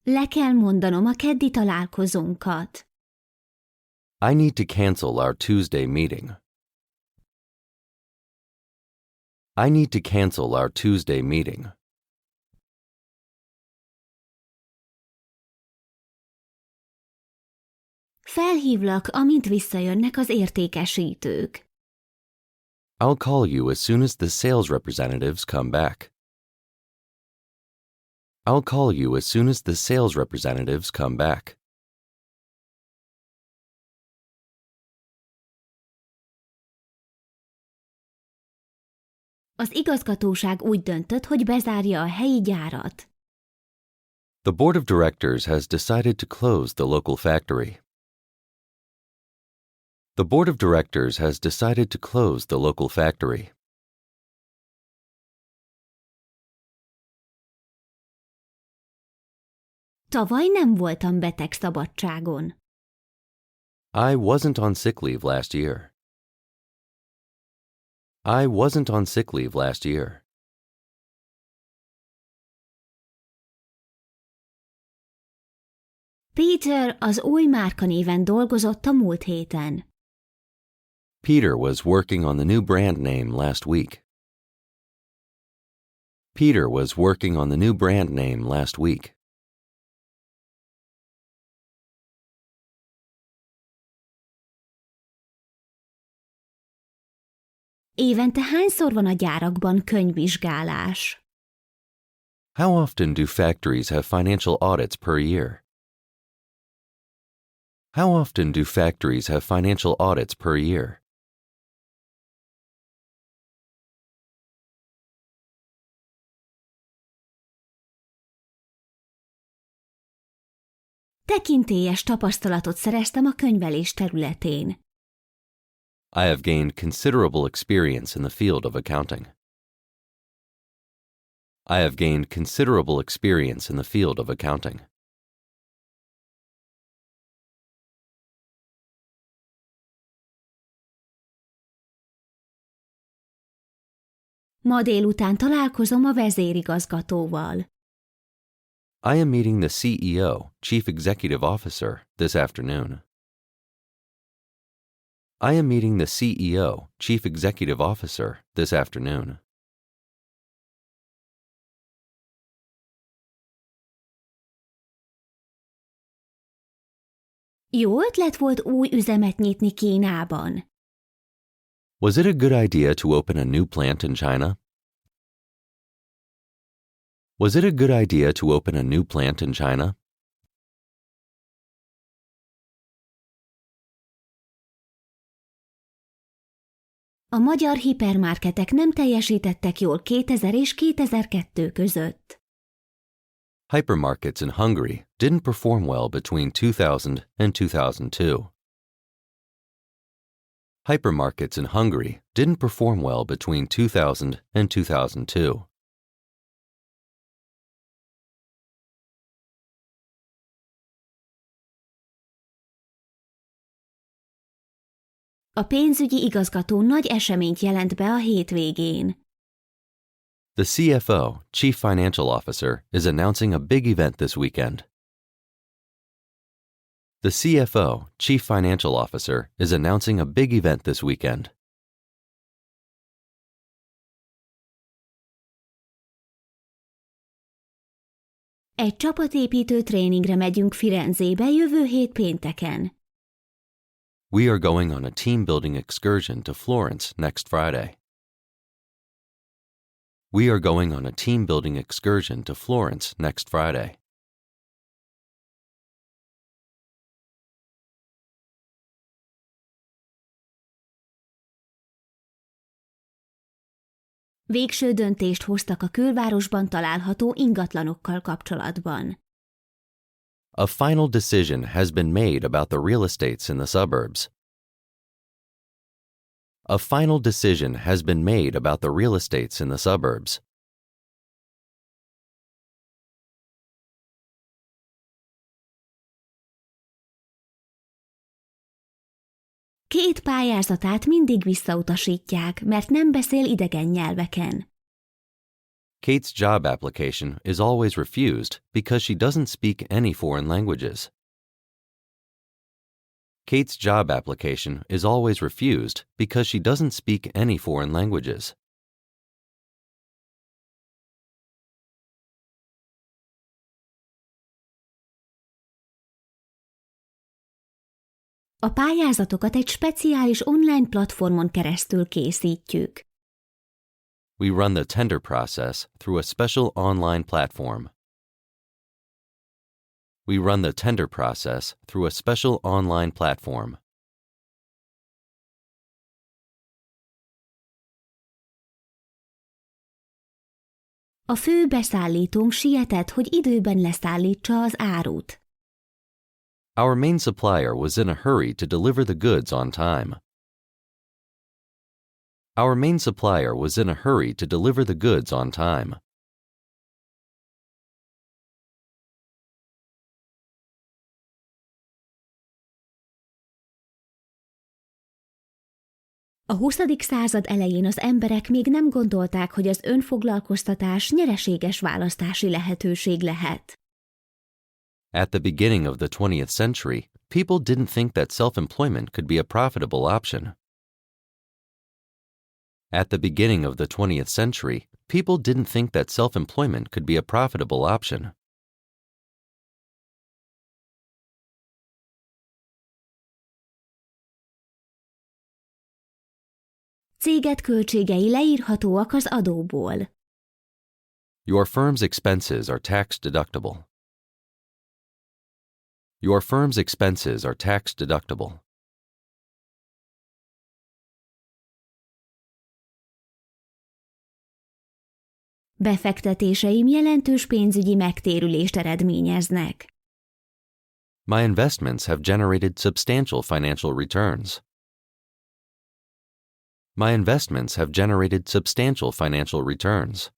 Le kell mondanom a keddi találkozónkat. I need to cancel our Tuesday meeting. I need to cancel our Tuesday meeting. Felhívlak, amint visszajönnek az értékesítők. I'll call you as soon as the sales representatives come back. I'll call you as soon as the sales representatives come back. Az igazgatóság úgy döntött, hogy bezárja a helyi gyárat. The board of directors has decided to close the local factory. The board of directors has decided to close the local factory. Tavaly nem voltam betegszabadságon. I wasn't on sick leave last year. I wasn't on sick leave last year. Peter az új márkanéven dolgozott a múlt héten. Peter was working on the new brand name last week. Peter was working on the new brand name last week. Évente hányszor van a gyárakban könyvvizsgálás? How often do factories have financial audits per year? How often do factories have financial audits per year? Tekintélyes tapasztalatot szereztem a könyvelés területén. I have gained considerable experience in the field of accounting. I have gained considerable experience in the field of accounting. Ma délután találkozom a vezérigazgatóval. I am meeting the CEO, Chief Executive Officer, this afternoon. I am meeting the CEO, Chief Executive Officer, this afternoon. Jó ötlet volt új üzemet nyitni Kínában. Was it a good idea to open a new plant in China? Was it a good idea to open a new plant in China? A magyar hipermarketek nem teljesítettek jól 2000 és 2002 között. Hypermarkets in Hungary didn't perform well between 2000 and 2002. Hypermarkets in Hungary didn't perform well between 2000 and 2002. A pénzügyi igazgató nagy eseményt jelent be a hétvégén. The CFO, Chief Financial Officer, is announcing a big event this weekend. The CFO, Chief Financial Officer, is announcing a big event this weekend. Egy csapatépítő tréningre megyünk Firenzébe jövő hét pénteken. We are going on a team-building excursion to Florence next Friday. We are going on a team-building excursion to Florence next Friday. Végső döntést hoztak a külvárosban található ingatlanokkal kapcsolatban. A final decision has been made about the real estates in the suburbs. A final decision has been made about the real estates in the suburbs. Két pályázatát mindig visszautasítják, mert nem beszél idegen nyelveken. Kate's job application is always refused because she doesn't speak any foreign languages. Kate's job application is always refused because she doesn't speak any foreign languages. A pályázatokat egy speciális online platformon keresztül készítjük. We run the tender process through a special online platform. We run the tender process through a special online platform. A fő beszállítónk sietett, hogy időben leszállítsa az árut. Our main supplier was in a hurry to deliver the goods on time. Our main supplier was in a hurry to deliver the goods on time. A 20. század elején az emberek még nem gondolták, hogy az önfoglalkoztatás nyereséges választási lehetőség lehet. At the beginning of the 20th century, people didn't think that self-employment could be a profitable option. At the beginning of the 20th century, people didn't think that self-employment could be a profitable option. Céged költségei leírhatóak az adóból. Your firm's expenses are tax deductible. Your firm's expenses are tax deductible. Befektetéseim jelentős pénzügyi megtérülést eredményeznek. My investments have generated substantial financial returns. My investments have generated substantial financial returns.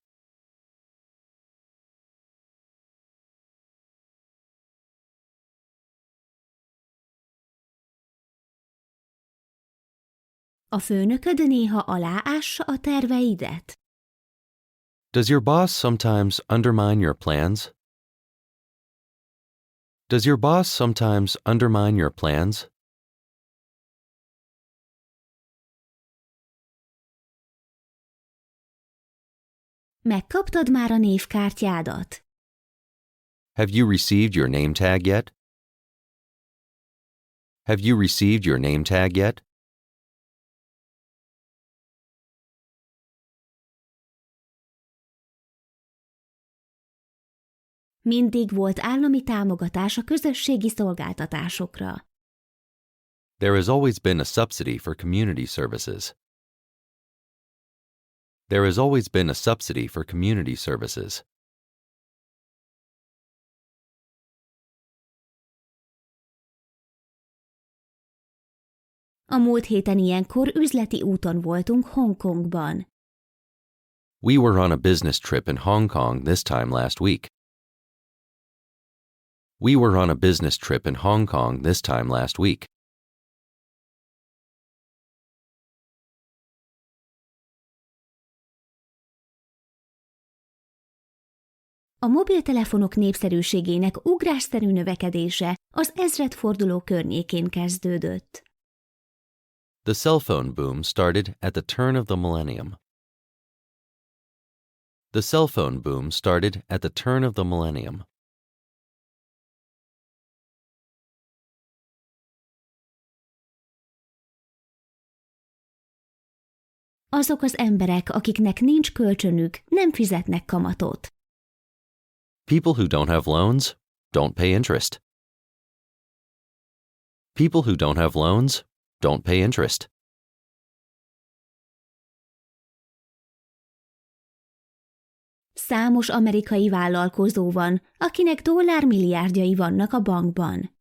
A főnököd néha aláássa a terveidet? Does your boss sometimes undermine your plans? Does your boss sometimes undermine your plans? Megkaptad már a névkártyádat? Have you received your name tag yet? Have you received your name tag yet? Mindig volt állami támogatás a közösségi szolgáltatásokra. There has always been a subsidy for community services. There has always been a subsidy for community services. A múlt héten ilyenkor üzleti úton voltunk Hongkongban. We were on a business trip in Hong Kong this time last week. We were on a business trip in Hong Kong this time last week. A mobiltelefonok népszerűségének ugrásszerű növekedése az ezredforduló környékén kezdődött. The cell phone boom started at the turn of the millennium. The cell phone boom started at the turn of the millennium. Azok az emberek, akiknek nincs kölcsönük, nem fizetnek kamatot. People who don't have loans don't pay interest. People who don't have loans don't pay interest. Számos amerikai vállalkozó van, akinek dollármilliárdjai vannak a bankban.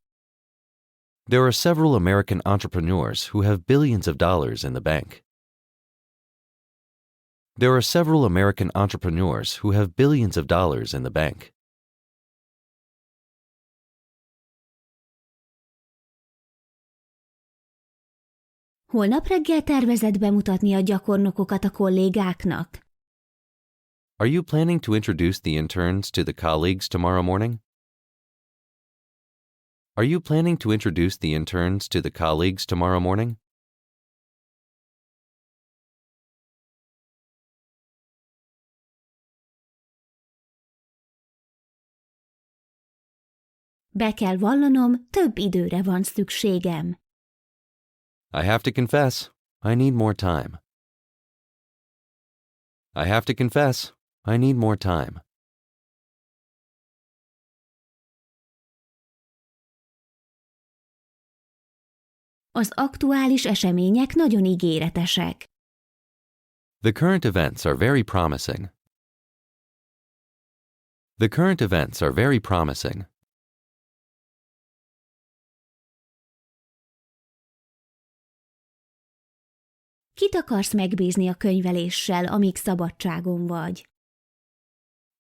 There are several American entrepreneurs who have billions of dollars in the bank. There are several American entrepreneurs who have billions of dollars in the bank. Holnap reggel tervezed bemutatni a gyakornokokat a kollégáknak? Are you planning to introduce the interns to the colleagues tomorrow morning? Are you planning to introduce the interns to the colleagues tomorrow morning? Be kell vallanom, több időre van szükségem. I have to confess, I need more time. I have to confess, I need more time. Az aktuális események nagyon ígéretesek. The current events are very promising. The current events are very promising. Kit akarsz megbízni a könyveléssel, amíg szabadságon vagy?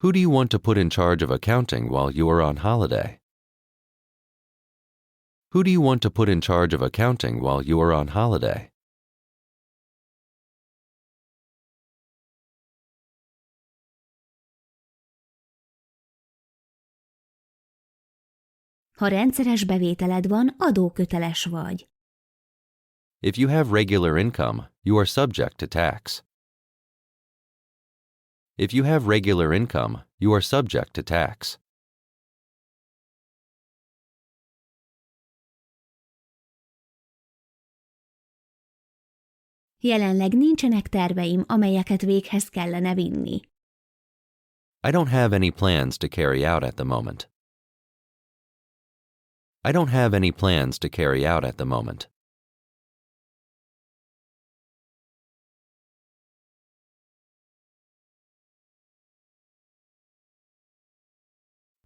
Who do you want to put in charge of accounting while you are on holiday? Who do you want to put in charge of accounting while you are on holiday? Ha rendszeres bevételed van, adóköteles vagy. If you have regular income, you are subject to tax. If you have regular income, you are subject to tax. Jelenleg nincsenek terveim, amelyeket véghez kellene vinni. I don't have any plans to carry out at the moment. I don't have any plans to carry out at the moment.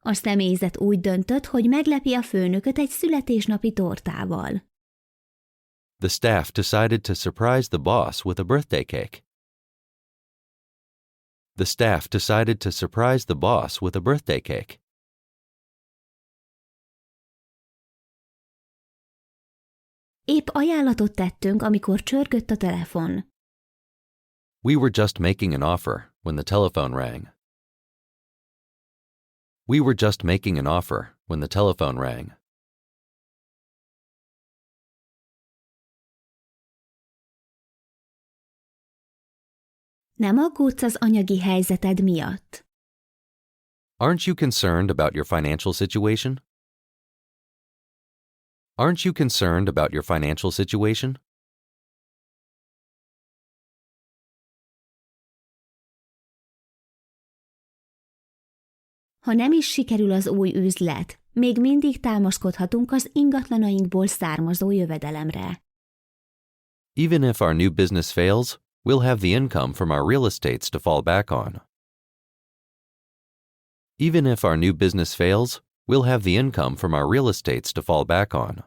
A személyzet úgy döntött, hogy meglepi a főnököt egy születésnapi tortával. The staff decided to surprise the boss with a birthday cake. The staff decided to surprise the boss with a birthday cake. Épp ajánlatot tettünk, amikor csörgött a telefon. We were just making an offer when the telephone rang. We were just making an offer when the telephone rang. Nem aggódsz az anyagi helyzeted miatt? Aren't you concerned about your financial situation? Aren't you concerned about your financial situation? Ha nem is sikerül az új üzlet, még mindig támaszkodhatunk az ingatlanainkból származó jövedelemre. Even if our new business fails, we'll have the income from our real estates to fall back on. Even if our new business fails, we'll have the income from our real estates to fall back on.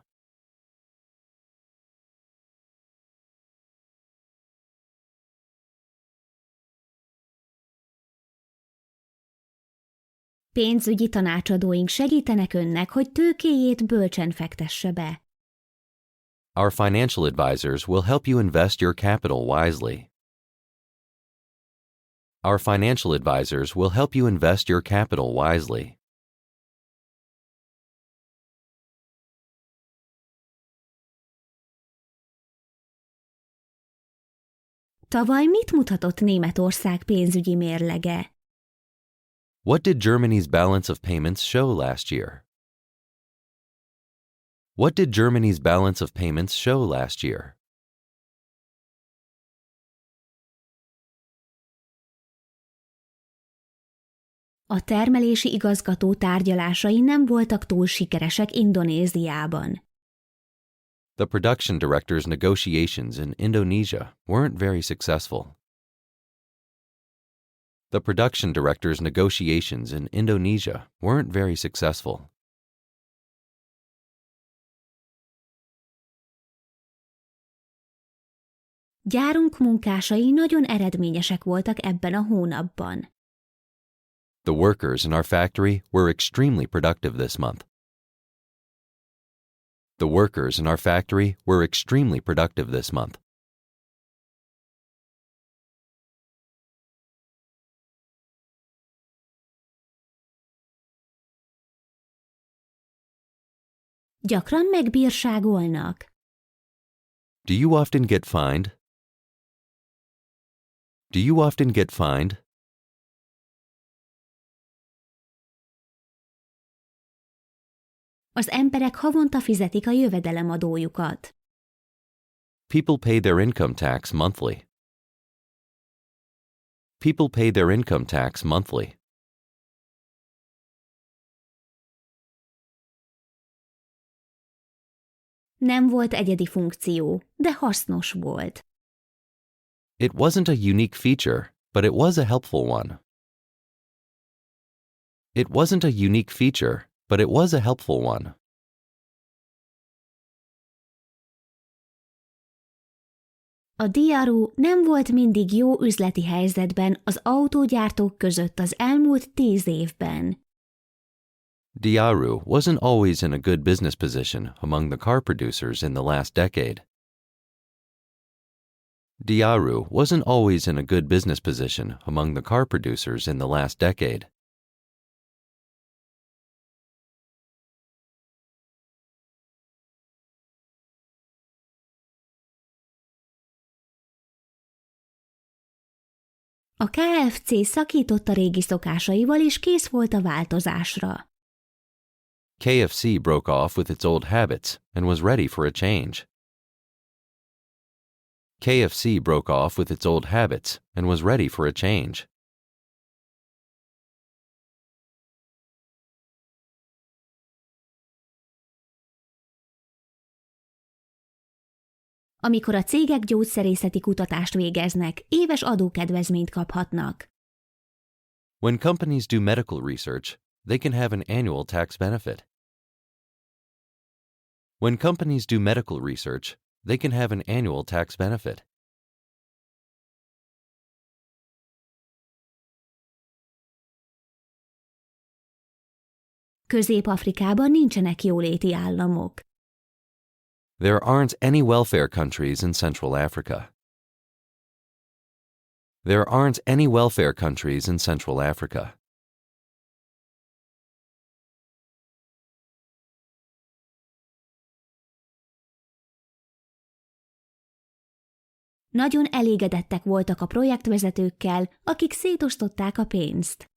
Pénzügyi tanácsadóink segítenek önnek, hogy tőkéjét bölcsen fektesse be. Our financial advisors will help you invest your capital wisely. Our financial advisors will help you invest your capital wisely. Tavaly mit mutatott Németország pénzügyi mérlege? What did Germany's balance of payments show last year? What did Germany's balance of payments show last year? A termelési igazgató tárgyalásai nem voltak túl sikeresek Indonéziában. The production director's negotiations in Indonesia weren't very successful. The production director's negotiations in Indonesia weren't very successful. Gyárunk munkásai nagyon eredményesek voltak ebben a hónapban. The workers in our factory were extremely productive this month. The workers in our factory were extremely productive this month. Gyakran megbírságolnak. Do you often get fined? Do you often get fined? Az emberek havonta fizetik a jövedelemadójukat. People pay their income tax monthly. People pay their income tax monthly. Nem volt egyedi funkció, de hasznos volt. It wasn't a unique feature, but it was a helpful one. It wasn't a unique feature, but it was a helpful one. A DRU nem volt mindig jó üzleti helyzetben az autógyártók között az elmúlt 10 évben. Diaru wasn't always in a good business position among the car producers in the last decade. Diaru wasn't always in a good business position among the car producers in the last decade. A KFC szakított a régi szokásaival és kész volt a változásra. KFC broke off with its old habits and was ready for a change. KFC broke off with its old habits and was ready for a change. Amikor a cégek gyógyszerészeti kutatást végeznek, éves adókedvezményt kaphatnak. When companies do medical research, they can have an annual tax benefit. When companies do medical research, they can have an annual tax benefit. Közép-Afrikában nincsenek jóléti államok. There aren't any welfare countries in Central Africa. There aren't any welfare countries in Central Africa. Nagyon elégedettek voltak a projektvezetőkkel, akik szétosztották a pénzt.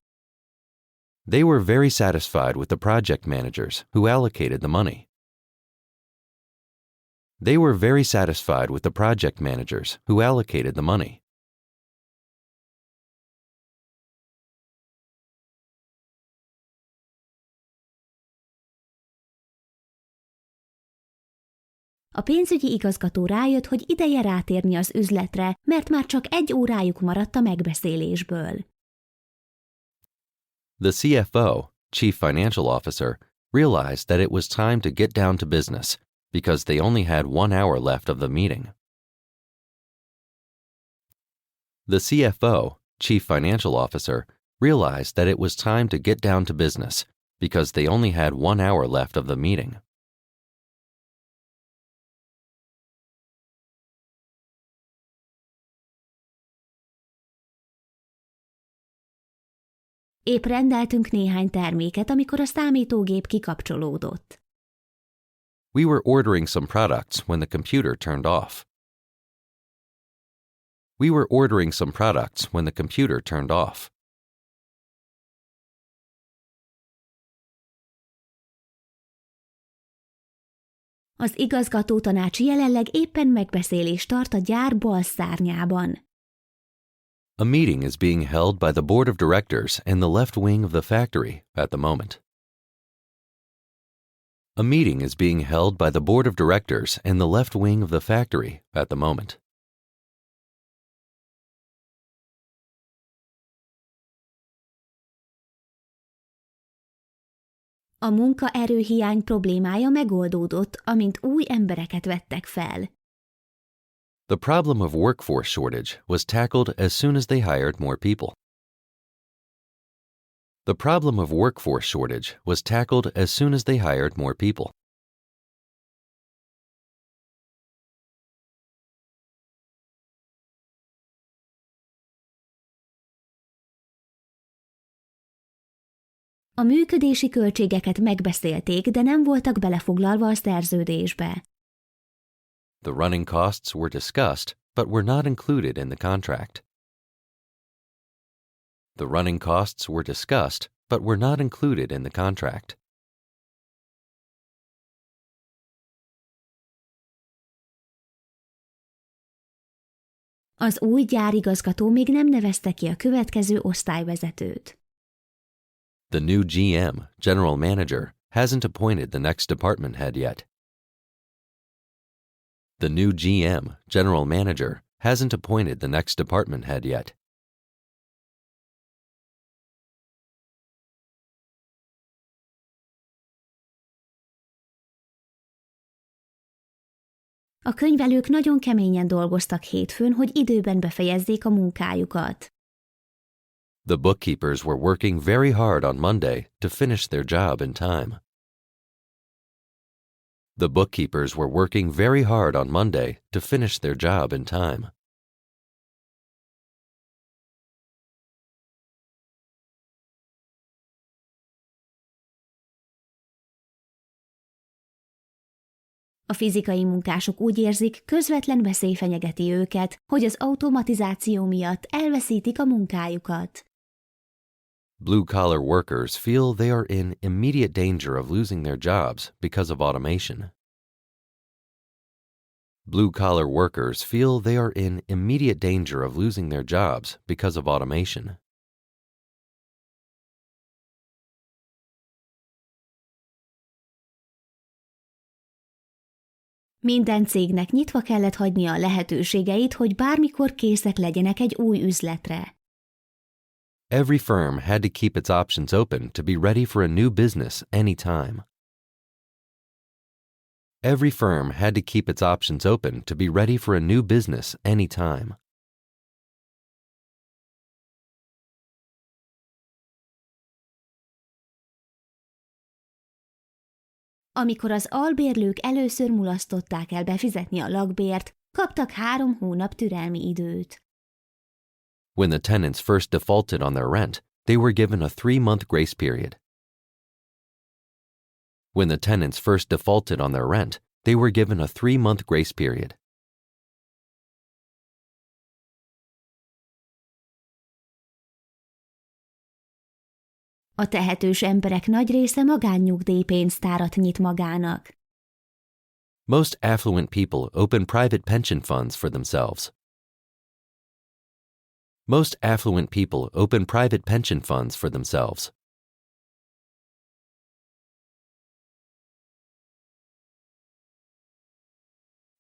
They were very satisfied with the project managers who allocated the money. They were very satisfied with the project managers who allocated the money. A pénzügyi igazgató rájött, hogy ideje rátérni az üzletre, mert már csak 1 órájuk maradt a megbeszélésből. The CFO, Chief Financial Officer, realized that it was time to get down to business because they only had 1 hour left of the meeting. The CFO, Chief Financial Officer, realized that it was time to get down to business because they only had 1 hour left of the meeting. Épp rendeltünk néhány terméket, amikor a számítógép kikapcsolódott. We were ordering some products when the computer turned off. We were ordering some products when the computer turned off. Az igazgatótanács jelenleg éppen megbeszélést tart a gyár bal szárnyában. A meeting is being held by the board of directors in the left wing of the factory at the moment. A meeting is being held by the board of directors in the left wing of the factory at the moment. A munkaerőhiány problémája megoldódott, amint új embereket vettek fel. The problem of workforce shortage was tackled as soon as they hired more people. The problem of workforce shortage was tackled as soon as they hired more people. A működési költségeket megbeszélték, de nem voltak belefoglalva a szerződésbe. The running costs were discussed, but were not included in the contract. The running costs were discussed, but were not included in the contract. Az új gyárigazgató még nem nevezte ki a következő osztályvezetőt. The new GM, general manager, hasn't appointed the next department head yet. The new GM, general manager, hasn't appointed the next department head yet. A könyvelők nagyon keményen dolgoztak hétfőn, hogy időben befejezzék a munkájukat. The bookkeepers were working very hard on Monday to finish their job in time. The bookkeepers were working very hard on Monday to finish their job in time. A fizikai munkások úgy érzik, közvetlen veszély fenyegeti őket, hogy az automatizáció miatt elveszítik a munkájukat. Blue-collar workers feel they are in immediate danger of losing their jobs because of automation. Blue-collar workers feel they are in immediate danger of losing their jobs because of automation. Minden cégnek nyitva kellett hagynia a lehetőségeit, hogy bármikor készek legyenek egy új üzletre. Every firm had to keep its options open to be ready for a new business anytime. Every firm had to keep its options open to be ready for a new business anytime. Amikor az albérlők először mulasztották el befizetni a lakbért, kaptak 3 hónap türelmi időt. When the tenants first defaulted on their rent, they were given a 3-month grace period. When the tenants first defaulted on their rent, they were given a 3-month grace period. A tehetős emberek nagy része magánnyugdíjpénztárat nyit magának. Most affluent people open private pension funds for themselves. Most affluent people open private pension funds for themselves.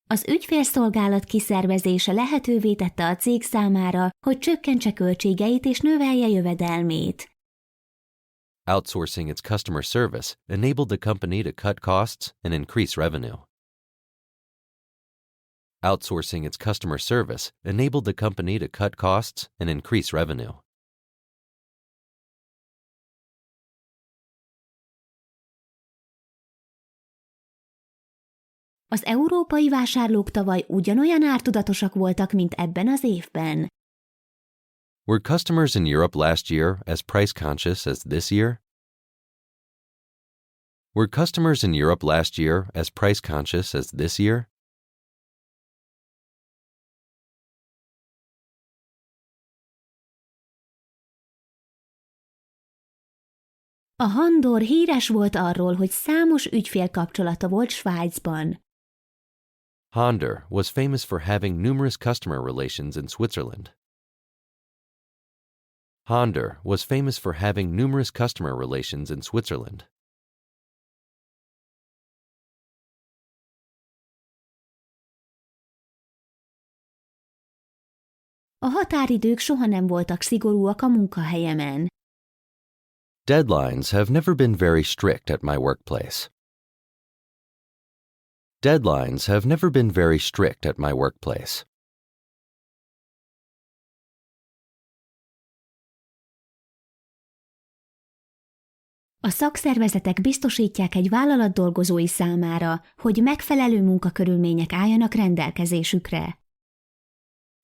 Az ügyfélszolgálat kiszervezése lehetővé tette a cég számára, hogy csökkentse költségeit és növelje jövedelmét. Outsourcing its customer service enabled the company to cut costs and increase revenue. Outsourcing its customer service enabled the company to cut costs and increase revenue. Az európai vásárlók tavaly ugyanolyan ártudatosak voltak, mint ebben az évben. Were customers in Europe last year as price-conscious as this year? Were customers in Europe last year as price-conscious as this year? A Handor híres volt arról, hogy számos ügyfélkapcsolata volt Svájcban. Honder was famous for having numerous customer relations in Switzerland. Honder was famous for having numerous customer relations in Switzerland. A határidők soha nem voltak szigorúak a munkahelyemen. Deadlines have never been very strict at my workplace. Deadlines have never been very strict at my workplace. A szakszervezetek biztosítják egy vállalat dolgozói számára, hogy megfelelő munkakörülmények álljanak rendelkezésükre.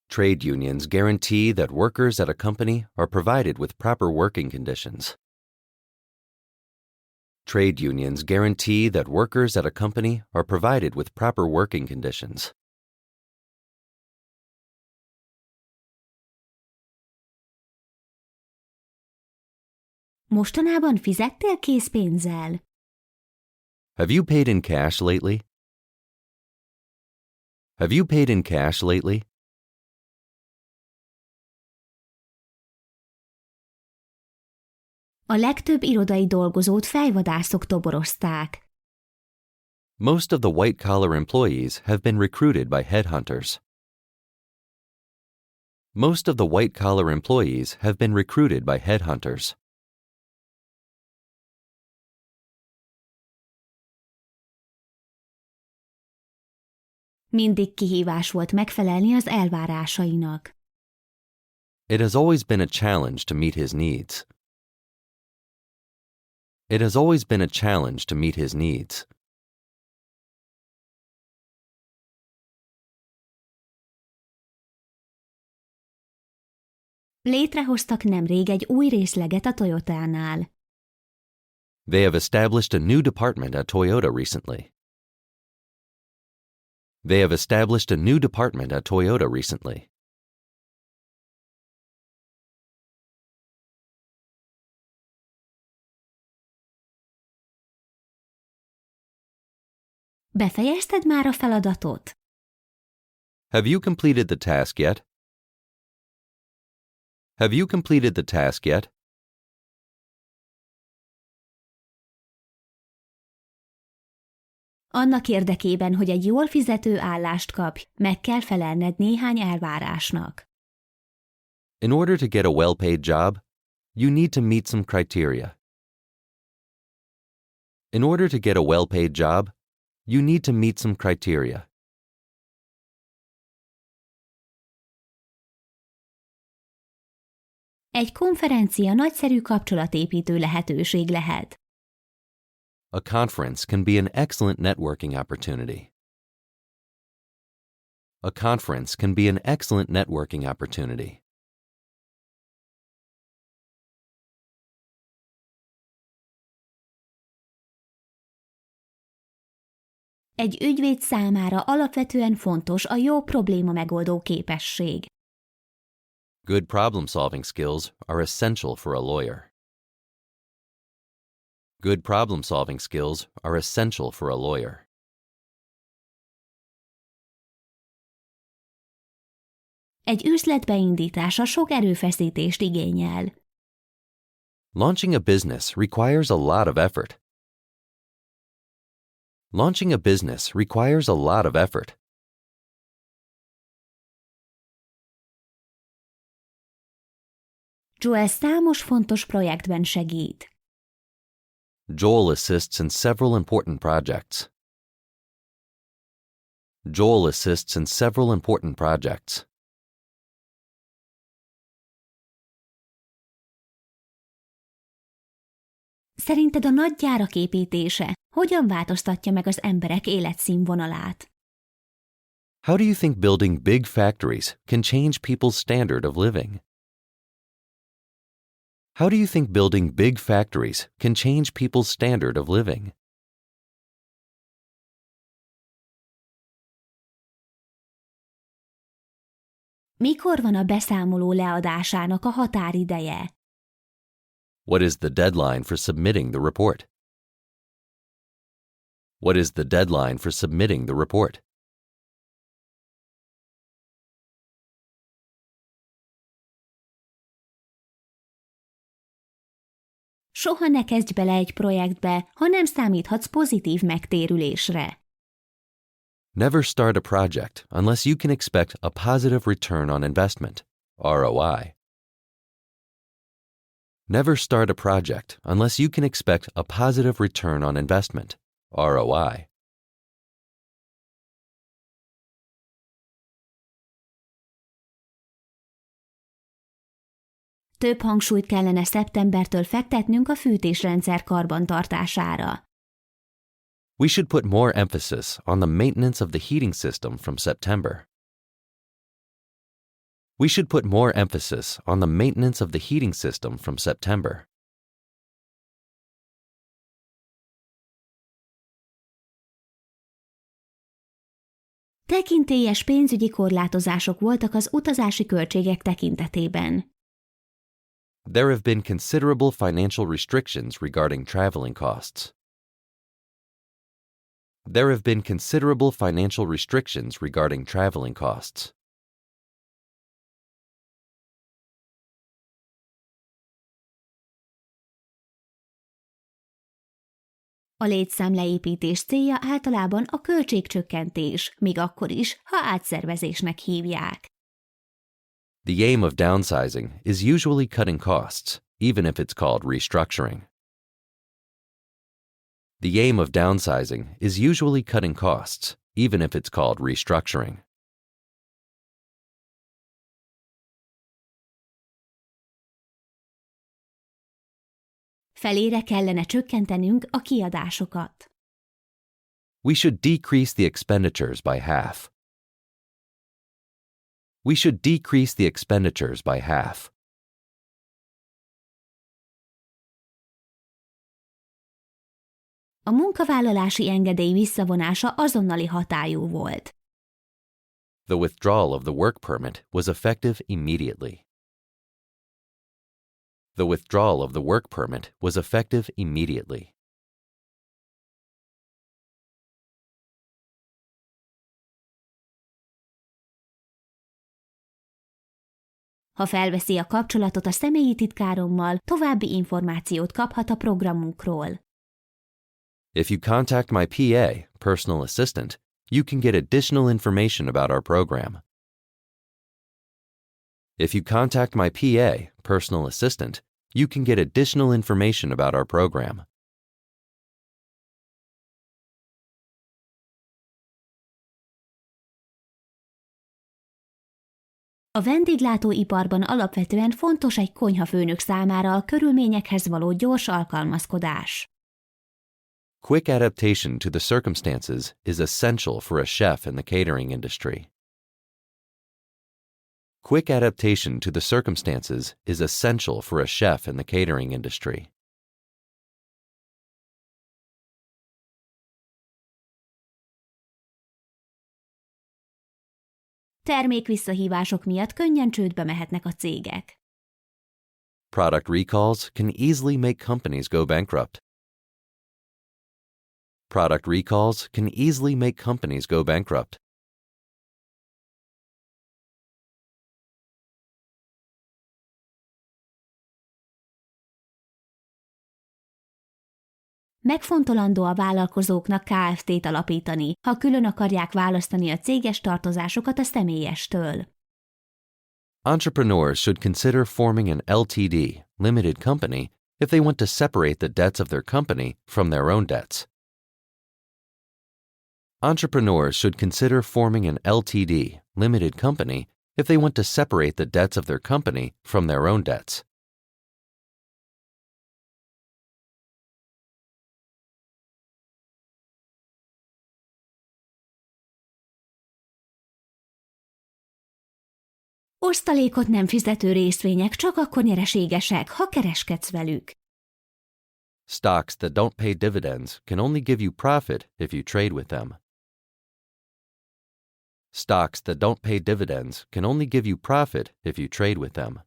Trade unions guarantee that workers at a company are provided with proper working conditions. Trade unions guarantee that workers at a company are provided with proper working conditions. Mostanában fizettél készpénzzel? Have you paid in cash lately? Have you paid in cash lately? A legtöbb irodai dolgozót fejvadászok toborozták. Most of the white-collar employees have been recruited by headhunters. Most of the white-collar employees have been recruited by headhunters. Mindig kihívás volt megfelelni az elvárásainak. It has always been a challenge to meet his needs. It has always been a challenge to meet his needs. Létrehoztak nemrég egy új részleget a Toyotánál. They have established a new department at Toyota recently. They have established a new department at Toyota recently. Befejezted már a feladatot? Have you completed the task yet? Have you completed the task yet? Annak érdekében, hogy egy jól fizető állást kapj, meg kell felelned néhány elvárásnak. In order to get a well-paid job, you need to meet some criteria. In order to get a well-paid job, you need to meet some criteria. Egy konferencia nagyszerű kapcsolatépítő lehetőség lehet. A conference can be an excellent networking opportunity. A conference can be an excellent networking opportunity. Egy ügyvéd számára alapvetően fontos a jó probléma megoldó képesség. Good problem-solving skills are essential for a lawyer. Good problem-solving skills are essential for a lawyer. Egy üzlet beindítása sok erőfeszítést igényel. Launching a business requires a lot of effort. Launching a business requires a lot of effort. Joel számos fontos projektben segít. Joel assists in several important projects. Joel assists in several important projects. Szerinted a nagy gyárak építése hogyan változtatja meg az emberek életszínvonalát? How do you think building big factories can change people's standard of living? How do you think building big factories can change people's standard of living? Mikor van a beszámoló leadásának a határideje? What is the deadline for submitting the report? What is the deadline for submitting the report? Soha ne kezdj bele egy projektbe, ha nem számíthatsz pozitív megtérülésre. Never start a project unless you can expect a positive return on investment, ROI. Never start a project unless you can expect a positive return on investment, ROI. Több hangsúlyt kellene szeptembertől fektetnünk a fűtésrendszer karbantartására. We should put more emphasis on the maintenance of the heating system from September. We should put more emphasis on the maintenance of the heating system from September. Tekintélyes pénzügyi korlátozások voltak az utazási költségek tekintetében. There have been considerable financial restrictions regarding traveling costs. There have been considerable financial restrictions regarding traveling costs. A létszámleépítés célja általában a költségcsökkentés, még akkor is, ha átszervezésnek hívják. The aim of downsizing is usually cutting costs, even if it's called restructuring. The aim of downsizing is usually cutting costs, even if it's called restructuring. Felére kellene csökkentenünk a kiadásokat. We should decrease the expenditures by half. We should decrease the expenditures by half. A munkavállalási engedély visszavonása azonnali hatályú volt. The withdrawal of the work permit was effective immediately. The withdrawal of the work permit was effective immediately. Ha felveszi a kapcsolatot a személyi titkárommal, további információt kaphat a programunkról. If you contact my PA, personal assistant, you can get additional information about our program. If you contact my PA, personal assistant, you can get additional information about our program. A vendéglátóiparban alapvetően fontos egy konyhafőnök számára a körülményekhez való gyors alkalmazkodás. Quick adaptation to the circumstances is essential for a chef in the catering industry. Quick adaptation to the circumstances is essential for a chef in the catering industry. Termékvisszahívások miatt könnyen csődbe mehetnek a cégek. Product recalls can easily make companies go bankrupt. Product recalls can easily make companies go bankrupt. Megfontolandó a vállalkozóknak Kft-t alapítani, ha külön akarják választani a céges tartozásokat a személyestől. Entrepreneurs should consider forming an LTD, limited company, if they want to separate the debts of their company from their own debts. Entrepreneurs should consider forming an LTD, limited company, if they want to separate the debts of their company from their own debts. Osztalékot nem fizető részvények csak akkor nyereségesek, ha kereskedsz velük. Stocks that don't pay dividends can only give you profit if you trade with them. Stocks that don't pay dividends can only give you profit if you trade with them.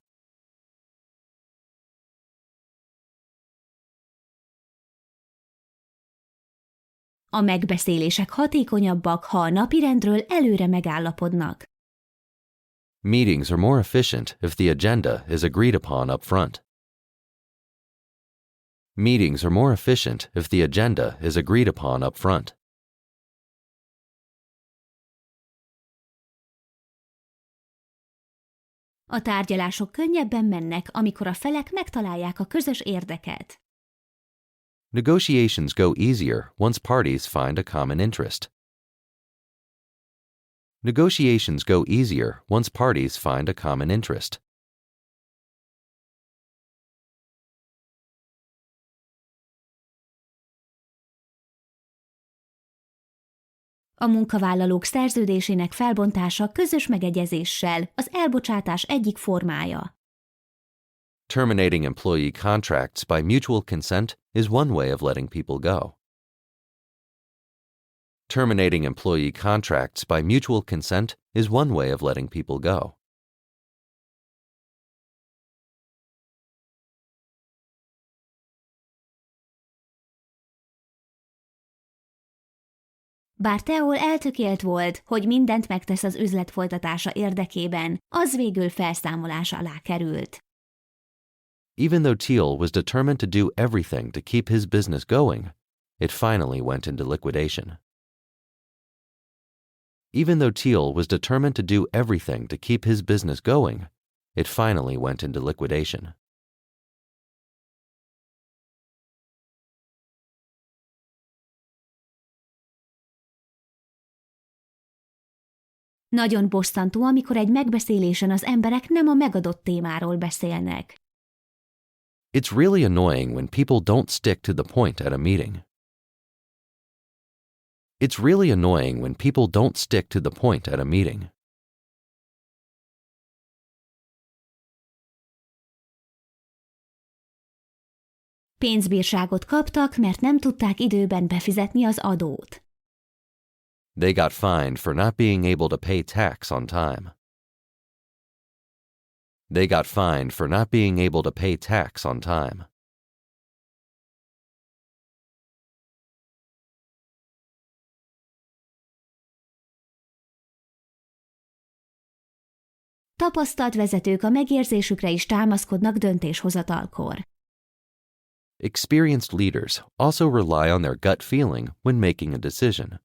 A megbeszélések hatékonyabbak, ha a napirendről előre megállapodnak. Meetings are more efficient if the agenda is agreed upon up front. Meetings are more efficient if the agenda is agreed upon up front. A tárgyalások könnyebben mennek, amikor a felek megtalálják a közös érdeket. Negotiations go easier once parties find a common interest. Negotiations go easier once parties find a common interest. A munkavállalók szerződésének felbontása közös megegyezéssel az elbocsátás egyik formája. Terminating employee contracts by mutual consent is one way of letting people go. Terminating employee contracts by mutual consent is one way of letting people go. Bár Theo eltökélt volt, hogy mindent megtesz az üzlet folytatása érdekében, az végül felszámolás alá került. Even though Teal was determined to do everything to keep his business going, it finally went into liquidation. Even though Teal was determined to do everything to keep his business going, it finally went into liquidation. Nagyon bosszantó, amikor egy megbeszélésen az emberek nem a megadott témáról beszélnek. It's really annoying when people don't stick to the point at a meeting. It's really annoying when people don't stick to the point at a meeting. Pénzbírságot kaptak, mert nem tudták időben befizetni az adót. They got fined for not being able to pay tax on time. They got fined for not being able to pay tax on time. Tapasztalt vezetők a megérzésükre is támaszkodnak döntéshozatalkor. Experienced leaders also rely on their gut feeling when making a decision.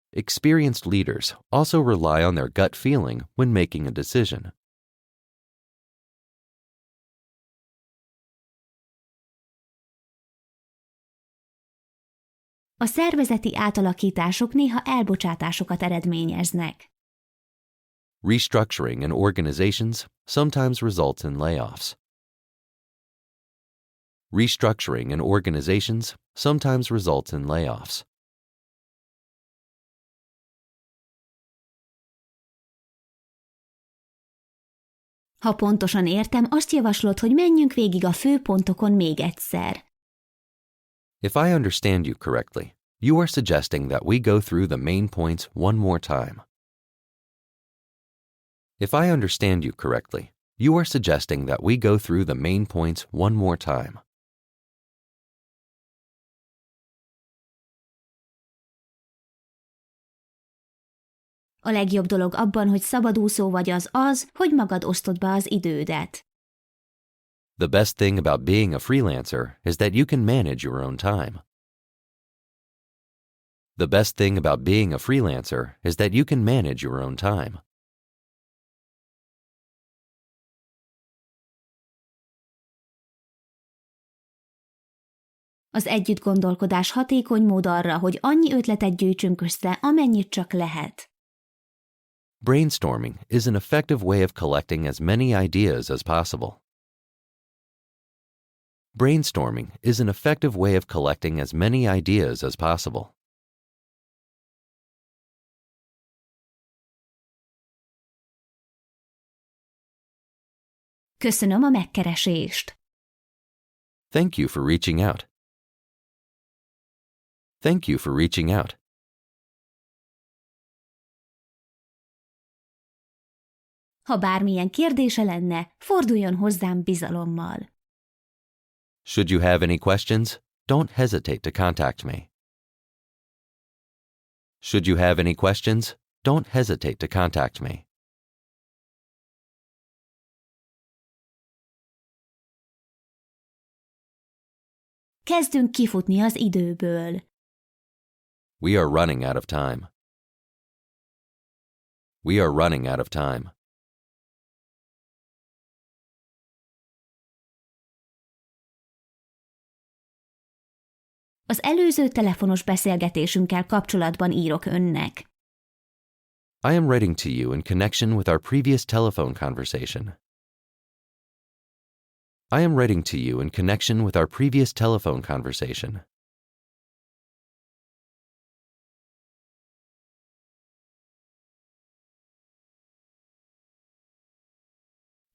Experienced leaders also rely on their gut feeling when making a decision. A szervezeti átalakítások néha elbocsátásokat eredményeznek. Restructuring in organizations sometimes results in layoffs. Restructuring in organizations sometimes results in layoffs. Ha pontosan értem, azt javaslod, hogy menjünk végig a fő pontokon még egyszer. If I understand you correctly, you are suggesting that we go through the main points one more time. If I understand you correctly, you are suggesting that we go through the main points one more time. A legjobb dolog abban, hogy szabadúszó vagy az, hogy magad osztod be az idődet. The best thing about being a freelancer is that you can manage your own time. The best thing about being a freelancer is that you can manage your own time. Az együttgondolkodás hatékony mód arra, hogy annyi ötletet gyűjtsünk össze, amennyit csak lehet. Brainstorming is an effective way of collecting as many ideas as possible. Brainstorming is an effective way of collecting as many ideas as possible. Köszönöm a megkeresést. Thank you for reaching out. Thank you for reaching out. Ha bármilyen kérdése lenne, forduljon hozzám bizalommal. Should you have any questions, don't hesitate to contact me. Should you have any questions, don't hesitate to contact me. Kezdünk kifutni az időből. We are running out of time. We are running out of time. Az előző telefonos beszélgetésünkkel kapcsolatban írok önnek. I am writing to you in connection with our previous telephone conversation. I am writing to you in connection with our previous telephone conversation.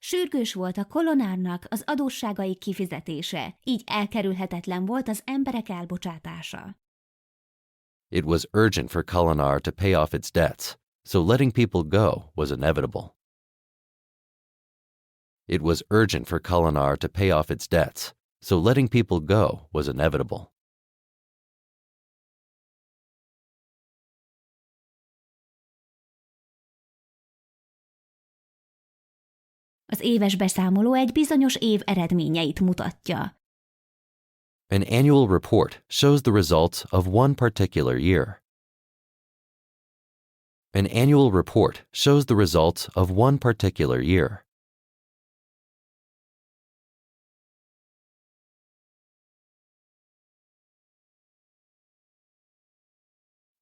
Sürgős volt a kolonárnak az adósságai kifizetése, így elkerülhetetlen volt az emberek elbocsátása. It was urgent for Kolinar to pay off its debts, so letting people go was inevitable. It was urgent for Kolinar to pay off its debts, so letting people go was inevitable. Az éves beszámoló egy bizonyos év eredményeit mutatja. An annual report shows the results of one particular year. An annual report shows the results of one particular year.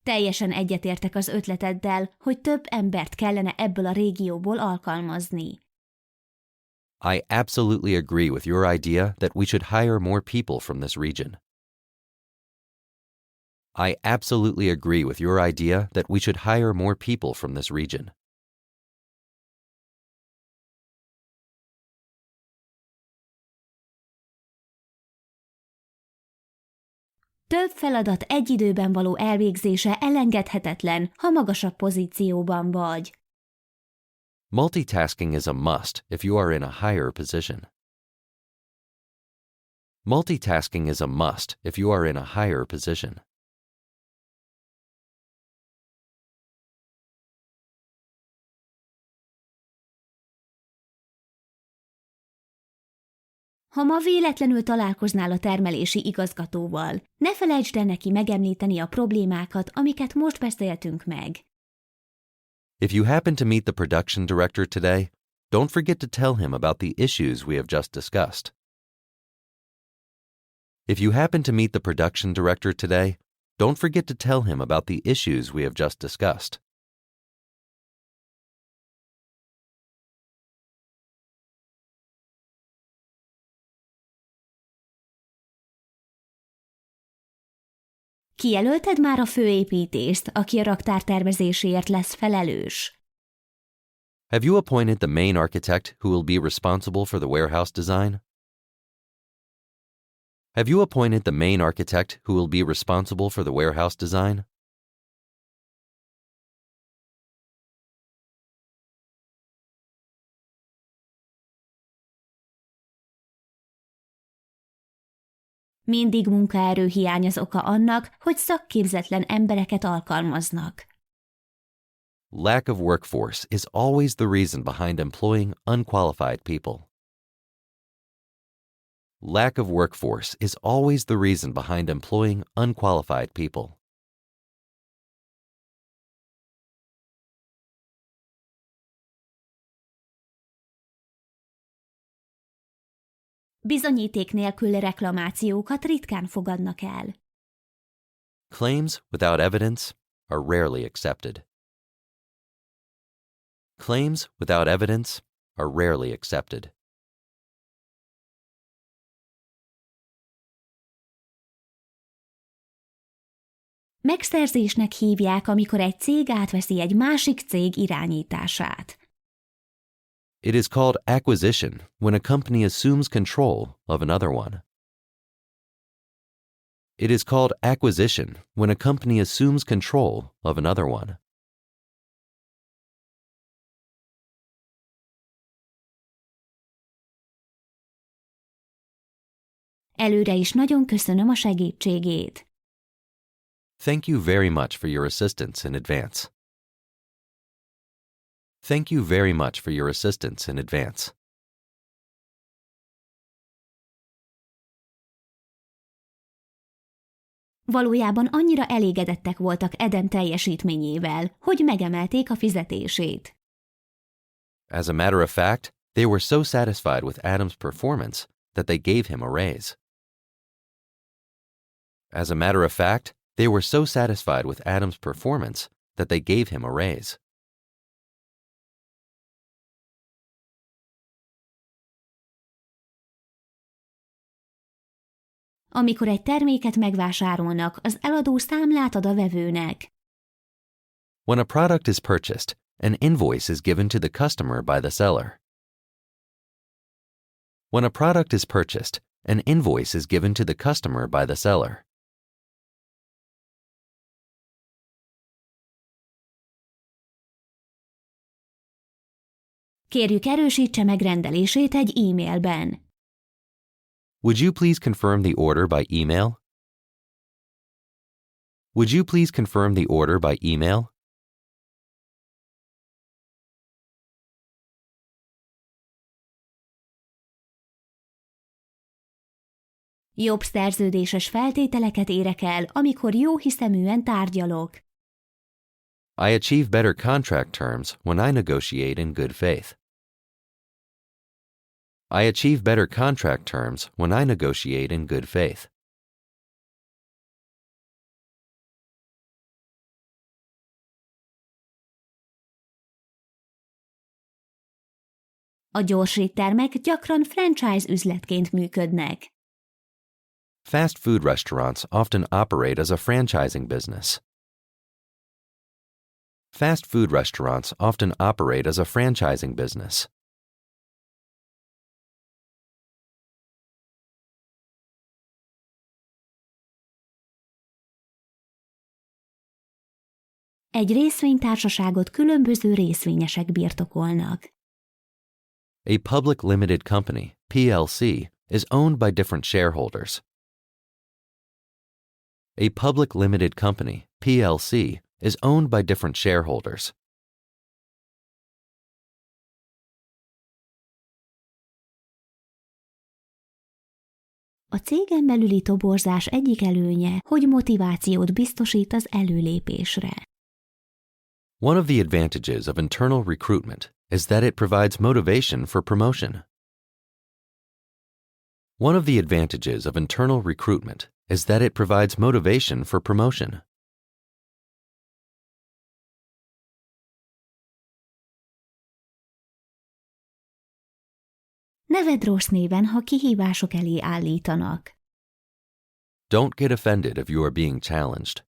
Teljesen egyetértek az ötleteddel, hogy több embert kellene ebből a régióból alkalmazni. I absolutely agree with your idea that we should hire more people from this region. I absolutely agree with your idea that we should hire more people from this region. Több feladat egy időben való elvégzése elengedhetetlen, ha magasabb pozícióban vagy. Multitasking is a must if you are in a higher position. Multitasking is a must if you are in a higher position. Ha ma véletlenül találkoznál a termelési igazgatóval, ne felejtsd el neki megemlíteni a problémákat, amiket most beszéltünk meg. If you happen to meet the production director today, don't forget to tell him about the issues we have just discussed. If you happen to meet the production director today, don't forget to tell him about the issues we have just discussed. Kijelölted már a főépítést, aki a raktár tervezéséért lesz felelős? Have you appointed the main architect who will be responsible for the warehouse design? Have you appointed the main architect who will be responsible for the warehouse design? Mindig munkaerőhiány az oka annak, hogy szakképzetlen embereket alkalmaznak. Lack of workforce is always the reason behind employing unqualified people. Lack of workforce is always the reason behind employing unqualified people. Bizonyíték nélküli reklamációkat ritkán fogadnak el. Claims without evidence are rarely accepted. Claims without evidence are rarely accepted. Megszerzésnek hívják, amikor egy cég átveszi egy másik cég irányítását. It is called acquisition when a company assumes control of another one. It is called acquisition when a company assumes control of another one. Előre is nagyon köszönöm a segítségét. Thank you very much for your assistance in advance. Thank you very much for your assistance in advance. Valójában annyira elégedettek voltak Adam teljesítményével, hogy megemelték a fizetését. As a matter of fact, they were so satisfied with Adam's performance that they gave him a raise. As a matter of fact, they were so satisfied with Adam's performance that they gave him a raise. Amikor egy terméket megvásárolnak, az eladó számlát ad a vevőnek. When a product is purchased, an invoice is given to the customer by the seller. When a product is purchased, an invoice is given to the customer by the seller. Kérjük, erősítse meg rendelését egy e-mailben. Would you please confirm the order by email? Would you please confirm the order by email? Jobb szerződéses feltételeket érek el, amikor jóhiszeműen tárgyalok. I achieve better contract terms when I negotiate in good faith. I achieve better contract terms when I negotiate in good faith. A gyorséttermek gyakran franchise üzletként működnek. Fast food restaurants often operate as a franchising business. Fast food restaurants often operate as a franchising business. Egy részvénytársaságot különböző részvényesek birtokolnak. A public limited company, PLC, is owned by different shareholders. A public limited company, PLC, is owned by different shareholders. A cégen belüli toborzás egyik előnye, hogy motivációt biztosít az előlépésre. One of the advantages of internal recruitment is that it provides motivation for promotion. One of the advantages of internal recruitment is that it provides motivation for promotion. Ne vedd rossz néven, ha kihívások elé állítanak. Don't get offended if you are being challenged.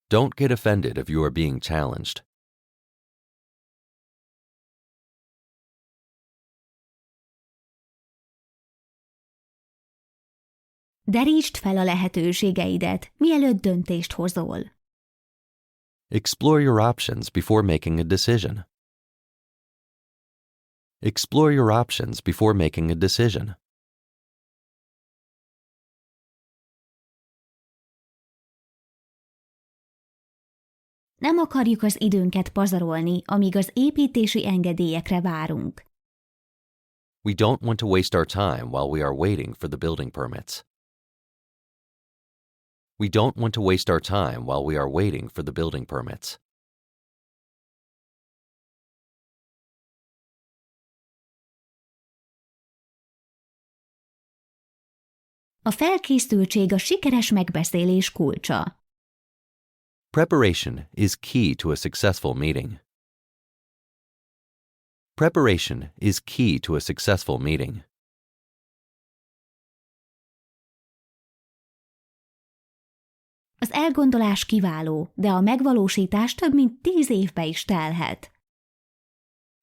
Don't get offended if you are being challenged. Derítsd fel a lehetőségeidet, mielőtt döntést hozol. Explore your options before making a decision. Explore your options before making a decision. Nem akarjuk az időnket pazarolni, amíg az építési engedélyekre várunk. We don't want to waste our time while we are waiting for the building permits. We don't want to waste our time while we are waiting for the building permits. A felkészültség a sikeres megbeszélés kulcsa. Preparation is key to a successful meeting. Preparation is key to a successful meeting. Az elgondolás kiváló, de a megvalósítás több mint 10 évbe is telhet.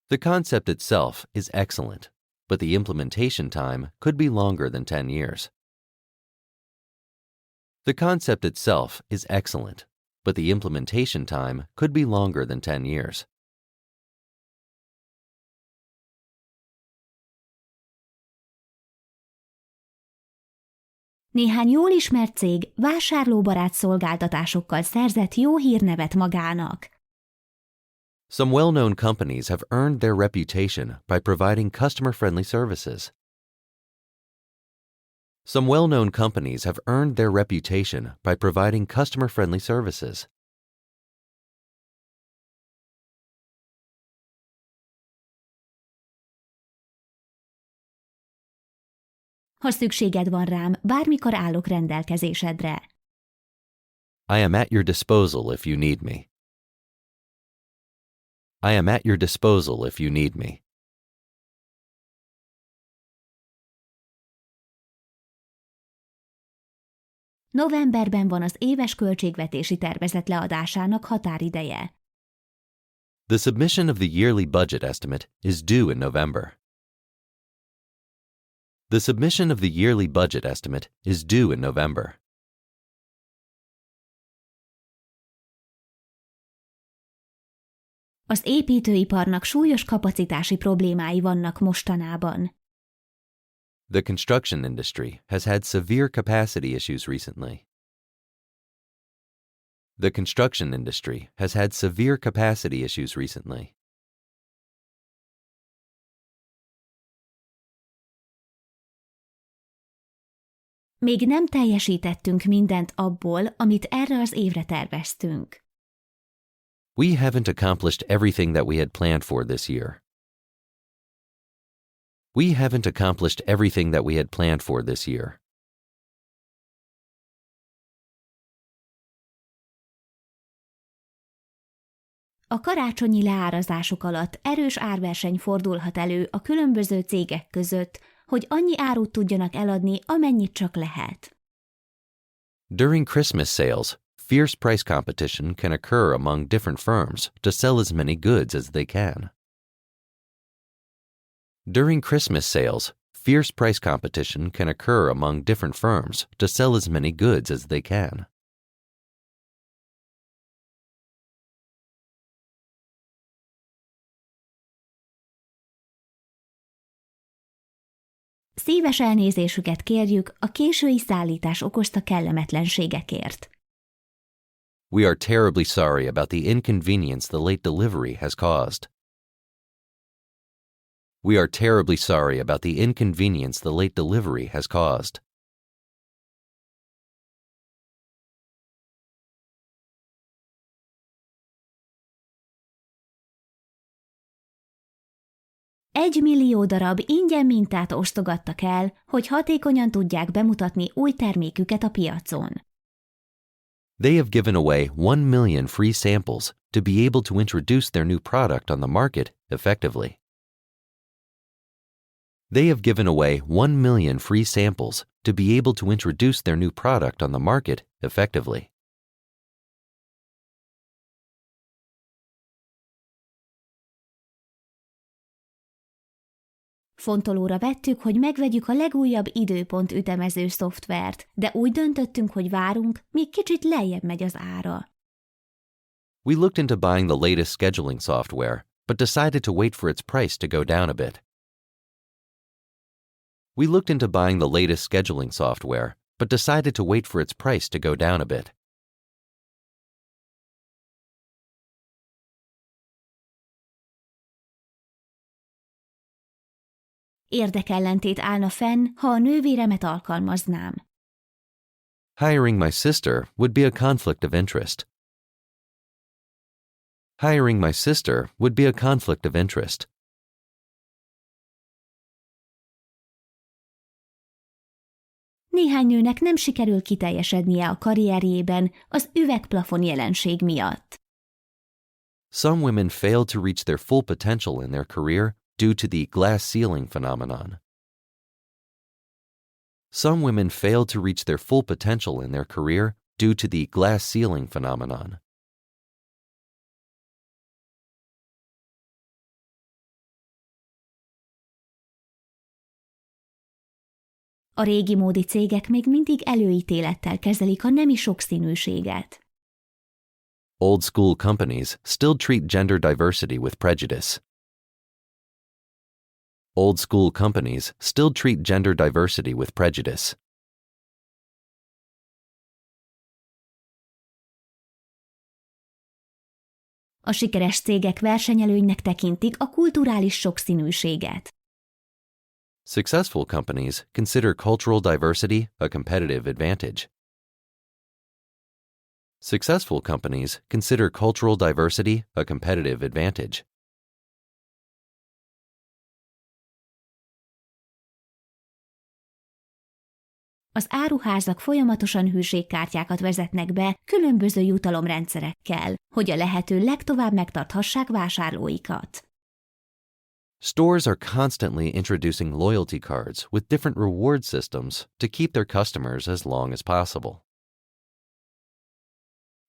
The concept itself is excellent, but the implementation time could be longer than 10 years. The concept itself is excellent, but the implementation time could be longer than 10 years. Néhány jól ismert cég vásárlóbarát szolgáltatásokkal szerzett jó hírnevet magának. Some well-known companies have earned their reputation by providing customer-friendly services. Some well-known companies have earned their reputation by providing customer-friendly services. Ha szükséged van rám, bármikor állok rendelkezésedre. I am at your disposal if you need me. I am at your disposal if you need me. Novemberben van az éves költségvetési tervezet leadásának határideje. The submission of the yearly budget estimate is due in November. The submission of the yearly budget estimate is due in November. Az építőiparnak súlyos kapacitási problémái vannak mostanában. The construction industry has had severe capacity issues recently. The construction industry has had severe capacity issues recently. Még nem teljesítettünk mindent abból, amit erre az évre terveztünk. We haven't accomplished everything that we had planned for this year. We haven't accomplished everything that we had planned for this year. A karácsonyi leárazások alatt erős árverseny fordulhat elő a különböző cégek között, hogy annyi árut tudjanak eladni, amennyit csak lehet. During Christmas sales, fierce price competition can occur among different firms to sell as many goods as they can. During Christmas sales, fierce price competition can occur among different firms to sell as many goods as they can. Szíves elnézésüket kérjük a késői szállítás okozta kellemetlenségekért. We are terribly sorry about the inconvenience the late delivery has caused. We are terribly sorry about the inconvenience the late delivery has caused. $1 millió darab ingyen mintát osztogattak el, hogy hatékonyan tudják bemutatni új terméküket a piacon. They have given away 1 million free samples to be able to introduce their new product on the market effectively. They have given away 1 million free samples to be able to introduce their new product on the market effectively. Fontolóra vettük, hogy megvegyük a legújabb időpont ütemező szoftvert, de úgy döntöttünk, hogy várunk, míg kicsit lejjebb megy az ára. We looked into buying the latest scheduling software, but decided to wait for its price to go down a bit. We looked into buying the latest scheduling software, but decided to wait for its price to go down a bit. Érdekellentét állna fenn, ha a nővéremet alkalmaznám. Hiring my sister would be a conflict of interest. Hiring my sister would be a conflict of interest. Néhány nőnek nem sikerül kiteljesednie a karrierjében az üvegplafon jelenség miatt. Some women fail to reach their full potential in their career due to the glass ceiling phenomenon. Some women fail to reach their full potential in their career due to the glass ceiling phenomenon. A régi módi cégek még mindig előítélettel kezelik a nemi sokszínűséget. Old school companies still treat gender diversity with prejudice. Old school companies still treat gender diversity with prejudice. A sikeres cégek versenyelőnynek tekintik a kulturális sokszínűséget. Successful companies consider cultural diversity a competitive advantage. Successful companies consider cultural diversity a competitive advantage. Az áruházak folyamatosan hűségkártyákat vezetnek be különböző jutalomrendszerekkel, hogy a lehető legtovább megtarthassák vásárlóikat. Stores are constantly introducing loyalty cards with different reward systems to keep their customers as long as possible.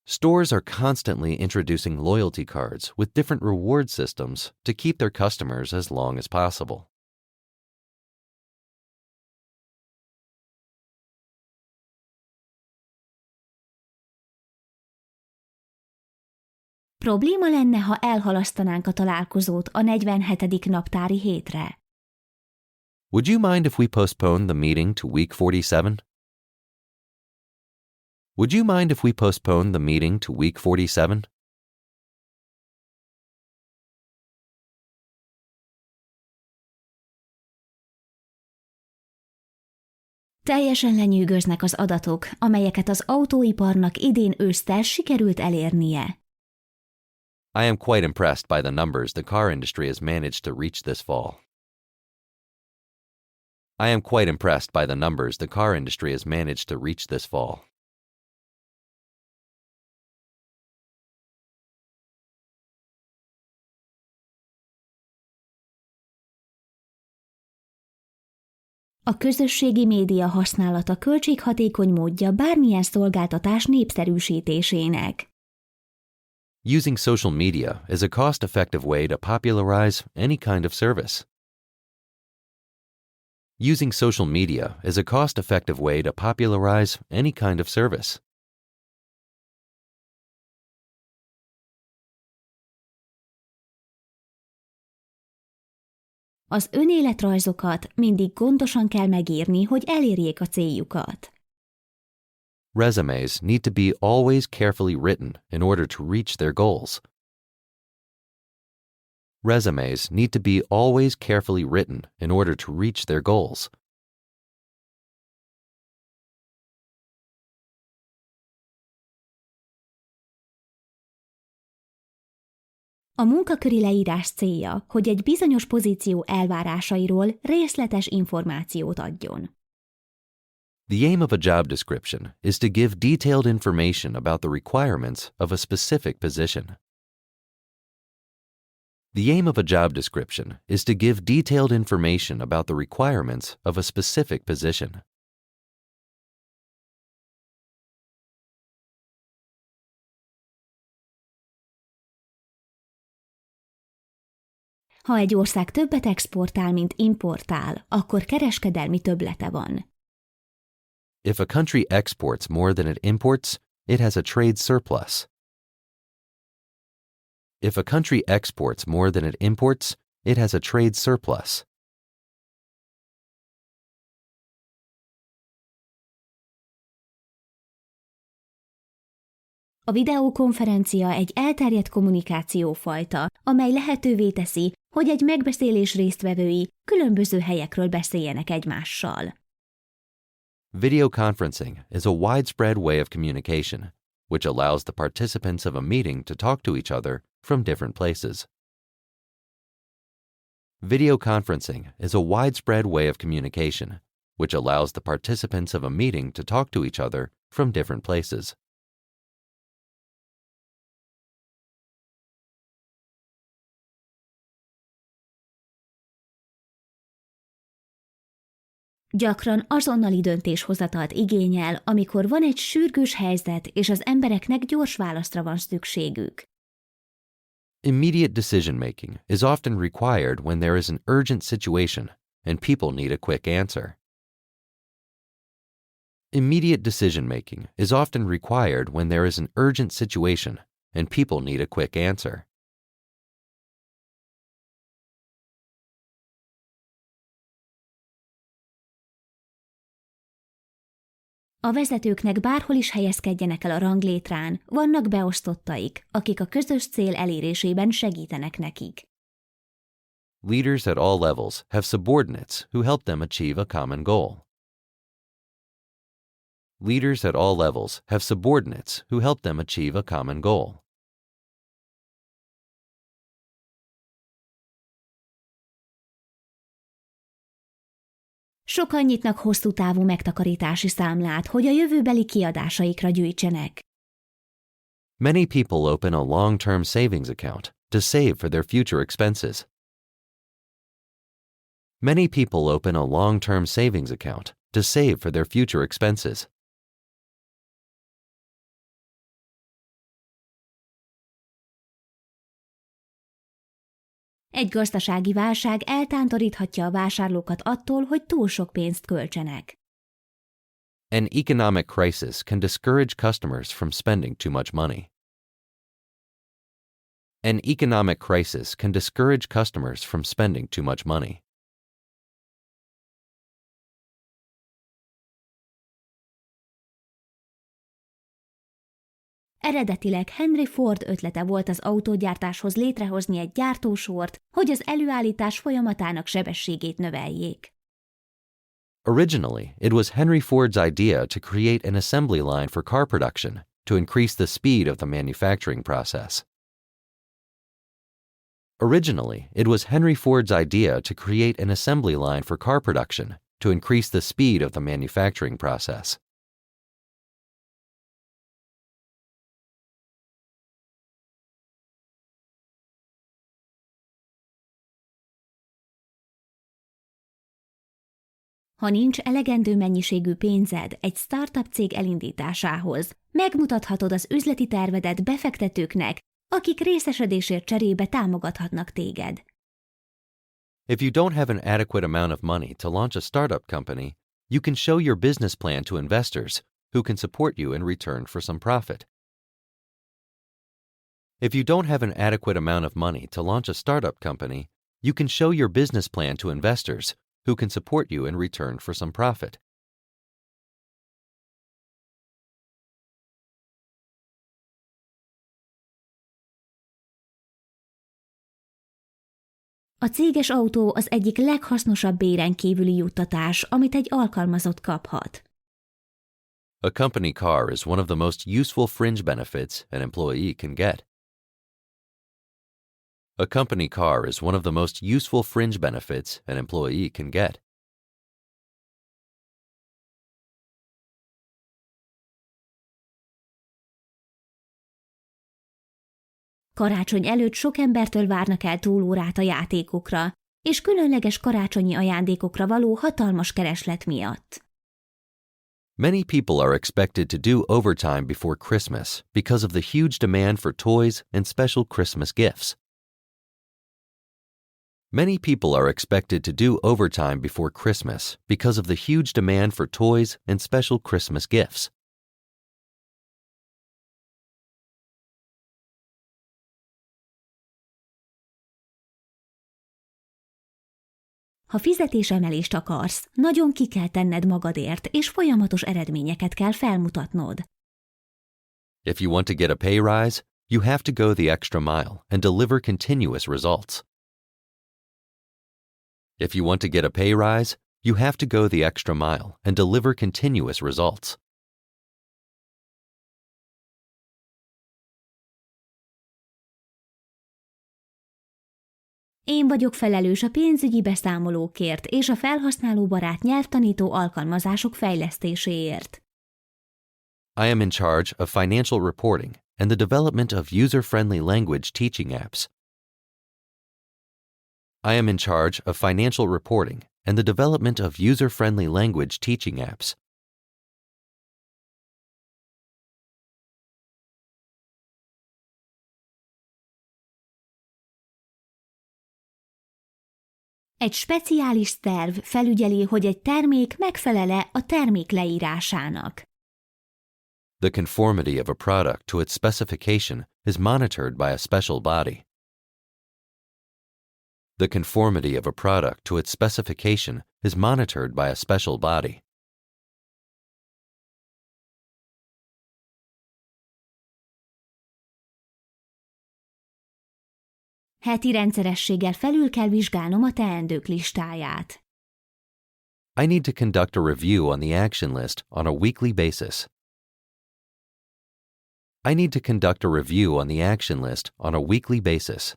Stores are constantly introducing loyalty cards with different reward systems to keep their customers as long as possible. Probléma lenne, ha elhalasztanánk a találkozót a 47. naptári hétre. Would you mind if we postponed the meeting to week 47? Would you mind if we postponed the meeting to week 47? Teljesen lenyűgöznek az adatok, amelyeket az autóiparnak idén ősszel sikerült elérnie. I am quite impressed by the numbers the car industry has managed to reach this fall. I am quite impressed by the numbers the car industry has managed to reach this fall. A közösségi média használata költséghatékony módja bármilyen szolgáltatás népszerűsítésének. Using social media is a cost-effective way to popularize any kind of service. Using social media is a cost-effective way to popularize any kind of service. Az önéletrajzokat mindig gondosan kell megírni, hogy elérjék a céljukat. Resumes need to be always carefully written in order to reach their goals. Resumes need to be always carefully written in order to reach their goals. A munkaköri leírás célja, hogy egy bizonyos pozíció elvárásairól részletes információt adjon. The aim of a job description is to give detailed information about the requirements of a specific position. The aim of a job description is to give detailed information about the requirements of a specific position. Ha egy ország többet exportál, mint importál, akkor kereskedelmi többlete van. If a country exports more than it imports, it has a trade surplus. If a country exports more than it imports, it has a trade surplus. A videokonferencia egy elterjedt kommunikációfajta, amely lehetővé teszi, hogy egy megbeszélés résztvevői különböző helyekről beszéljenek egymással. Video conferencing is a widespread way of communication, which allows the participants of a meeting to talk to each other from different places. Video conferencing is a widespread way of communication, which allows the participants of a meeting to talk to each other from different places. Gyakran azonnali döntéshozatalt igényel, amikor van egy sürgős helyzet, és az embereknek gyors válaszra van szükségük. Immediate decision-making is often required when there is an urgent situation and people need a quick answer. Immediate decision-making is often required when there is an urgent situation and people need a quick answer. A vezetőknek bárhol is helyezkedjenek el a ranglétrán, vannak beosztottaik, akik a közös cél elérésében segítenek nekik. Leaders at all levels have subordinates who help them achieve a common goal. Leaders at all levels have subordinates who help them achieve a common goal. Sokan nyitnak hosszú távú megtakarítási számlát, hogy a jövőbeli kiadásaikra gyűjtsenek. Many people open a long-term savings account to save for their future expenses. Many people open a long-term savings account to save for their future expenses. Egy gazdasági válság eltántoríthatja a vásárlókat attól, hogy túl sok pénzt költsenek. An economic crisis can discourage customers from spending too much money. An economic crisis can discourage customers from spending too much money. Eredetileg Henry Ford ötlete volt az autógyártáshoz létrehozni egy gyártósort, hogy az előállítás folyamatának sebességét növeljék. Originally, it was Henry Ford's idea to create an assembly line for car production to increase the speed of the manufacturing process. Originally, it was Henry Ford's idea to create an assembly line for car production to increase the speed of the manufacturing process. Ha nincs elegendő mennyiségű pénzed egy startup cég elindításához, megmutathatod az üzleti tervedet befektetőknek, akik részesedésért cserébe támogathatnak téged. If you don't have an adequate amount of money to launch a startup company, you can show your business plan to investors who can support you in return for some profit. If you don't have an adequate amount of money to launch a startup company, you can show your business plan to investors who can support you in return for some profit. A céges autó az egyik leghasznosabb béren kívüli juttatás, amit egy alkalmazott kaphat. A company car is one of the most useful fringe benefits an employee can get. A company car is one of the most useful fringe benefits an employee can get. Karácsony előtt sok embertől várnak el túlórát a játékokra, és különleges karácsonyi ajándékokra való hatalmas kereslet miatt. Many people are expected to do overtime before Christmas because of the huge demand for toys and special Christmas gifts. Many people are expected to do overtime before Christmas because of the huge demand for toys and special Christmas gifts. Ha fizetésemelést akarsz, nagyon ki kell tenned magadért, és folyamatos eredményeket kell felmutatnod. If you want to get a pay rise, you have to go the extra mile and deliver continuous results. If you want to get a pay rise, you have to go the extra mile and deliver continuous results. Én vagyok felelős a pénzügyi beszámolókért és a felhasználóbarát nyelvtanító alkalmazások fejlesztéséért. I am in charge of financial reporting and the development of user-friendly language teaching apps. I am in charge of financial reporting and the development of user-friendly language teaching apps. Egy speciális terv felügyeli, hogy egy termék megfelele a termék leírásának. The conformity of a product to its specification is monitored by a special body. The conformity of a product to its specification is monitored by a special body. Heti rendszerességgel felül kell vizsgálnom a teendők listáját. I need to conduct a review on the action list on a weekly basis. I need to conduct a review on the action list on a weekly basis.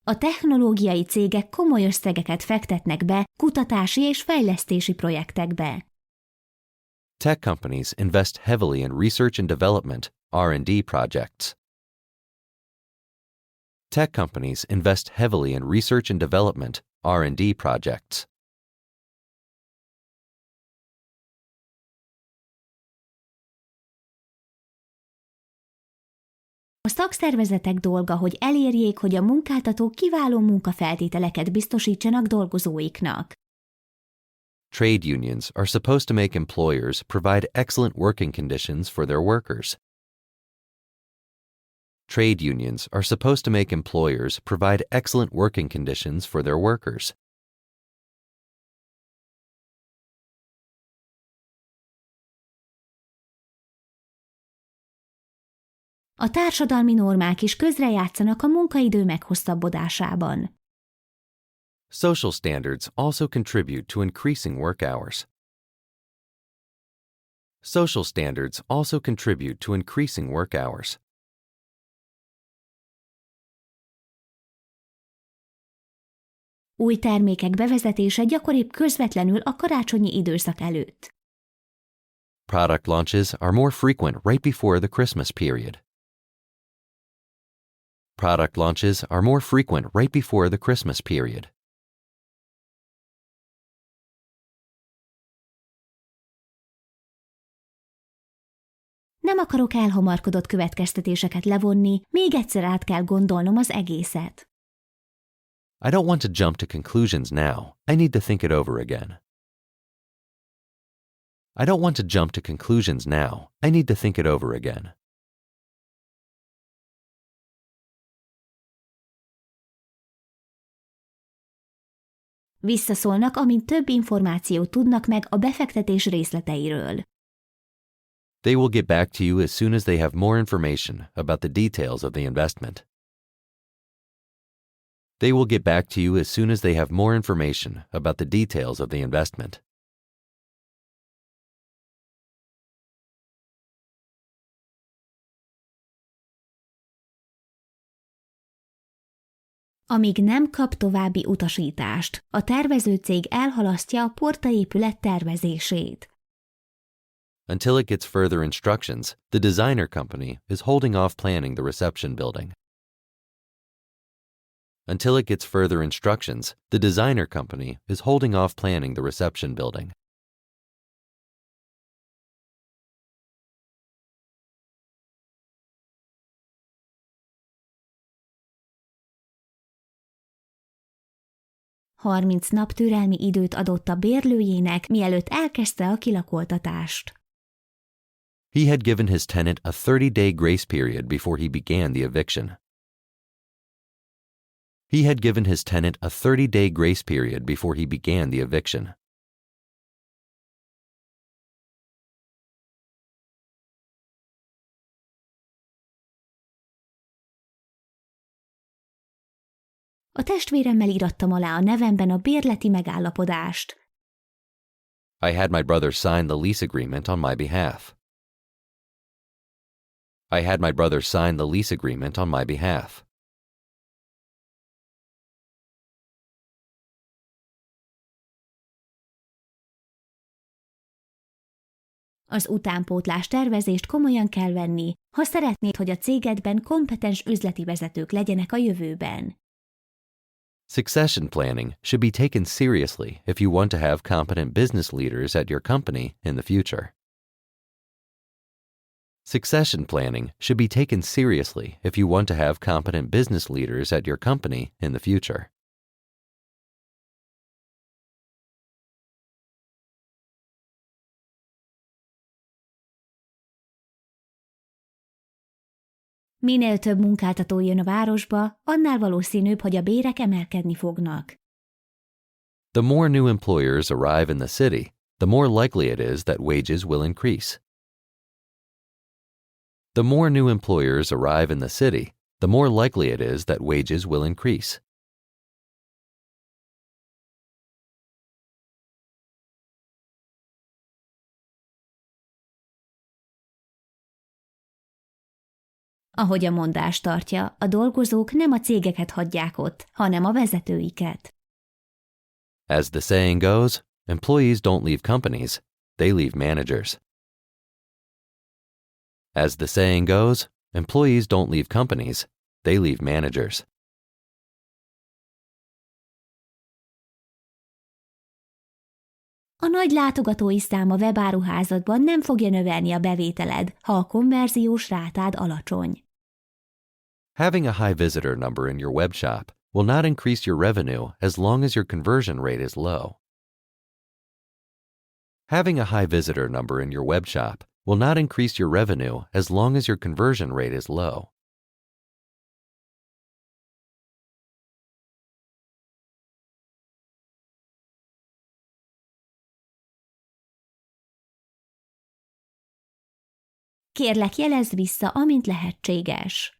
A technológiai cégek komoly összegeket fektetnek be kutatási és fejlesztési projektekbe. Tech companies invest heavily in research and development, R&D projects. Tech companies invest heavily in research and development, R&D projects. A szakszervezetek dolga, hogy elérjék, hogy a munkáltatók kiváló munkafeltételeket biztosítsanak dolgozóiknak. Trade unions are supposed to make employers provide excellent working conditions for their workers. Trade unions are supposed to make employers provide excellent working conditions for their workers. A társadalmi normák is közrejátszanak a munkaidő meghosszabbodásában. Social standards also contribute to increasing work hours. Social standards also contribute to increasing work hours. Új termékek bevezetése gyakoribb közvetlenül a karácsonyi időszak előtt. Product launches are more frequent right before the Christmas period. Product launches are more frequent right before the Christmas period. Nem akarok elhamarkodott következtetéseket levonni, még egyszer át kell gondolnom az egészet. I don't want to jump to conclusions now. I need to think it over again. I don't want to jump to conclusions now. I need to think it over again. Visszaszólnak, amint több információt tudnak meg a befektetés részleteiről. They will get back to you as soon as they have more information about the details of the investment. They will get back to you as soon as they have more information about the details of the investment. Amíg nem kap további utasítást, a tervező cég elhalasztja a portaépület tervezését. Until it gets further instructions, the designer company is holding off planning the reception building. Until it gets further instructions, the designer company is holding off planning the reception building. Harminc nap türelmi időt adott a bérlőjének, mielőtt elkezdte a kilakoltatást. He had given his tenant a 30-day grace period before he began the eviction. He had given his tenant a 30-day grace period before he began the eviction. A testvéremmel írattam alá a nevemben a bérleti megállapodást. I had my brother sign the lease agreement on my behalf. I had my brother sign the lease agreement on my behalf. Az utánpótlás tervezést komolyan kell venni, ha szeretnéd, hogy a cégedben kompetens üzleti vezetők legyenek a jövőben. Succession planning should be taken seriously if you want to have competent business leaders at your company in the future. Succession planning should be taken seriously if you want to have competent business leaders at your company in the future. Minél több munkáltató jön a városba, annál valószínűbb, hogy a bérek emelkedni fognak. The more new employers arrive in the city, the more likely it is that wages will increase. The more new employers arrive in the city, the more likely it is that wages will increase. Ahogy a mondás tartja, a dolgozók nem a cégeket hagyják ott, hanem a vezetőiket. As the saying goes, employees don't leave companies, they leave managers. As the saying goes, employees don't leave companies, they leave managers. A nagy látogatói szám a webáruházadban nem fogja növelni a bevételed, ha a konverziós rátád alacsony. Having a high visitor number in your web shop will not increase your revenue as long as your conversion rate is low. Having a high visitor number in your web shop will not increase your revenue as long as your conversion rate is low. Kérlek, jelezd vissza, amint lehetséges.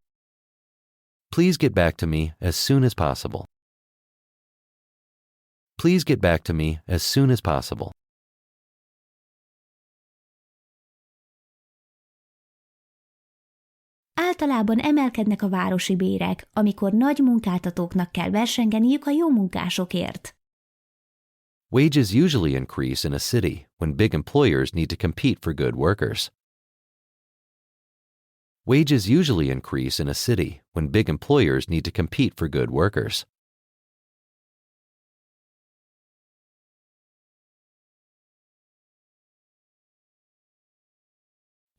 Please get back to me as soon as possible. Please get back to me as soon as possible. Általában emelkednek a városi bérek, amikor nagy munkáltatóknak kell versengeniük a jó munkásokért. Wages usually increase in a city when big employers need to compete for good workers. Wages usually increase in a city when big employers need to compete for good workers.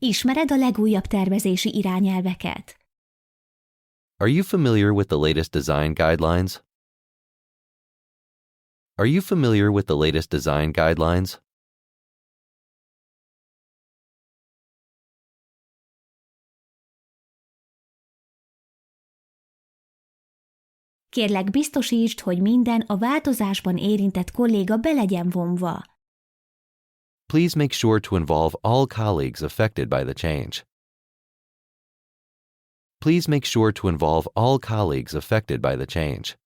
Ismered a legújabb tervezési irányelveket? Are you familiar with the latest design guidelines? Are you familiar with the latest design guidelines? Kérlek, biztosítsd, hogy minden a változásban érintett kolléga be legyen vonva. Please make sure to involve all colleagues affected by the change. Please make sure to involve all colleagues affected by the change.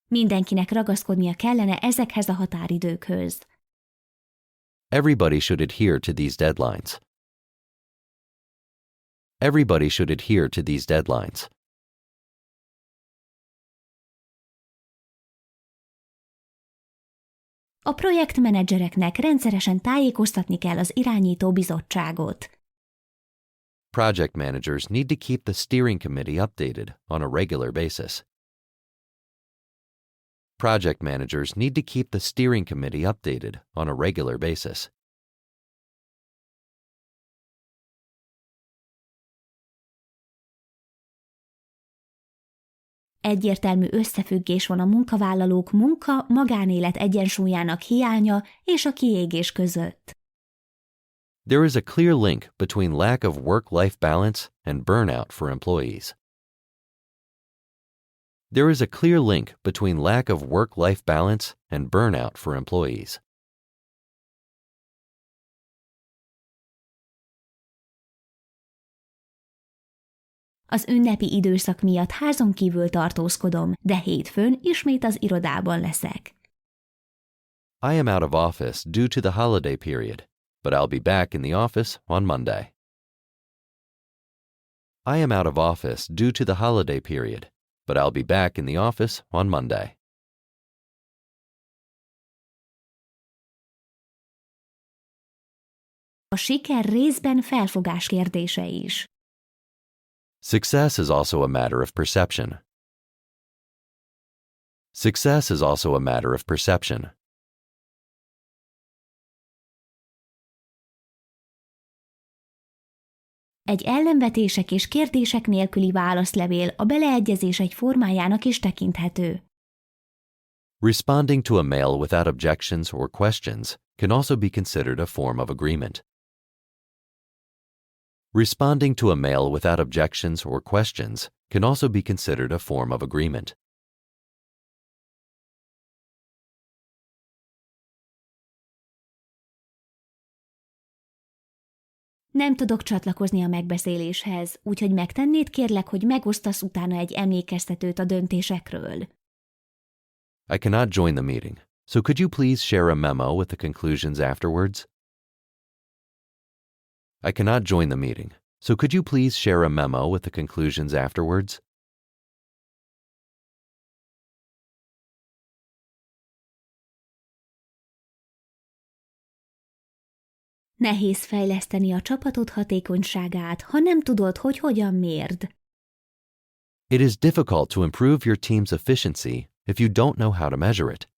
Mindenkinek ragaszkodnia kellene ezekhez a határidőkhöz. Everybody should adhere to these deadlines. Everybody should adhere to these deadlines. A projektmenedzsereknek rendszeresen tájékoztatni kell az irányító bizottságot. Project managers need to keep the steering committee updated on a regular basis. Project managers need to keep the steering committee updated on a regular basis. Egyértelmű összefüggés van a munkavállalók munka-magánélet egyensúlyának hiánya és a kiégés között. There is a clear link between lack of work-life balance and burnout for employees. There is a clear link between lack of work-life balance and burnout for employees. Az ünnepi időszak miatt házon kívül tartózkodom, de hétfőn ismét az irodában leszek. I am out of office due to the holiday period, but I'll be back in the office on Monday. I am out of office due to the holiday period, but I'll be back in the office on Monday. A siker részben felfogás kérdése is. Success is also a matter of perception. Success is also a matter of perception. Egy ellenvetések és kérdések nélküli válaszlevél a beleegyezés egy formájának is tekinthető. Responding to a mail without objections or questions can also be considered a form of agreement. Responding to a mail without objections or questions can also be considered a form of agreement. Nem tudok csatlakozni a megbeszéléshez, úgyhogy megtennéd kérlek, hogy megosztasz utána egy emlékeztetőt a döntésekről. I cannot join the meeting, so could you please share a memo with the conclusions afterwards? I cannot join the meeting, so could you please share a memo with the conclusions afterwards? Nehéz fejleszteni a csapatod hatékonyságát, ha nem tudod, hogy hogyan mérd. It is difficult to improve your team's efficiency if you don't know how to measure it.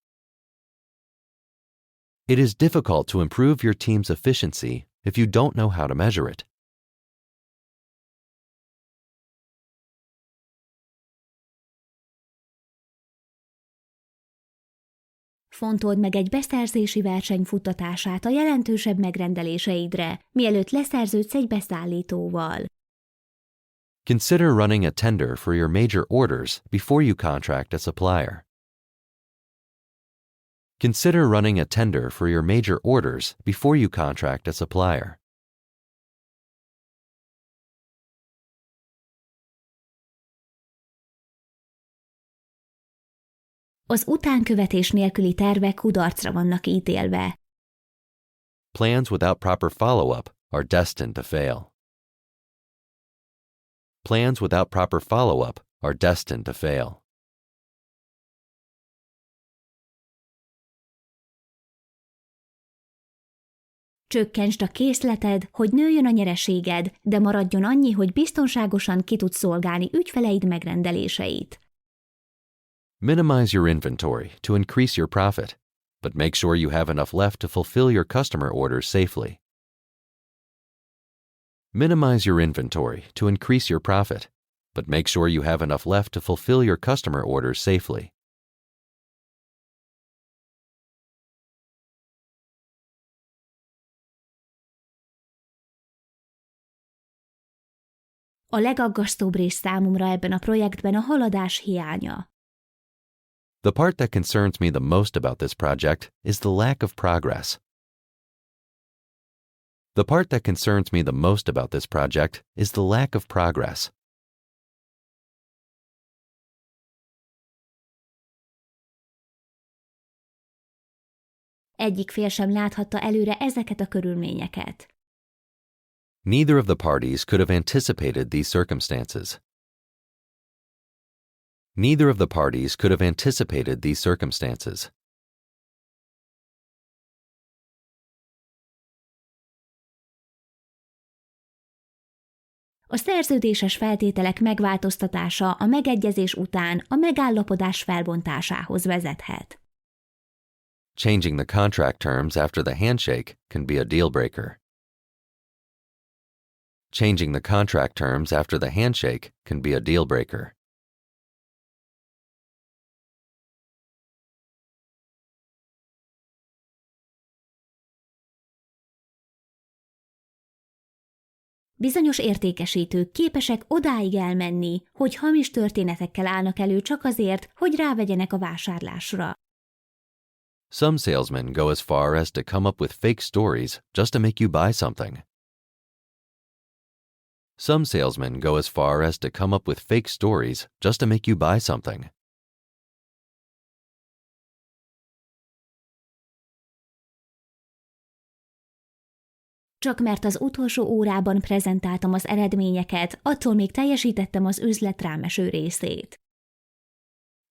It is difficult to improve your team's efficiency if you don't know how to measure it. Fontold meg egy beszerzési verseny futtatását a jelentősebb megrendeléseidre, mielőtt leszerződsz egy beszállítóval. Consider running a tender for your major orders before you contract a supplier. Consider running a tender for your major orders before you contract a supplier. Az utánkövetés nélküli tervek kudarcra vannak ítélve. Plans without proper follow-up are destined to fail. Plans without proper follow-up are destined to fail. Csökkentsd a készleted, hogy nőjön a nyereséged, de maradjon annyi, hogy biztonságosan ki tudsz szolgálni ügyfeleid megrendeléseit. Minimize your inventory to increase your profit, but make sure you have enough left to fulfill your customer orders safely. Minimize your inventory to increase your profit, but make sure you have enough left to fulfill your customer orders safely. A legaggasztóbb rész számomra ebben a projektben a haladás hiánya. The part that concerns me the most about this project is the lack of progress. The part that concerns me the most about this project is the lack of progress. Egyik fél sem láthatta előre ezeket a körülményeket. Neither of the parties could have anticipated these circumstances. Neither of the parties could have anticipated these circumstances. A szerződéses feltételek megváltoztatása a megegyezés után a megállapodás felbontásához vezethet. Changing the contract terms after the handshake can be a deal breaker. Changing the contract terms after the handshake can be a deal breaker. Bizonyos értékesítők képesek odáig elmenni, hogy hamis történetekkel állnak elő csak azért, hogy rávegyenek a vásárlásra. Some salesmen go as far as to come up with fake stories just to make you buy something. Some salesmen go as far as to come up with fake stories just to make you buy something. Csak mert az utolsó órában prezentáltam az eredményeket, attól még teljesítettem az üzlet rámeső részét.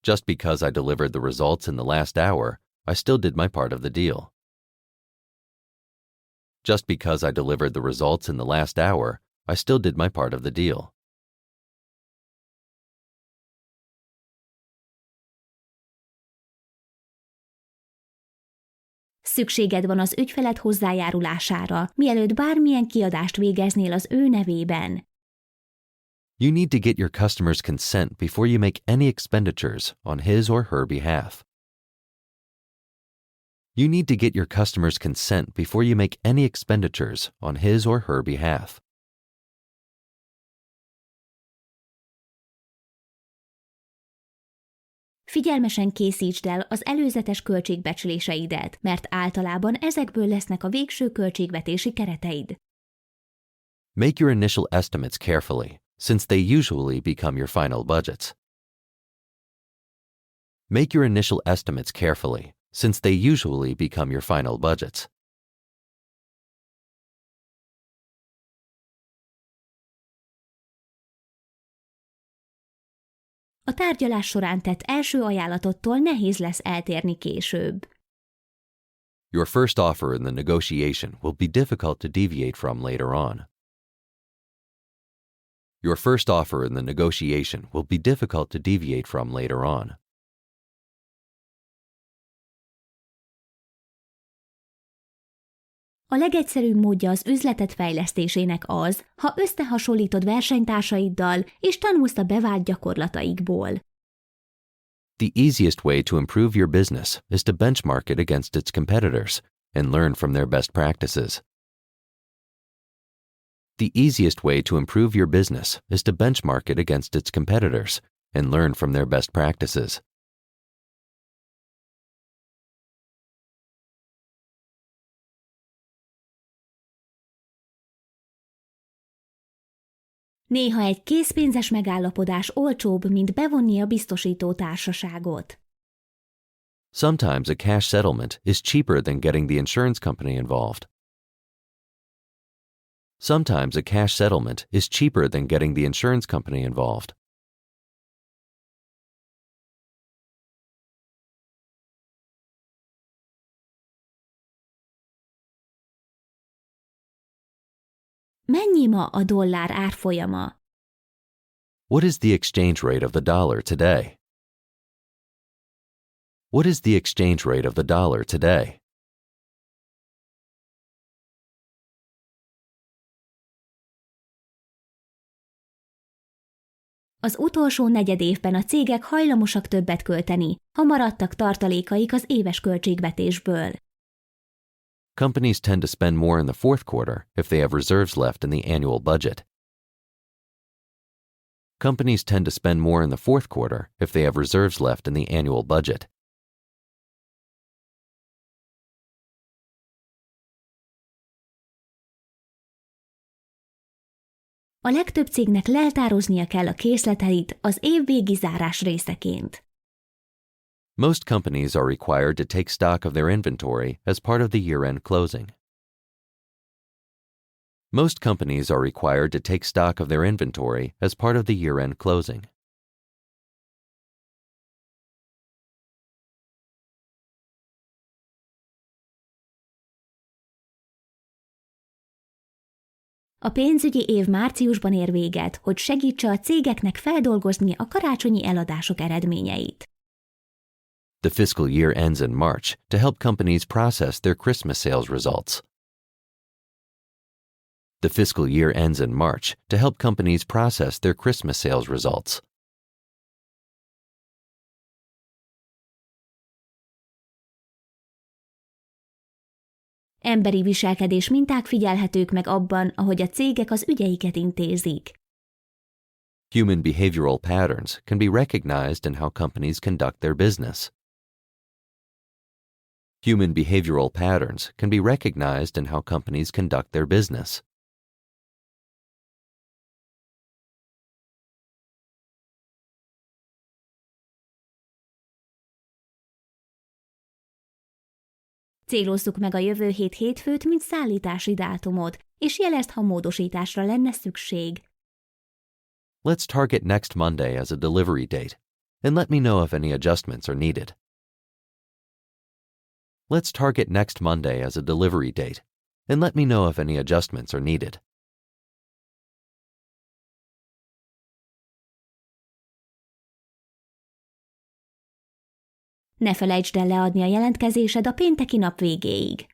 Just because I delivered the results in the last hour, I still did my part of the deal. Just because I delivered the results in the last hour, I still did my part of the deal. Szükséged van az ügyfeled hozzájárulására, mielőtt bármilyen kiadást végeznél az ő nevében. You need to get your customer's consent before you make any expenditures on his or her behalf. You need to get your customer's consent before you make any expenditures on his or her behalf. Figyelmesen készítsd el az előzetes költségbecsléseidet, mert általában ezekből lesznek a végső költségvetési kereteid. Make your initial estimates carefully, since they usually become your final budgets. Make your initial estimates carefully, since they usually become your final budgets. A tárgyalás során tett első ajánlatottól nehéz lesz eltérni később. Your first offer in the negotiation will be difficult to deviate from later on. Your first offer in the negotiation will be difficult to deviate from later on. A legegyszerűbb módja az üzleted fejlesztésének az, ha összehasonlítod versenytársaiddal és tanulsz a bevált gyakorlataikból. The easiest way to improve your business is to benchmark it against its competitors and learn from their best practices. The easiest way to improve your business is to benchmark it against its competitors and learn from their best practices. Néha egy készpénzes megállapodás olcsóbb, mint bevonni a biztosító társaságot. Sometimes a cash settlement is cheaper than getting the insurance company involved. Sometimes a cash settlement is cheaper than getting the insurance company involved. Mennyi ma a dollár árfolyama? What is the exchange rate of the dollar today? What is the exchange rate of the dollar today? Az utolsó negyedévben a cégek hajlamosak többet költeni, ha maradtak tartalékaik az éves költségvetésből. Companies tend to spend more in the fourth quarter if they have reserves left in the annual budget. Companies tend to spend more in the fourth quarter if they have reserves left in the annual budget. A legtöbb cégnek leltároznia kell a készleteit az évvégi zárás részeként. Most companies are required to take stock of their inventory as part of the year-end closing. Most companies are required to take stock of their inventory as part of the year-end closing. A pénzügyi év márciusban ér véget, hogy segítse a cégeknek feldolgozni a karácsonyi eladások eredményeit. The fiscal year ends in March to help companies process their Christmas sales results. The fiscal year ends in March to help companies process their Christmas sales results. Emberi viselkedés minták figyelhetők meg abban, ahogy a cégek az ügyeiket intézik. Human behavioral patterns can be recognized in how companies conduct their business. Human behavioral patterns can be recognized in how companies conduct their business. Célozzuk meg a jövő hét hétfőt, mint szállítási dátumot, és jelezd, ha módosításra lenne szükség. Let's target next Monday as a delivery date, and let me know if any adjustments are needed. Let's target next Monday as a delivery date, and let me know if any adjustments are needed. Ne felejtsd el leadni a jelentkezésed a pénteki nap végéig.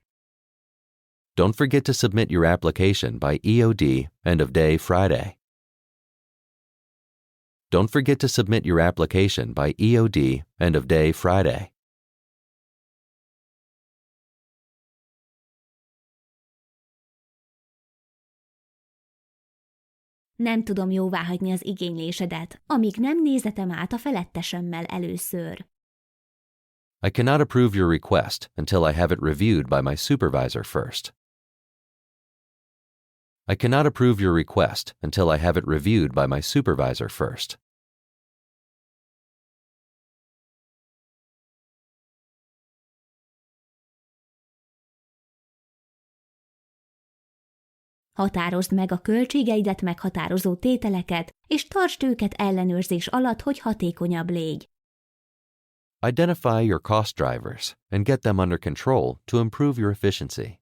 Don't forget to submit your application by EOD end of day Friday. Don't forget to submit your application by EOD end of day Friday. Nem tudom jóváhagyni az igénylésedet, amíg nem nézetem át a felettesemmel először. I cannot approve your request until I have it reviewed by my supervisor first. I cannot approve your request until I have it reviewed by my supervisor first. Határozd meg a költségeidet meghatározó tételeket, és tartsd őket ellenőrzés alatt, hogy hatékonyabb légy. Identify your cost drivers and get them under control to improve your efficiency.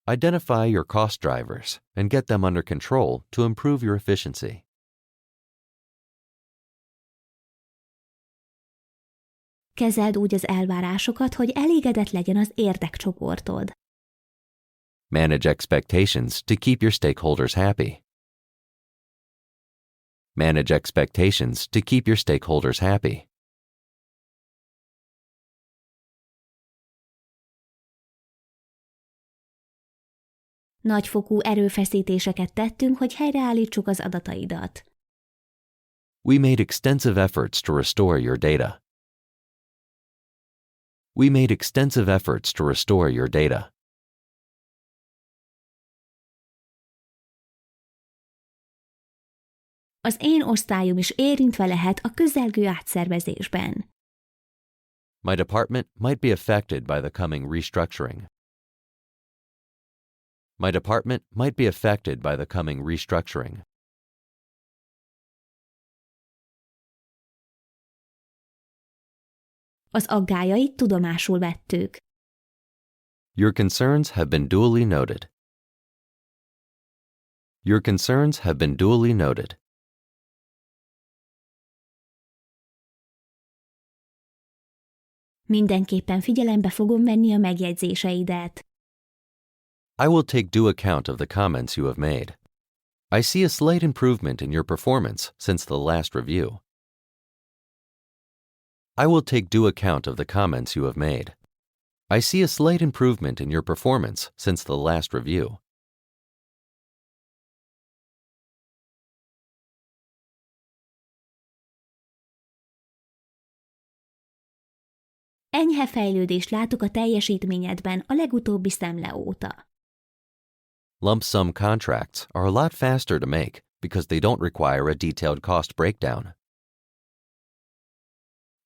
Identify your cost drivers and get them under control to improve your efficiency. Kezeld úgy az elvárásokat, hogy elégedett legyen az érdekcsoportod. Manage expectations to keep your stakeholders happy. Manage expectations to keep your stakeholders happy. Nagyfokú erőfeszítéseket tettünk, hogy helyreállítsuk az adataidat. We made extensive efforts to restore your data. We made extensive efforts to restore your data. Az én osztályom is érintve lehet a közelgő átszervezésben. My department might be affected by the coming restructuring. My department might be affected by the coming restructuring. Az aggályait tudomásul vettük. Your concerns have been duly noted. Your concerns have been duly noted. Mindenképpen figyelembe fogom venni a megjegyzéseidet. I will take due account of the comments you have made. I see a slight improvement in your performance since the last review. I will take due account of the comments you have made. I see a slight improvement in your performance since the last review. Enyhe fejlődést látok a teljesítményedben a legutóbbi szemle óta. Lump sum contracts are a lot faster to make because they don't require a detailed cost breakdown.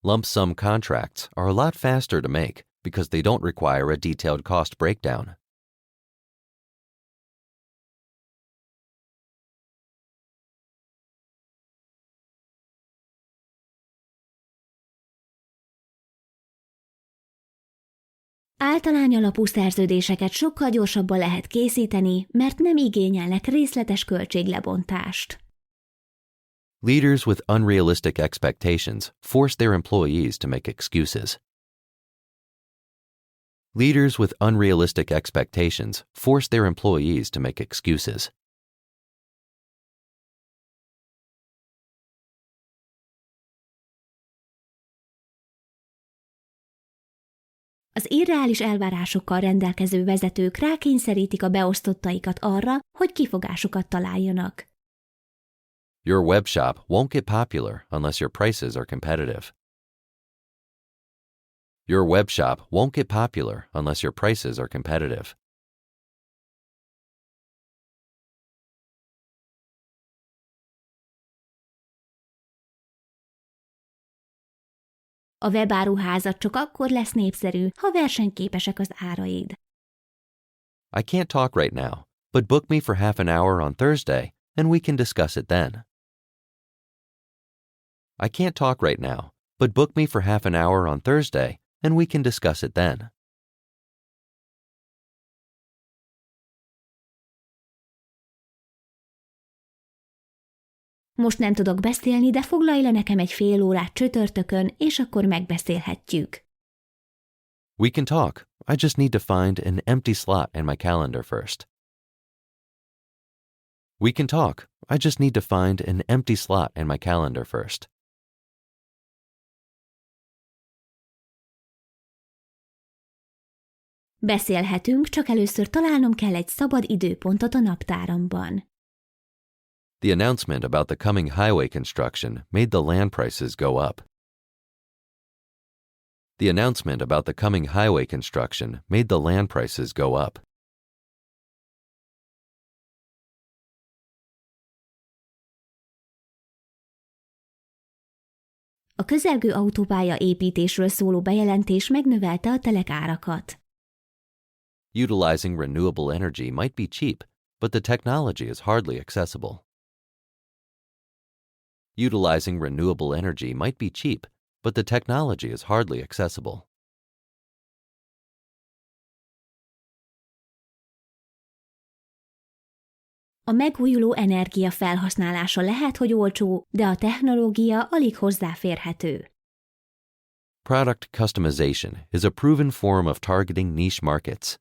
Lump sum contracts are a lot faster to make because they don't require a detailed cost breakdown. Általány alapú szerződéseket sokkal gyorsabban lehet készíteni, mert nem igényelnek részletes költséglebontást. Leaders with unrealistic expectations force their employees to make excuses. Leaders with unrealistic expectations force their employees to make excuses. Az irreális elvárásokkal rendelkező vezetők rákényszerítik a beosztottaikat arra, hogy kifogásokat találjanak. Your webshop won't get popular unless your prices are competitive. Your webshop won't get popular unless your prices are competitive. A webáruházad csak akkor lesz népszerű, ha versenyképesek az áraid. I can't talk right now, but book me for half an hour on Thursday and we can discuss it then. I can't talk right now, but book me for half an hour on Thursday and we can discuss it then. Most nem tudok beszélni, de foglalj le nekem egy fél órát csütörtökön, és akkor megbeszélhetjük. We can talk. I just need to find an empty slot in my calendar first. We can talk. I just need to find an empty slot in my calendar first. Beszélhetünk, csak először találnom kell egy szabad időpontot a naptáramban. The announcement about the coming highway construction made the land prices go up. The announcement about the coming highway construction made the land prices go up. A közelgő autópálya építésről szóló bejelentés megnövelte a telekárakat. Utilizing renewable energy might be cheap, but the technology is hardly accessible. Utilizing renewable energy might be cheap, but the technology is hardly accessible. A megújuló energia felhasználása lehet, hogy olcsó, de a technológia alig hozzáférhető. Product customization is a proven form of targeting niche markets.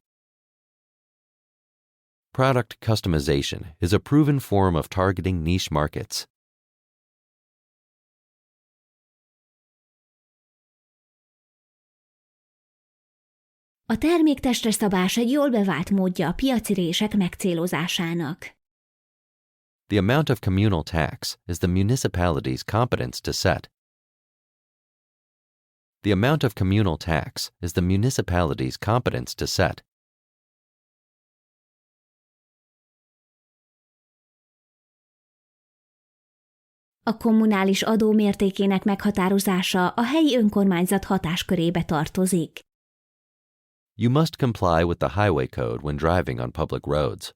Product customization is a proven form of targeting niche markets. A terméktestre szabás egy jól bevált módja a piaci rések megcélozásának. The amount of communal tax is the municipality's competence to set. The amount of communal tax is the municipality's competence to set. A kommunális adó mértékének meghatározása a helyi önkormányzat hatáskörébe tartozik. You must comply with the highway code when driving on public roads.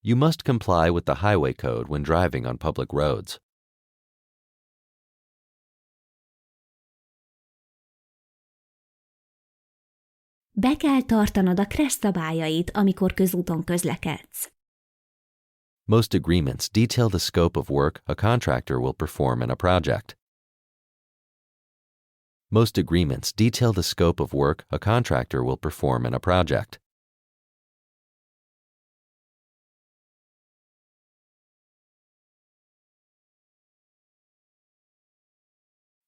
You must comply with the highway code when driving on public roads. Be kell tartanod a KRESZ szabályait, amikor közúton közlekedsz. Most agreements detail the scope of work a contractor will perform in a project. Most agreements detail the scope of work a contractor will perform in a project.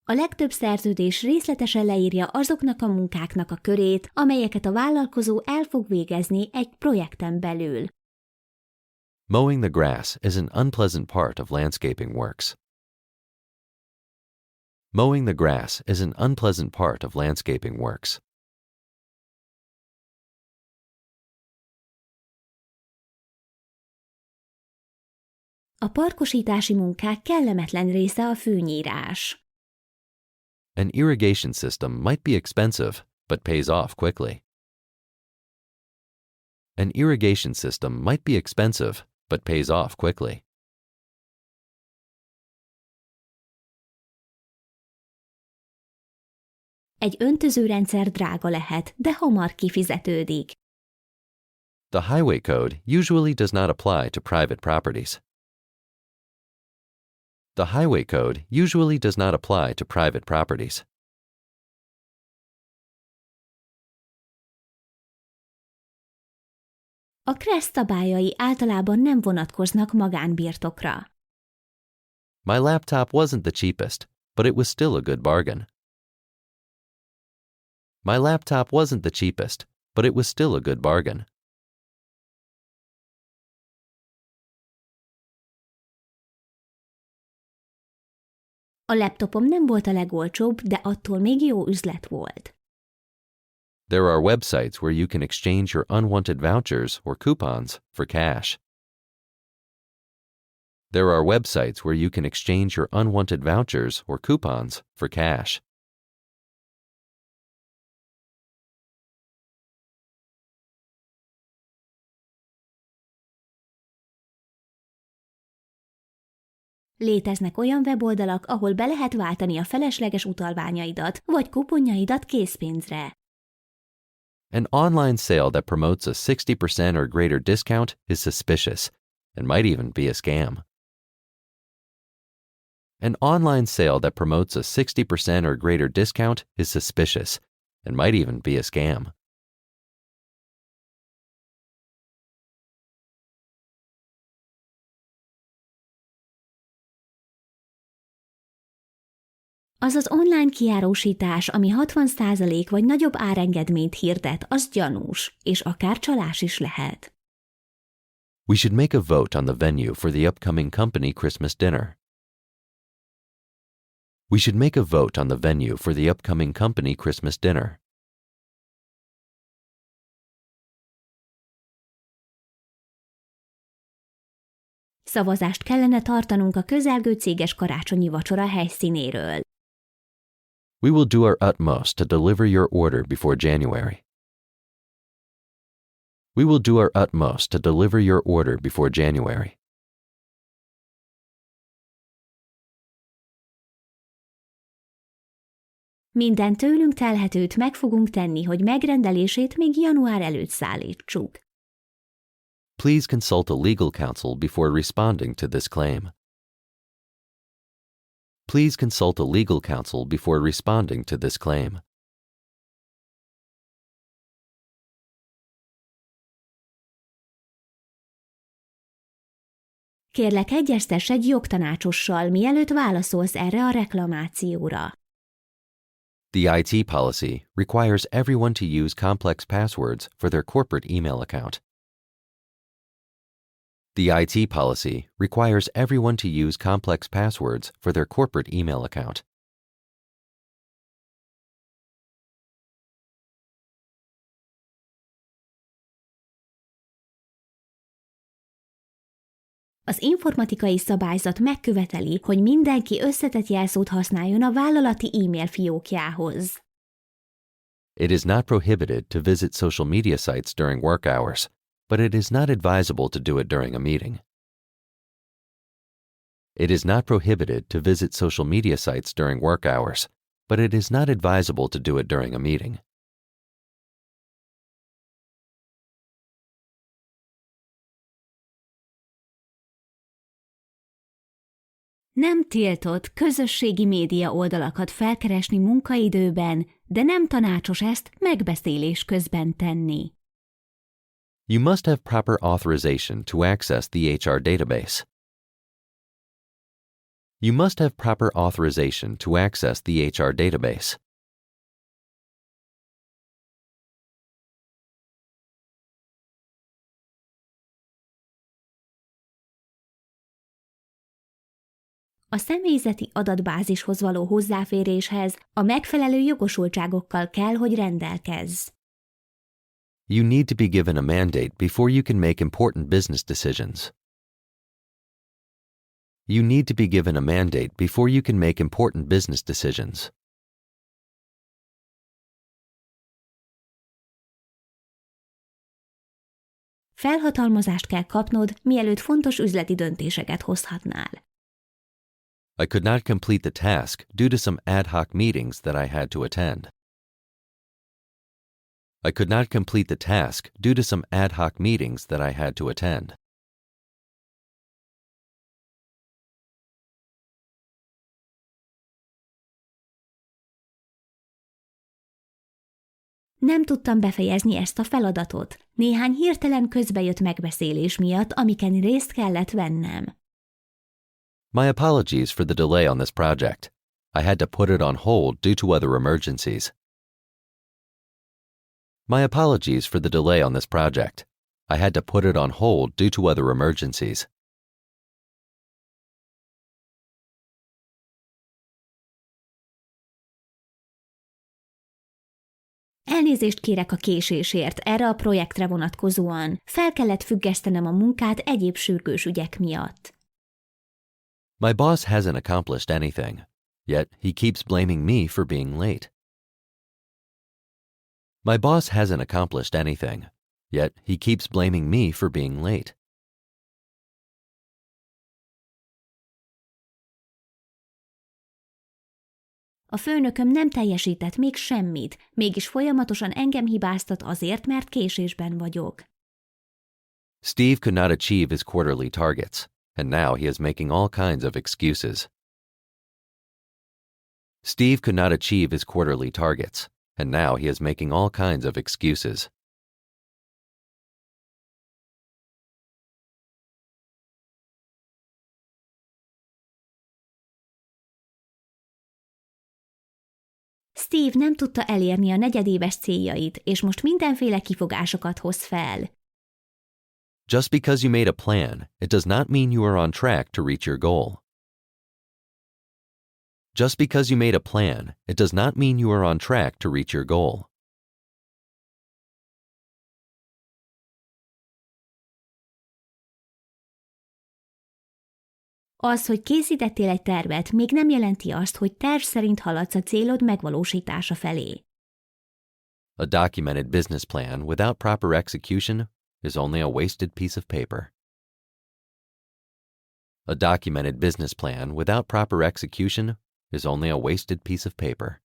A legtöbb szerződés részletesen leírja azoknak a munkáknak a körét, amelyeket a vállalkozó el fog végezni egy projekten belül. Mowing the grass is an unpleasant part of landscaping works. Mowing the grass is an unpleasant part of landscaping works. A parkosítási munkák kellemetlen része a fűnyírás. An irrigation system might be expensive, but pays off quickly. An irrigation system might be expensive, but pays off quickly. Egy öntözőrendszer drága lehet, de hamar kifizetődik. The highway code usually does not apply to private properties. The highway code usually does not apply to private properties. A KRESZ szabályai általában nem vonatkoznak magánbirtokra. My laptop wasn't the cheapest, but it was still a good bargain. My laptop wasn't the cheapest, but it was still a good bargain. A laptopom nem volt a legolcsóbb, de attól még jó üzlet volt. There are websites where you can exchange your unwanted vouchers or coupons for cash. There are websites where you can exchange your unwanted vouchers or coupons for cash. Léteznek olyan weboldalak, ahol be lehet váltani a felesleges utalványaidat vagy kuponjaidat készpénzre. An online sale that promotes a 60% or greater discount is suspicious and might even be a scam. An online sale that promotes a 60% or greater discount is suspicious and might even be a scam. Az az online kiárusítás, ami 60% vagy nagyobb árengedményt hirdet, az gyanús, és akár csalás is lehet. We should make a vote on the venue for the upcoming company Christmas dinner. We should make a vote on the venue for the upcoming company Christmas dinner. Szavazást kellene tartanunk a közelgő céges karácsonyi vacsora helyszínéről. We will do our utmost to deliver your order before January. We will do our utmost to deliver your order before January. Minden tőlünk telhetőt meg fogunk tenni, hogy megrendelését még január előtt szállítsuk. Please consult a legal counsel before responding to this claim. Please consult a legal counsel before responding to this claim. Kérlek, egyeztess egy jogtanácsossal, mielőtt válaszolsz erre a reklamációra. The IT policy requires everyone to use complex passwords for their corporate email account. The IT policy requires everyone to use complex passwords for their corporate email account. Az informatikai szabályzat megköveteli, hogy mindenki összetett jelszót használjon a vállalati e-mail fiókjához. It is not prohibited to visit social media sites during work hours, but it is not advisable to do it during a meeting. It is not prohibited to visit social media sites during work hours, but it is not advisable to do it during a meeting. Nem tiltott közösségi média oldalakat felkeresni munkaidőben, de nem tanácsos ezt megbeszélés közben tenni. You must have proper authorization to access the HR database. You must have proper authorization to access the HR database. A személyzeti adatbázishoz való hozzáféréshez a megfelelő jogosultságokkal kell, hogy rendelkezz. You need to be given a mandate before you can make important business decisions. You need to be given a mandate before you can make important business decisions. Felhatalmazást kell kapnod, mielőtt fontos üzleti döntéseket hozhatnál. I could not complete the task due to some ad hoc meetings that I had to attend. I could not complete the task due to some ad hoc meetings that I had to attend. Nem tudtam befejezni ezt a feladatot. Néhány hirtelen közbejött megbeszélés miatt, amiken részt kellett vennem. My apologies for the delay on this project. I had to put it on hold due to other emergencies. My apologies for the delay on this project. I had to put it on hold due to other emergencies. Elnézést kérek a késésért, erre a projektre vonatkozóan. Fel kellett függesztenem a munkát egyéb sürgős ügyek miatt. My boss hasn't accomplished anything, yet he keeps blaming me for being late. My boss hasn't accomplished anything, yet he keeps blaming me for being late. A főnököm nem teljesített még semmit, mégis folyamatosan engem hibáztat azért, mert késésben vagyok. Steve could not achieve his quarterly targets, and now he is making all kinds of excuses. Steve could not achieve his quarterly targets, and now he is making all kinds of excuses. Steve nem tudta elérni a negyedéves céljait, és most mindenféle kifogásokat hoz fel. Just because you made a plan, it does not mean you are on track to reach your goal. Just because you made a plan, it does not mean you are on track to reach your goal. Az, hogy készítettél egy tervet, még nem jelenti azt, hogy terv szerint haladsz a célod megvalósítása felé. A documented business plan without proper execution is only a wasted piece of paper. A documented business plan without proper execution is only a wasted piece of paper.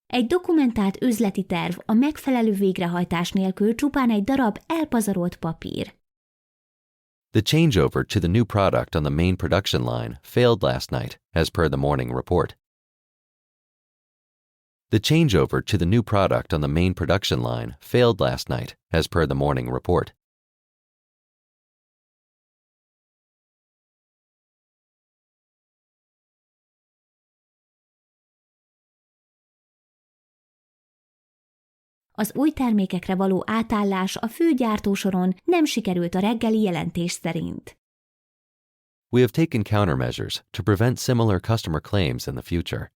Egy dokumentált üzleti terv a megfelelő végrehajtás nélkül csupán egy darab elpazarolt papír. The changeover to the new product on the main production line failed last night, as per the morning report. The changeover to the new product on the main production line failed last night, as per the morning report. Az új termékekre való átállás a fő gyártósoron nem sikerült a reggeli jelentés szerint. We have taken countermeasures to prevent similar customer claims in the future.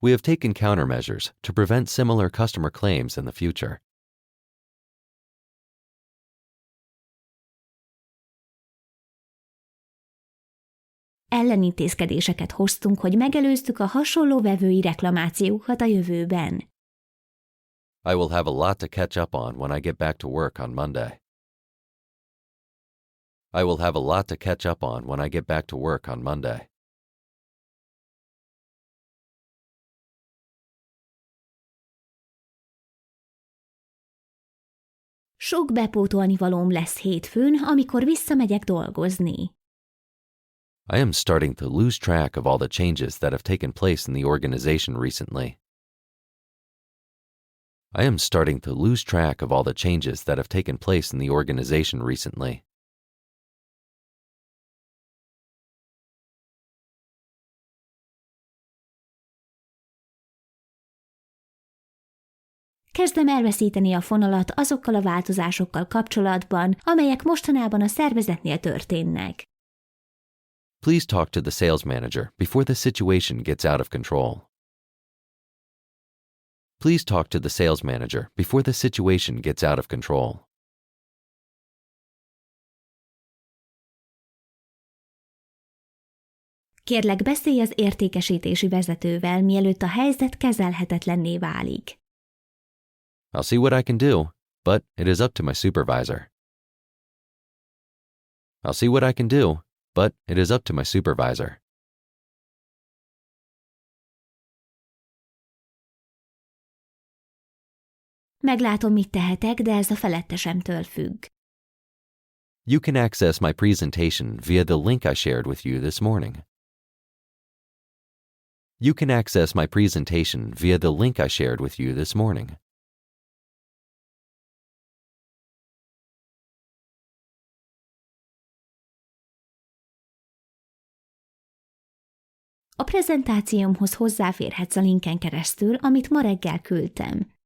We have taken countermeasures to prevent similar customer claims in the future. Ellenintézkedéseket hoztunk, hogy megelőzzük a hasonló vevői reklamációkat a jövőben. I will have a lot to catch up on when I get back to work on Monday. I will have a lot to catch up on when I get back to work on Monday. Sok bepótolnivalóm lesz hétfőn, amikor visszamegyek dolgozni. I am starting to lose track of all the changes that have taken place in the organization recently. I am starting to lose track of all the changes that have taken place in the organization recently. Kezdem elveszíteni a fonalat azokkal a változásokkal kapcsolatban, amelyek mostanában a szervezetnél történnek. Please talk to the sales manager before the situation gets out of control. Please talk to the sales manager before the situation gets out of control. Kérlek, beszélj az értékesítési vezetővel, mielőtt a helyzet kezelhetetlenné válik. I'll see what I can do, but it is up to my supervisor. I'll see what I can do, but it is up to my supervisor. Meglátom, mit tehetek, de ez a felettesemtől függ. You can access my presentation via the link I shared with you this morning. You can access my presentation via the link I shared with you this morning. A prezentációmhoz hozzáférhetsz a linken keresztül, amit ma reggel küldtem.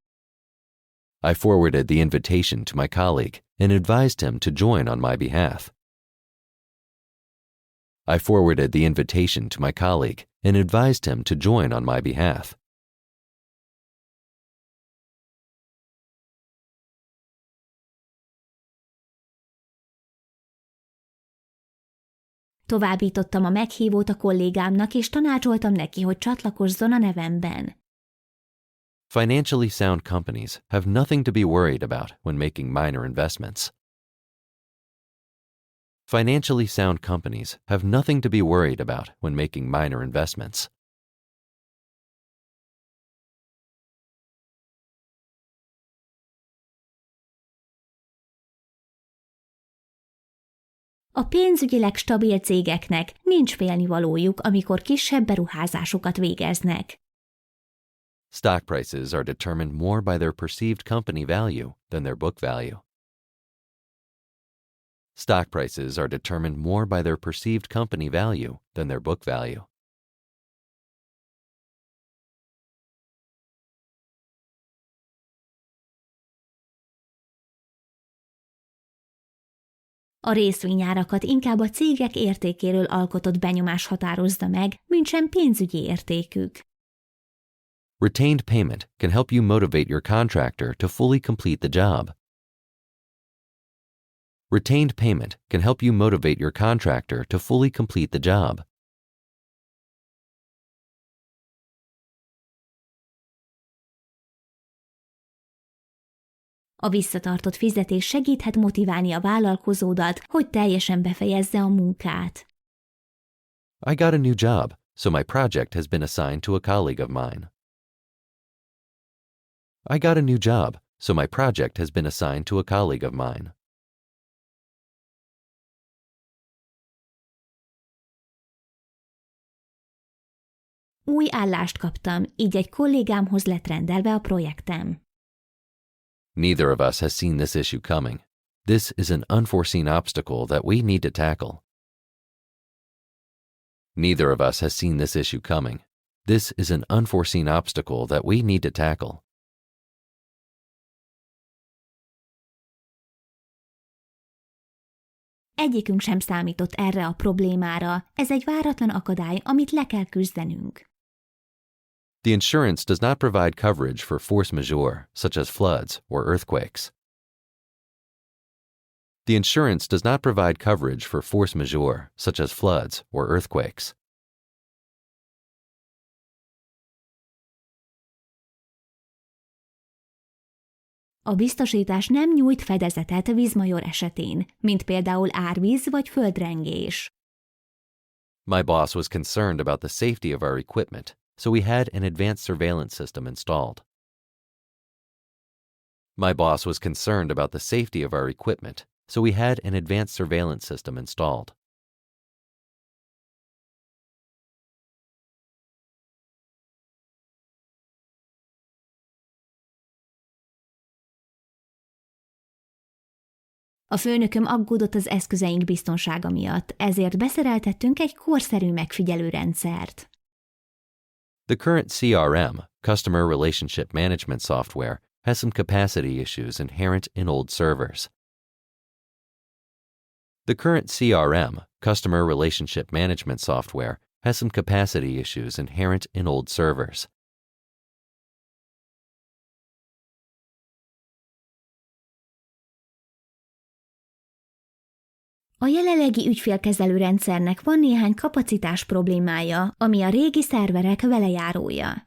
I forwarded the invitation to my colleague and advised him to join on my behalf. I forwarded the invitation to my colleague and advised him to join on my behalf. Továbbítottam a meghívót a kollégámnak, és tanácsoltam neki, hogy csatlakozzon a nevemben. Financially sound companies have nothing to be worried about when making minor investments. Financially sound companies have nothing to be worried about when making minor investments. A pénzügyileg stabil cégeknek nincs félnivalójuk, amikor kisebb beruházásokat végeznek. Stock prices are determined more by their perceived company value than their book value. Stock prices are determined more by their perceived company value than their book value. A részvényárakat inkább a cégek értékéről alkotott benyomás határozza meg, mintsem pénzügyi értékük. Retained payment can help you motivate your contractor to fully complete the job. Retained payment can help you motivate your contractor to fully complete the job. A visszatartott fizetés segíthet motiválni a vállalkozódat, hogy teljesen befejezze a munkát. I got a new job, so my project has been assigned to a colleague of mine. I got a new job, so my project has been assigned to a colleague of mine. Új állást kaptam, így egy kollégámhoz lett rendelve a projektem. Neither of us has seen this issue coming. This is an unforeseen obstacle that we need to tackle. Neither of us has seen this issue coming. This is an unforeseen obstacle that we need to tackle. egyikünk sem számított erre a problémára, ez egy váratlan akadály, amit le kell küzdenünk. The insurance does not provide coverage for force majeure, such as floods or earthquakes. The insurance does not provide coverage for force majeure, such as floods or earthquakes. A biztosítás nem nyújt fedezetet vízmajor esetén, mint például árvíz vagy földrengés. My boss was concerned about the safety of our equipment, so we had an advanced surveillance system installed. My boss was concerned about the safety of our equipment, so we had an advanced surveillance system installed. A főnököm aggódott az eszközeink biztonsága miatt, ezért beszereltettünk egy korszerű megfigyelőrendszert. The current CRM, Customer Relationship Management software, has some capacity issues inherent in old servers. The current CRM, Customer Relationship Management software, has some capacity issues inherent in old servers. A jelenlegi ügyfélkezelő rendszernek van néhány kapacitás problémája, ami a régi szerverek velejárója.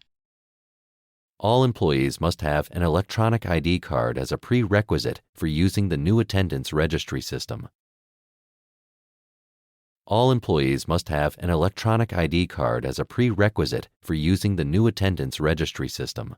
All employees must have an electronic ID card as a prerequisite for using the new attendance registry system. All employees must have an electronic ID card as a prerequisite for using the new attendance registry system.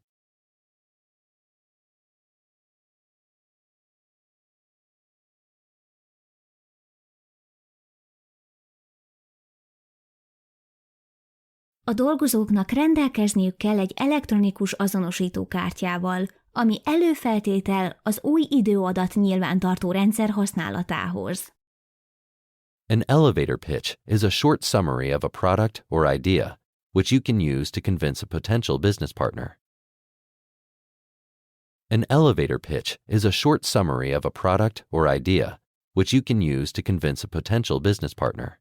A dolgozóknak rendelkezniük kell egy elektronikus azonosítókártyával, ami előfeltétel az új időadat nyilvántartó rendszer használatához. An elevator pitch is a short summary of a product or idea, which you can use to convince a potential business partner. An elevator pitch is a short summary of a product or idea, which you can use to convince a potential business partner.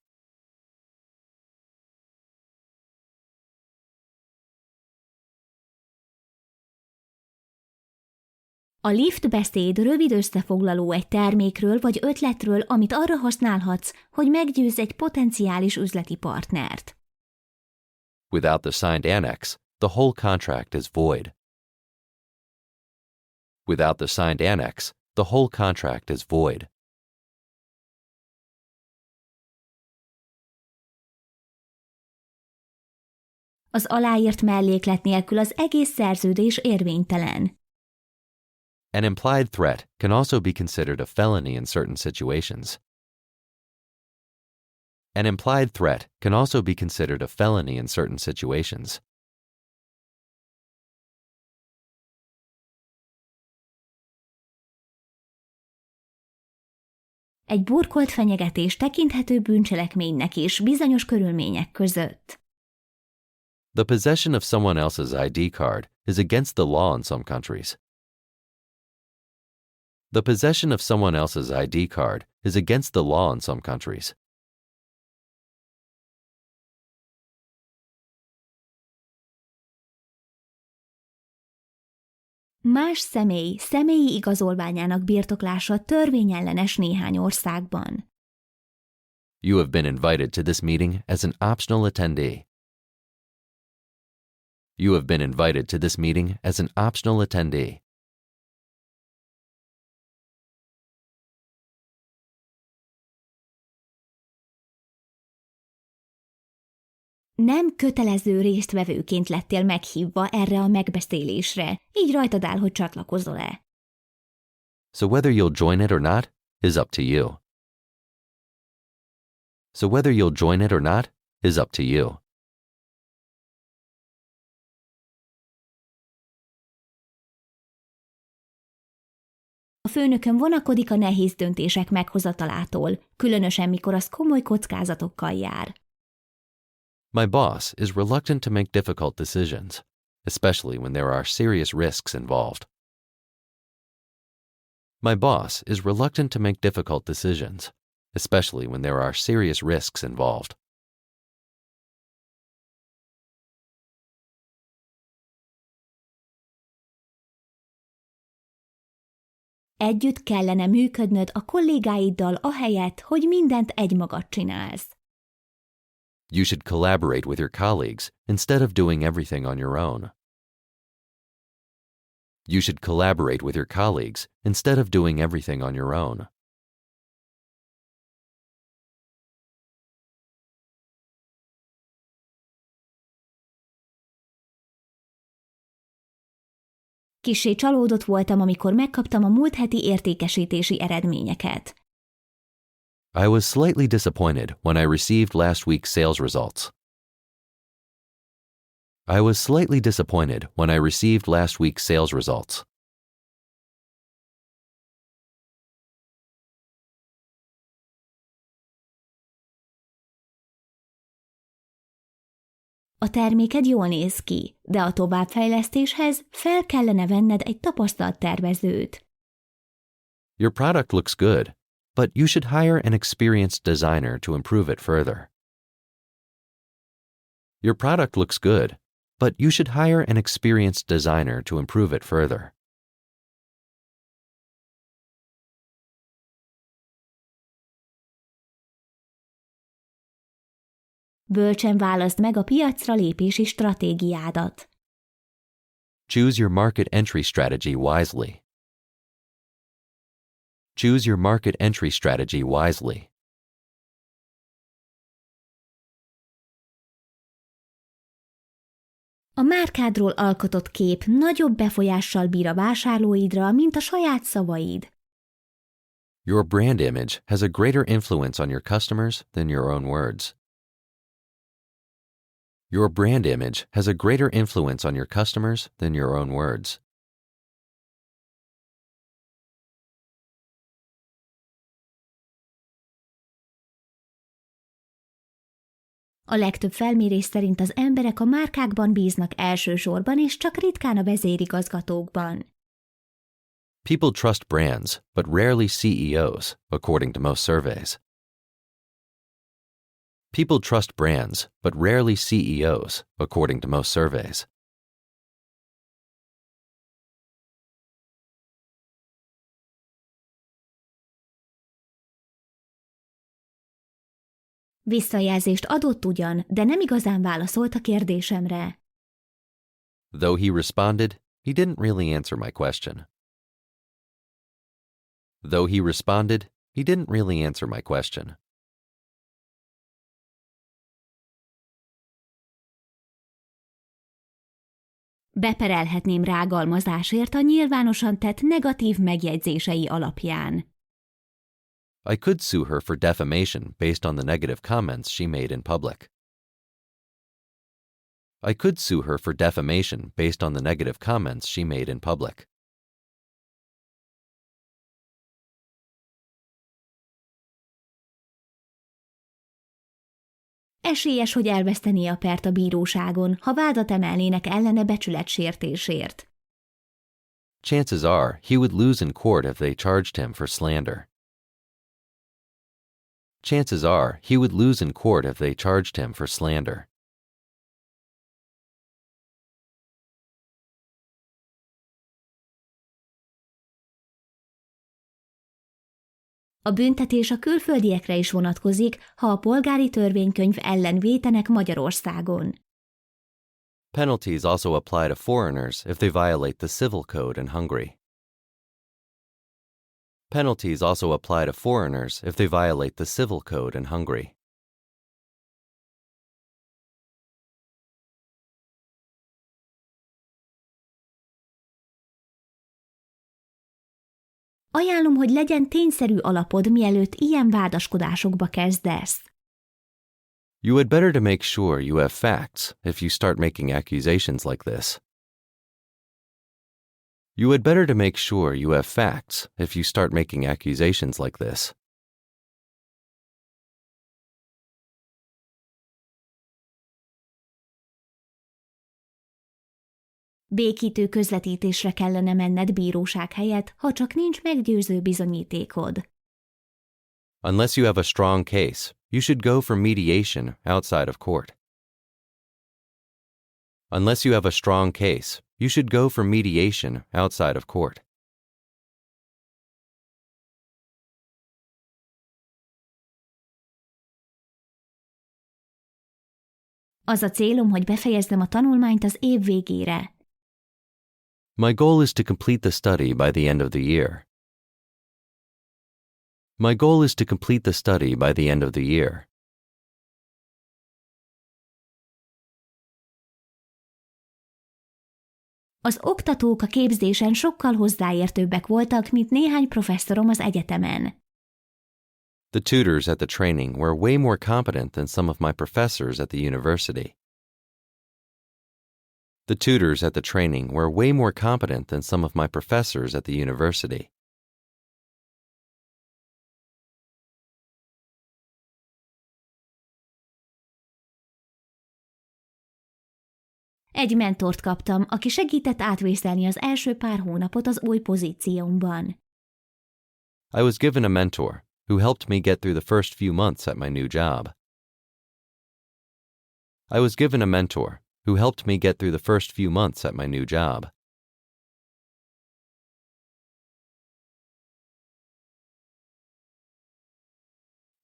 A lift beszéd rövid összefoglaló egy termékről vagy ötletről, amit arra használhatsz, hogy meggyőzz egy potenciális üzleti partnert. Without the signed annex, the whole contract is void. Without the signed annex, the whole contract is void. Az aláírt melléklet nélkül az egész szerződés érvénytelen. An implied threat can also be considered a felony in certain situations. An implied threat can also be considered a felony in certain situations. Egy burkolt fenyegetés tekinthető bűncselekménynek is bizonyos körülmények között. The possession of someone else's ID card is against the law in some countries. The possession of someone else's ID card is against the law in some countries. Más személy személyi igazolványának birtoklása törvényellenes néhány országban. You have been invited to this meeting as an optional attendee. You have been invited to this meeting as an optional attendee. Nem kötelező résztvevőként lettél meghívva erre a megbeszélésre, így rajtad áll, hogy csatlakozol-e. So whether you'll join it or not is up to you. So whether you'll join it or not is up to you. A főnököm vonakodik a nehéz döntések meghozatalától, különösen mikor az komoly kockázatokkal jár. My boss is reluctant to make difficult decisions, especially when there are serious risks involved. My boss is reluctant to make difficult decisions, especially when there are serious risks involved. Együtt kellene működnöd a kollégáiddal ahelyett, hogy mindent egymagad csinálsz. You should collaborate with your colleagues instead of doing everything on your own. You should collaborate with your colleagues instead of doing everything on your own. Kissé csalódott voltam, amikor megkaptam a múlt heti értékesítési eredményeket. I was slightly disappointed when I received last week's sales results. I was slightly disappointed when I received last week's sales results. A terméked jól néz ki, de a továbbfejlesztéshez fel kellene venned egy tapasztalt tervezőt. Your product looks good, but you should hire an experienced designer to improve it further. Your product looks good, but you should hire an experienced designer to improve it further. Bölcsen válaszd meg a piacra lépési stratégiádat. Choose your market entry strategy wisely. Choose your market entry strategy wisely. A márkádról alkotott kép nagyobb befolyással bír a vásárlóidra, mint a saját szavaid. Your brand image has a greater influence on your customers than your own words. Your brand image has a greater influence on your customers than your own words. A legtöbb felmérés szerint az emberek a márkákban bíznak elsősorban, és csak ritkán a vezérigazgatókban. People trust brands, but rarely CEOs, according to most surveys. People trust brands, but rarely CEOs, according to most surveys. Visszajelzést adott ugyan, de nem igazán válaszolt a kérdésemre. Though he responded, he didn't really answer my question. Though he responded, he didn't really answer my question. Beperelhetném rágalmazásért a nyilvánosan tett negatív megjegyzései alapján. I could sue her for defamation based on the negative comments she made in public. I could sue her for defamation based on the negative comments she made in public. Esélyes, hogy elvesztené a pert a bíróságon, ha vádat emelnének ellene becsületsértésért. Chances are he would lose in court if they charged him for slander. Chances are he would lose in court if they charged him for slander. A büntetés a külföldiekre is vonatkozik, ha a polgári törvénykönyv ellen vétenek Magyarországon. Penalties also apply to foreigners if they violate the civil code in Hungary. Penalties also apply to foreigners if they violate the civil code in Hungary. Ajánlom, hogy legyen tényszerű alapod, mielőtt ilyen vádaskodásokba kezdesz. You had better to make sure you have facts if you start making accusations like this. You had better to make sure you have facts if you start making accusations like this. Békítő közvetítésre kellene menned bíróság helyett, ha csak nincs meggyőző bizonyítékod. Unless you have a strong case, you should go for mediation outside of court. Unless you have a strong case, you should go for mediation outside of court. Az a célom, hogy befejezzem a tanulmányt az év végére. My goal is to complete the study by the end of the year. My goal is to complete the study by the end of the year. Az oktatók a képzésen sokkal hozzáértőbbek voltak, mint néhány professzorom az egyetemen. The tutors at the training were way more competent than some of my professors at the university. The tutors at the training were way more competent than some of my professors at the university. Egy mentort kaptam, aki segített átvészelni az első pár hónapot az új pozíciómban. I was given a mentor who helped me get through the first few months at my new job. I was given a mentor who helped me get through the first few months at my new job.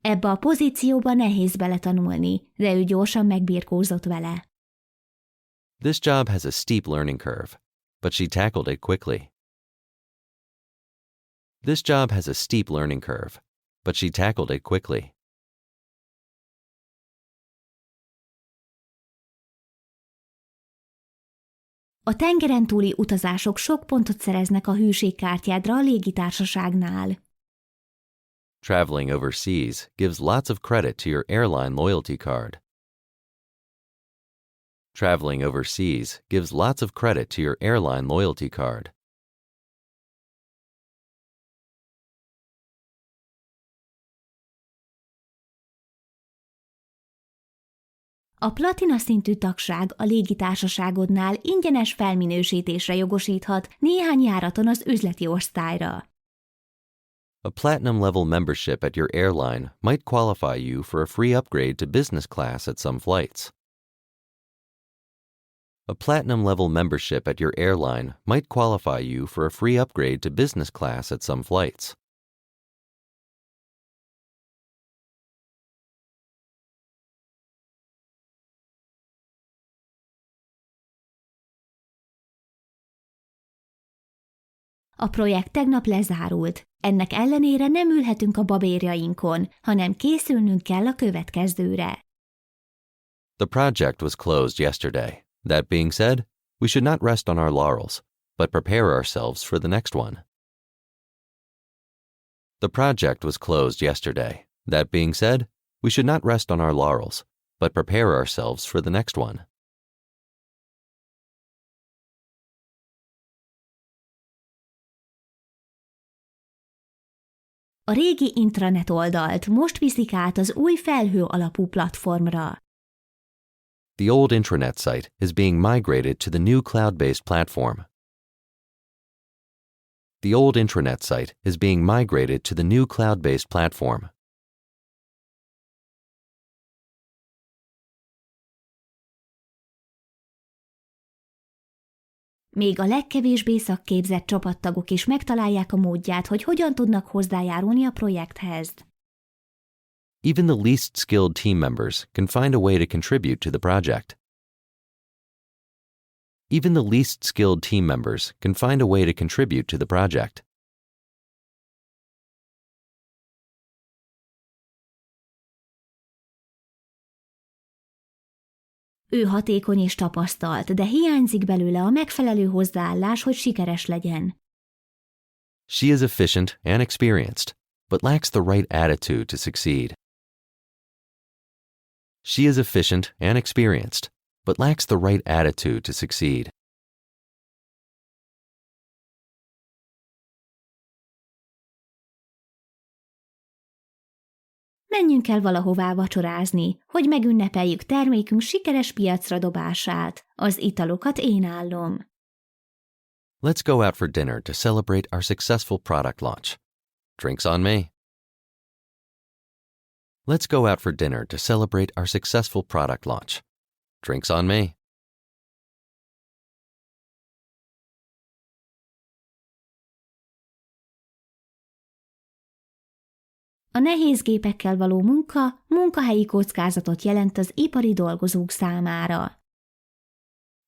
Ebbe a pozícióba nehéz beletanulni, de ő gyorsan megbirkózott vele. This job has a steep learning curve, but she tackled it quickly. This job has a steep learning curve, but she tackled it quickly. A tengeren túli utazások sok pontot szereznek a hűségkártyádra a légitársaságnál. Traveling overseas gives lots of credit to your airline loyalty card. Traveling overseas gives lots of credit to your airline loyalty card. A platina szintű tagság a légitársaságodnál ingyenes felminősítésre jogosíthat néhány járaton az üzleti osztályra. A platinum level membership at your airline might qualify you for a free upgrade to business class at some flights. A platinum level membership at your airline might qualify you for a free upgrade to business class at some flights. A projekt tegnap lezárult, ennek ellenére nem ülhetünk a babérjainkon, hanem készülnünk kell a következőre. The project was closed yesterday. That being said, we should not rest on our laurels, but prepare ourselves for the next one. The project was closed yesterday. That being said, we should not rest on our laurels, but prepare ourselves for the next one. A régi intranet oldalt most viszik át az új felhő alapú platformra. The old intranet site is being migrated to the new cloud-based platform. The old intranet site is being migrated to the new cloud-based platform. Még a legkevésbé szakképzett csapattagok is megtalálják a módját, hogy hogyan tudnak hozzájárulni a projekthez. Even the least skilled team members can find a way to contribute to the project. Even the least skilled team members can find a way to contribute to the project. Ő hatékony és tapasztalt, de hiányzik belőle a megfelelő hozzáállás, hogy sikeres legyen. She is efficient and experienced, but lacks the right attitude to succeed. She is efficient and experienced, but lacks the right attitude to succeed. Menjünk el valahová vacsorázni, hogy megünnepeljük termékünk sikeres piacra dobását. Az italokat én állom. Let's go out for dinner to celebrate our successful product launch. Drinks on me. Let's go out for dinner to celebrate our successful product launch. Drinks on me. A nehéz gépekkel való munka munkahelyi kockázatot jelent az ipari dolgozók számára.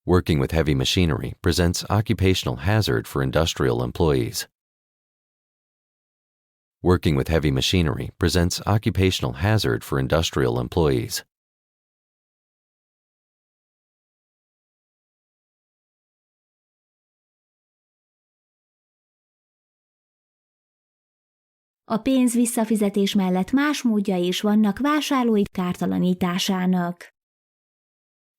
Working with heavy machinery presents occupational hazard for industrial employees. Working with heavy machinery presents occupational hazard for industrial employees. A pénz visszafizetés mellett más módjai is vannak vásárlói kártalanításának.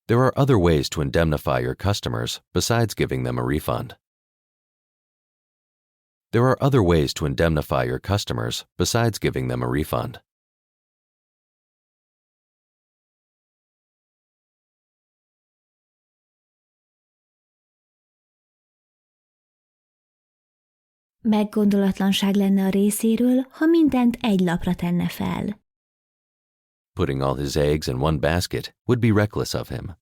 There are other ways to indemnify your customers besides giving them a refund. There are other ways to indemnify your customers besides giving them a refund. Meggondolatlanság lenne a részéről, ha mindent egy lapra tenne fel. Putting all his eggs in one basket would be reckless of him.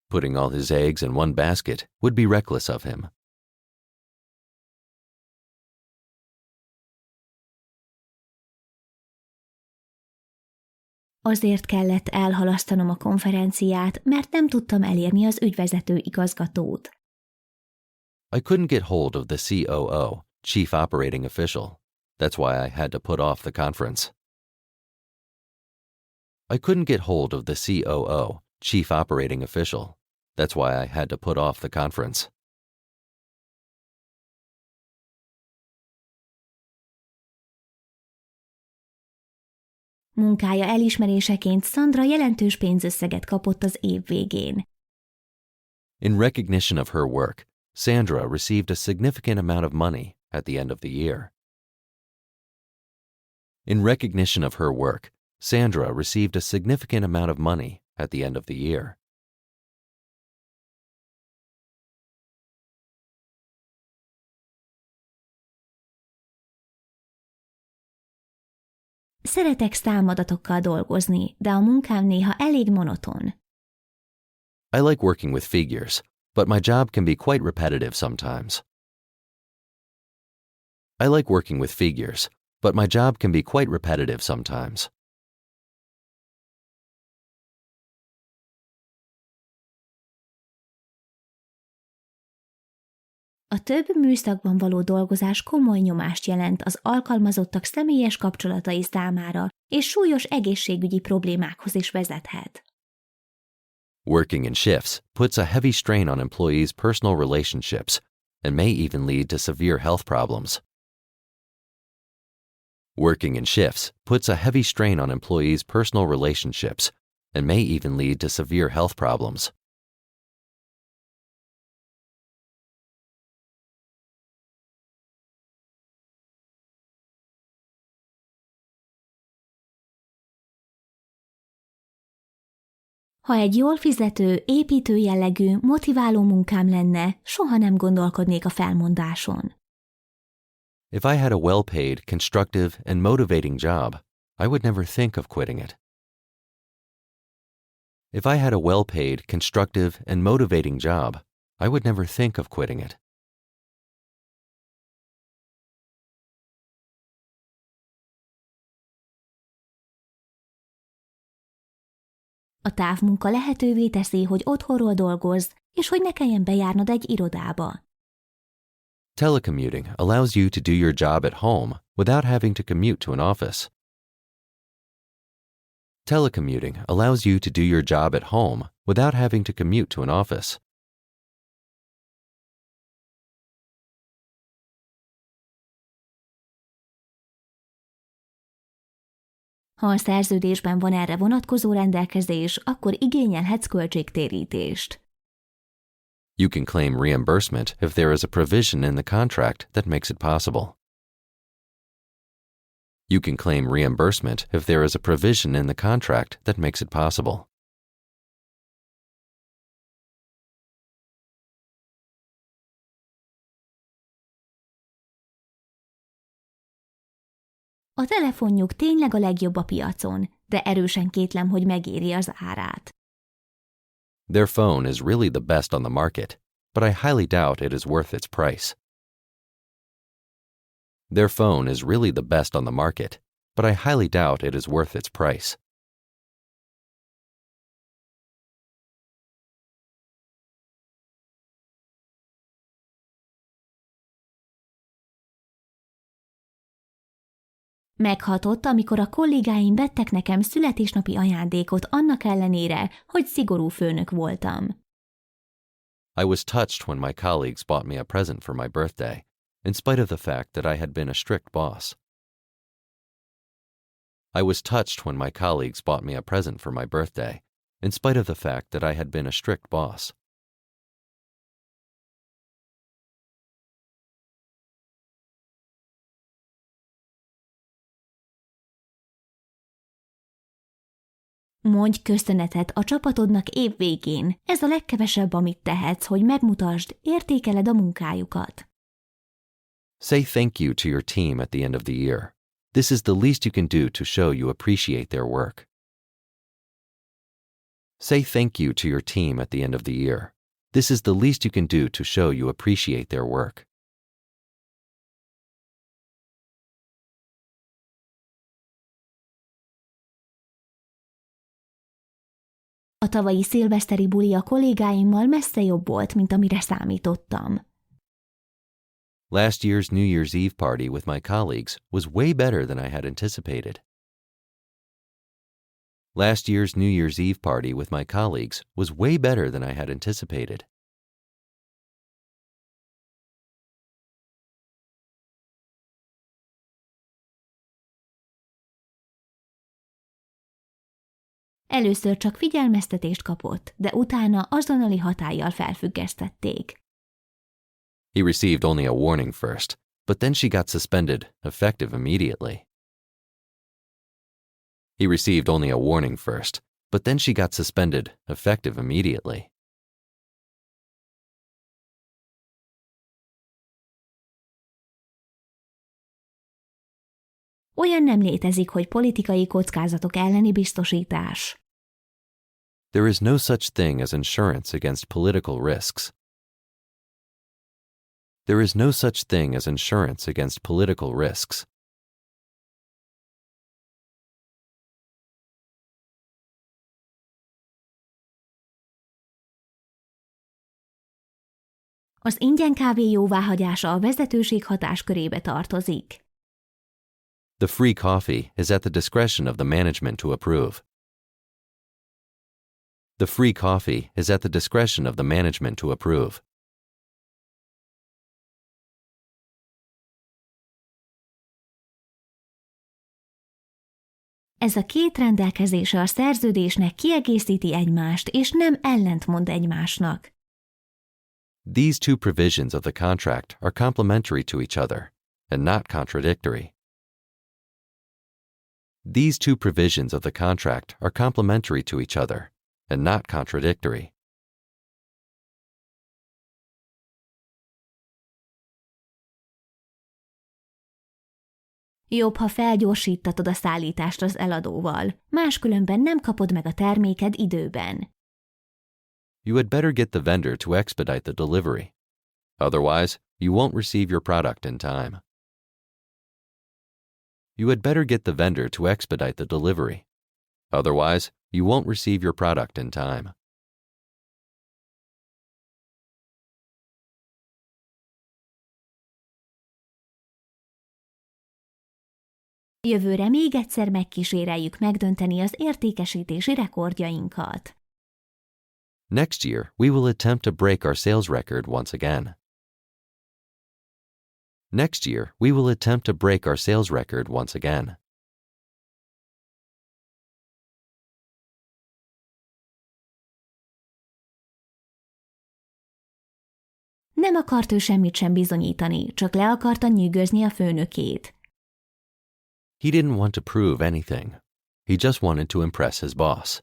Putting all his eggs in one basket would be reckless of him. Azért kellett elhalasztanom a konferenciát, mert nem tudtam elérni az ügyvezető igazgatót. I couldn't get hold of the COO, Chief Operating Official. That's why I had to put off the conference. I couldn't get hold of the COO, Chief Operating Official. That's why I had to put off the conference. Munkája elismeréseként Sandra jelentős pénzösszeget kapott az év végén. In recognition of her work, Sandra received a significant amount of money at the end of the year. In recognition of her work, Sandra received a significant amount of money at the end of the year. Szeretek számadatokkal dolgozni, de a munkám néha elég monoton. I like working with figures, but my job can be quite repetitive sometimes. I like working with figures, but my job can be quite repetitive sometimes. A több műszakban való dolgozás komoly nyomást jelent az alkalmazottak személyes kapcsolatai számára, és súlyos egészségügyi problémákhoz is vezethet. Working in shifts puts a heavy strain on employees' personal relationships and may even lead to severe health problems. Working in shifts puts a heavy strain on employees' personal relationships and may even lead to severe health problems. Ha egy jól fizető, építő jellegű, motiváló munkám lenne, soha nem gondolkodnék a felmondáson. If I had a well-paid, constructive, and motivating job, I would never think of quitting it. If I had a well-paid, constructive, and motivating job, I would never think of quitting it. A távmunka lehetővé teszi, hogy otthonról dolgozz, és hogy ne kelljen bejárnod egy irodába. Telecommuting allows you to do your job at home without having to commute to an office. Telecommuting allows you to do your job at home without having to commute to an office. Ha a szerződésben van erre vonatkozó rendelkezés, akkor igényelhetsz költségtérítést. You can claim reimbursement if there is a provision in the contract that makes it possible. You can claim reimbursement if there is a provision in the contract that makes it possible. A telefonjuk tényleg a legjobb a piacon, de erősen kétlem, hogy megéri az árát. Their phone is really the best on the market, but I highly doubt it is worth its price. Their phone is really the best on the market, but I highly doubt it is worth its price. Meghatott, amikor a kollégáim vettek nekem születésnapi ajándékot annak ellenére, hogy szigorú főnök voltam. I was touched when my colleagues bought me a present for my birthday, in spite of the fact that I had been a strict boss. I was touched when my colleagues bought me a present for my birthday, in spite of the fact that I had been a strict boss. Mondj köszönetet a csapatodnak év végén. Ez a legkevesebb, amit tehetsz, hogy megmutasd, értékeled a munkájukat. Say thank you to your team at the end of the year. This is the least you can do to show you appreciate their work. Say thank you to your team at the end of the year. This is the least you can do to show you appreciate their work. A tavalyi szilveszteri buli a kollégáimmal messze jobb volt, mint amire számítottam. Last year's New Year's Eve party with my colleagues was way better than I had anticipated. Last year's New Year's Eve party with my colleagues was way better than I had anticipated. Először csak figyelmeztetést kapott, de utána azonnali hatállyal felfüggesztették. He received only a warning first, but then she got suspended, effective immediately. He received only a warning first, but then she got suspended, effective immediately. Olyan nem létezik, hogy politikai kockázatok elleni biztosítás. There is no such thing as insurance against political risks. There is no such thing as insurance against political risks. Az ingyen kávé jóváhagyása a vezetőség hatáskörébe tartozik. The free coffee is at the discretion of the management to approve. The free coffee is at the discretion of the management to approve. Ez a két rendelkezése a szerződésnek kiegészíti egymást, és nem ellentmond egymásnak. These two provisions of the contract are complementary to each other, and not contradictory. These two provisions of the contract are complementary to each other, and not contradictory. Jobb, ha felgyorsítatod a szállítást az eladóval, máskülönben nem kapod meg a terméked időben. You had better get the vendor to expedite the delivery. Otherwise, you won't receive your product in time. You had better get the vendor to expedite the delivery. Otherwise, you won't receive your product in time. Jövőre még egyszer megkíséreljük megdönteni az értékesítési rekordjainkat. Next year, we will attempt to break our sales record once again. Next year, we will attempt to break our sales record once again. Nem akart ő semmit sem bizonyítani, csak le akarta nyűgözni a főnökét. He didn't want to prove anything. He just wanted to impress his boss.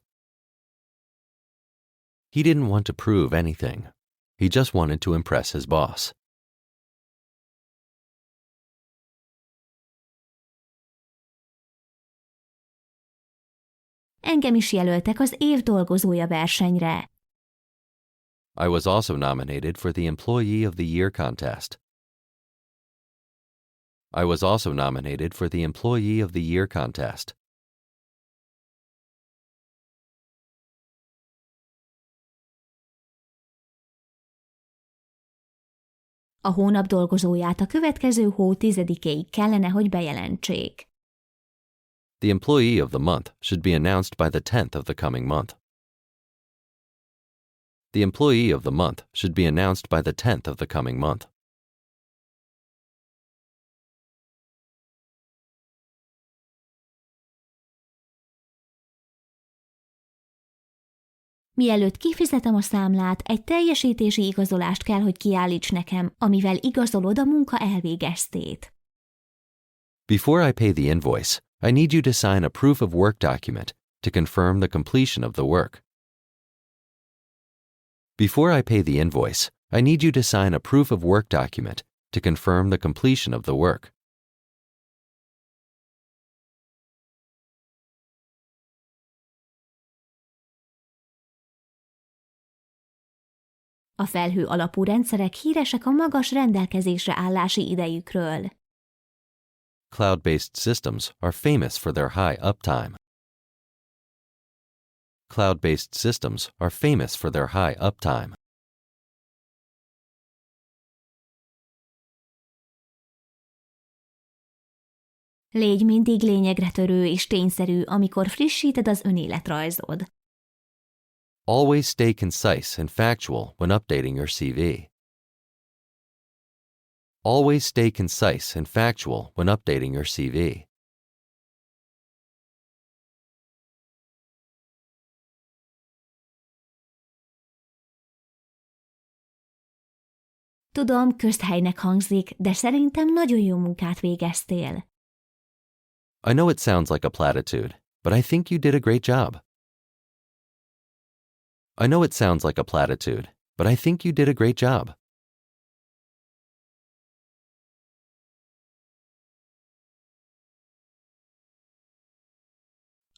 He didn't want to prove anything. He just wanted to impress his boss. Engem is jelöltek az év dolgozója versenyre. I was also nominated for the Employee of the Year contest. I was also nominated for the Employee of the Year contest. A hónap dolgozóját a következő hó 10-éig kellene, hogy bejelentsék. The employee of the month should be announced by the 10th of the coming month. The employee of the month should be announced by the 10th of the coming month. Mielőtt kifizetem a számlát, egy teljesítési igazolást kell, hogy kiállíts nekem, amivel igazolod a munka elvégeztét. Before I pay the invoice, I need you to sign a proof of work document to confirm the completion of the work. Before I pay the invoice, I need you to sign a proof of work document to confirm the completion of the work. A felhő alapú rendszerek híresek a magas rendelkezésre állási idejükről. Cloud-based systems are famous for their high uptime. Cloud-based systems are famous for their high uptime. Légy mindig lényegre törő és tényszerű, amikor frissíted az önéletrajzod. Always stay concise and factual when updating your CV. Always stay concise and factual when updating your CV. Tudom, közthelynek hangzik, de szerintem nagyon jó munkát végeztél. I know it sounds like a platitude, but I think you did a great job. I know it sounds like a platitude, but I think you did a great job.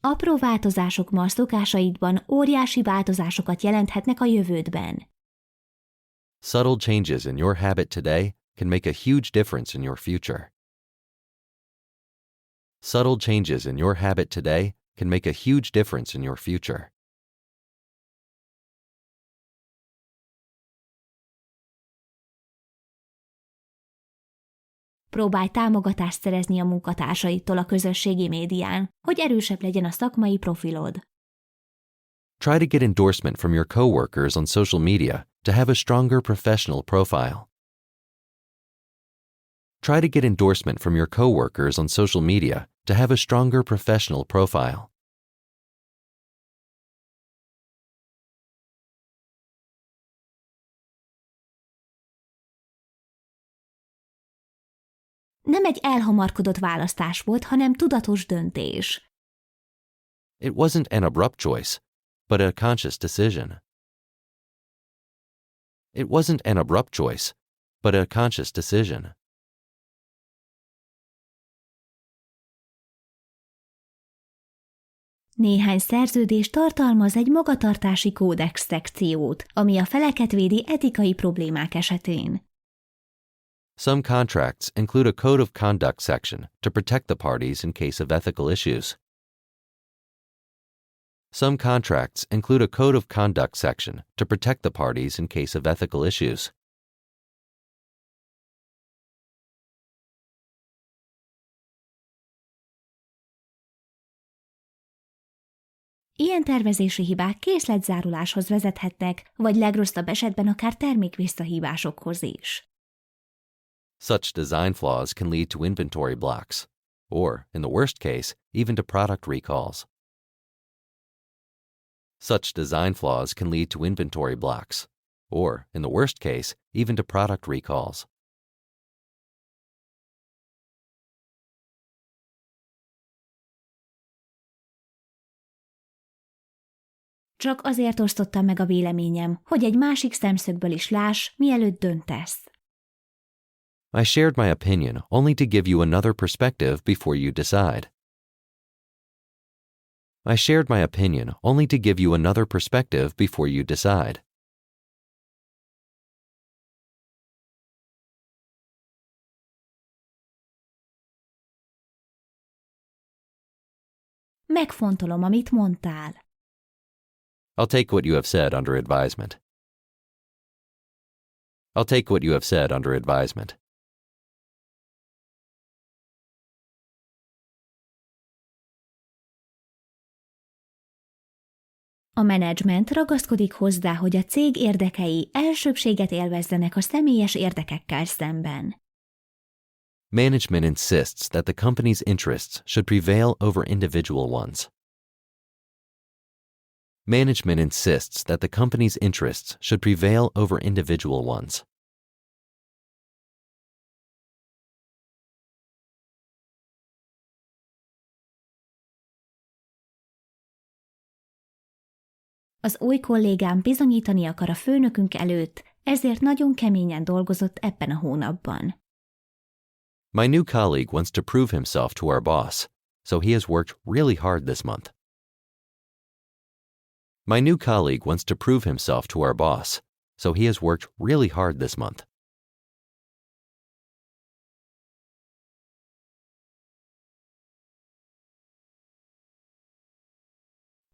Apró változások ma a szokásaidban óriási változásokat jelenthetnek a jövődben. Subtle changes in your habit today can make a huge difference in your future. Subtle changes in your habit today can make a huge difference in your future. Próbálj támogatást szerezni a munkatársaidtól a közösségi médián, hogy erősebb legyen a szakmai profilod. Try to get endorsement from your coworkers on social media to have a stronger professional profile. Try to get endorsement from your coworkers on social media to have a stronger professional profile. Nem egy elhamarkodott választás volt, hanem tudatos döntés. It wasn't an abrupt choice, but a conscious decision. It wasn't an abrupt choice, but a conscious decision. Néhány szerződés tartalmaz egy magatartási kódex szekciót, ami a feleket védi etikai problémák esetén. Some contracts include a code of conduct section to protect the parties in case of ethical issues. Some contracts include a code of conduct section to protect the parties in case of ethical issues. Ilyen tervezési hibák készletzáruláshoz vezethetnek, vagy legrosszabb esetben akár termékvisszahívásokhoz is. Such design flaws can lead to inventory blocks, or, in the worst case, even to product recalls. Such design flaws can lead to inventory blocks, or, in the worst case, even to product recalls. Csak azért osztottam meg a véleményem, hogy egy másik szemszögből is láss, mielőtt döntesz. I shared my opinion only to give you another perspective before you decide. I shared my opinion only to give you another perspective before you decide. Megfontolom, amit mondtál. I'll take what you have said under advisement. I'll take what you have said under advisement. A menedzsment ragaszkodik hozzá, hogy a cég érdekei elsőbbséget élvezzenek a személyes érdekekkel szemben. Management insists that the company's interests should prevail over individual ones. Management insists that the company's interests should prevail over individual ones. Az új kollégám bizonyítani akar a főnökünk előtt, ezért nagyon keményen dolgozott ebben a hónapban. My new colleague wants to prove himself to our boss, so he has worked really hard this month. My new colleague wants to prove himself to our boss, so he has worked really hard this month.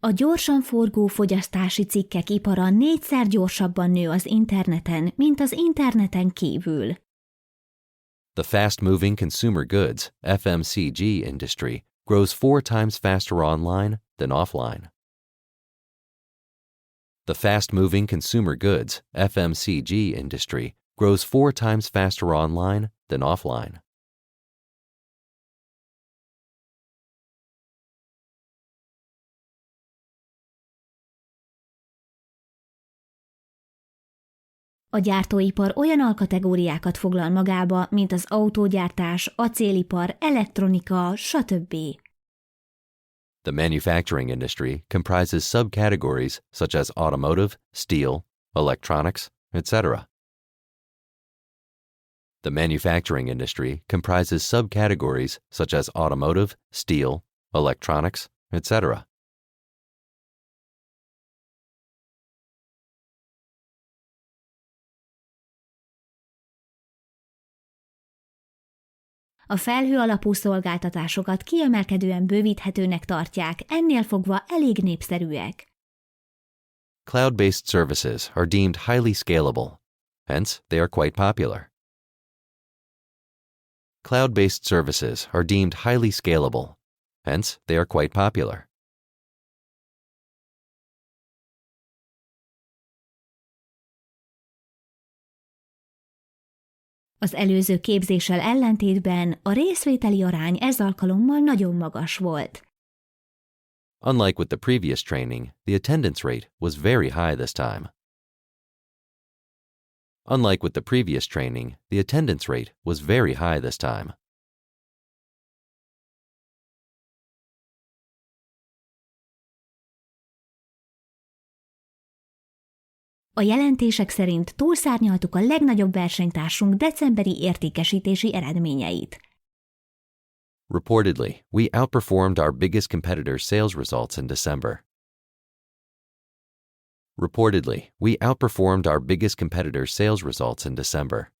A gyorsan forgó fogyasztási cikkek ipara 4-szer gyorsabban nő az interneten, mint az interneten kívül. The fast-moving consumer goods, FMCG industry, grows 4 times faster online than offline. The fast-moving consumer goods, FMCG industry, grows 4 times faster online than offline. A gyártóipar olyan alkategóriákat foglal magába, mint az autógyártás, acélipar, elektronika, stb. The manufacturing industry comprises subcategories such as automotive, steel, electronics, etc. The manufacturing industry comprises subcategories such as automotive, steel, electronics, etc. A felhő alapú szolgáltatásokat kiemelkedően bővíthetőnek tartják, ennél fogva elég népszerűek. Cloud-based services are deemed highly scalable, hence they are quite popular. Cloud-based services are deemed highly scalable, hence they are quite popular. Az előző képzéssel ellentétben a részvételi arány ez alkalommal nagyon magas volt. Unlike with the previous training, the attendance rate was very high this time. Unlike with the previous training, the attendance rate was very high this time. A jelentések szerint túlszárnyaltuk a legnagyobb versenytársunk decemberi értékesítési eredményeit. Reportedly, we outperformed our biggest competitor's sales results in December. Reportedly, we outperformed our biggest competitor's sales results in December.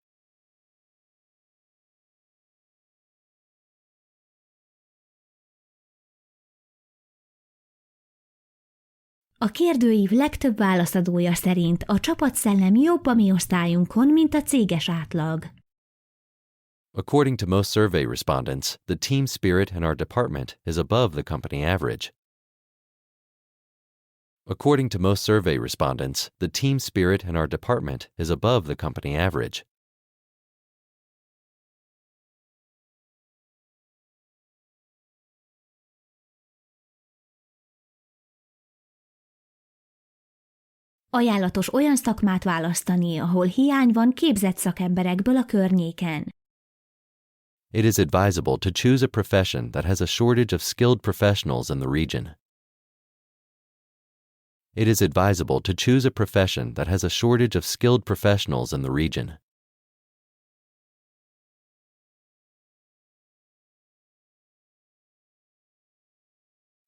A kérdőív legtöbb válaszadója szerint a csapatszellem jobb a mi osztályunkon, mint a céges átlag. According to most survey respondents, the team spirit in our department is above the company average. According to most survey respondents, the team spirit in our department is above the company average. Ajánlatos olyan szakmát választani, ahol hiány van képzett szakemberekből a környéken. It is advisable to choose a profession that has a shortage of skilled professionals in the region. It is advisable to choose a profession that has a shortage of skilled professionals in the region.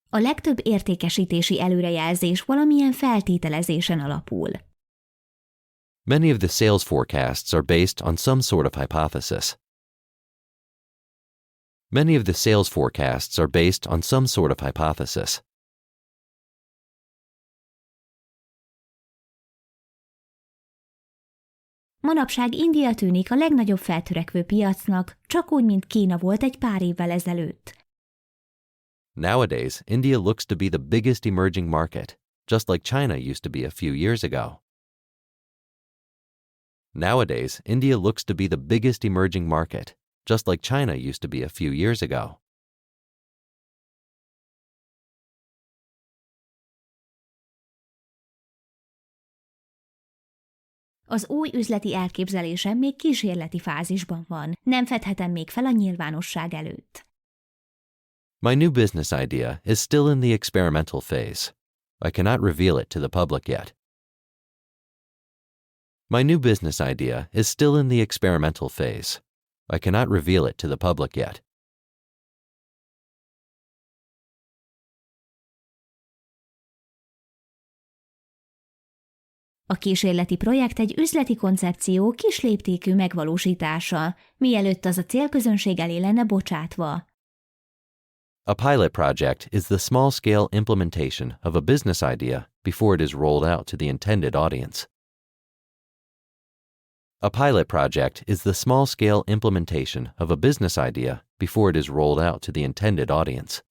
A legtöbb értékesítési előrejelzés valamilyen feltételezésen alapul. Many of the sales forecasts are based on some sort of hypothesis. Many of the sales forecasts are based on some sort of hypothesis. Manapság India tűnik a legnagyobb feltörekvő piacnak, csak úgy, mint Kína volt egy pár évvel ezelőtt. Nowadays, India looks to be the biggest emerging market, just like China used to be a few years ago. Nowadays, India looks to be the biggest emerging market, just like China used to be a few years ago. Az új üzleti elképzelésem még kísérleti fázisban van, nem fedhetem még fel a nyilvánosság előtt. My new business idea is still in the experimental phase. I cannot reveal it to the public yet. My new business idea is still in the experimental phase. I cannot reveal it to the public yet. A kísérleti projekt egy üzleti koncepció kisléptékű megvalósítása, mielőtt az a célközönség elé lenne bocsátva. A pilot project is the small-scale implementation of a business idea before it is rolled out to the intended audience. A pilot project is the small-scale implementation of a business idea before it is rolled out to the intended audience.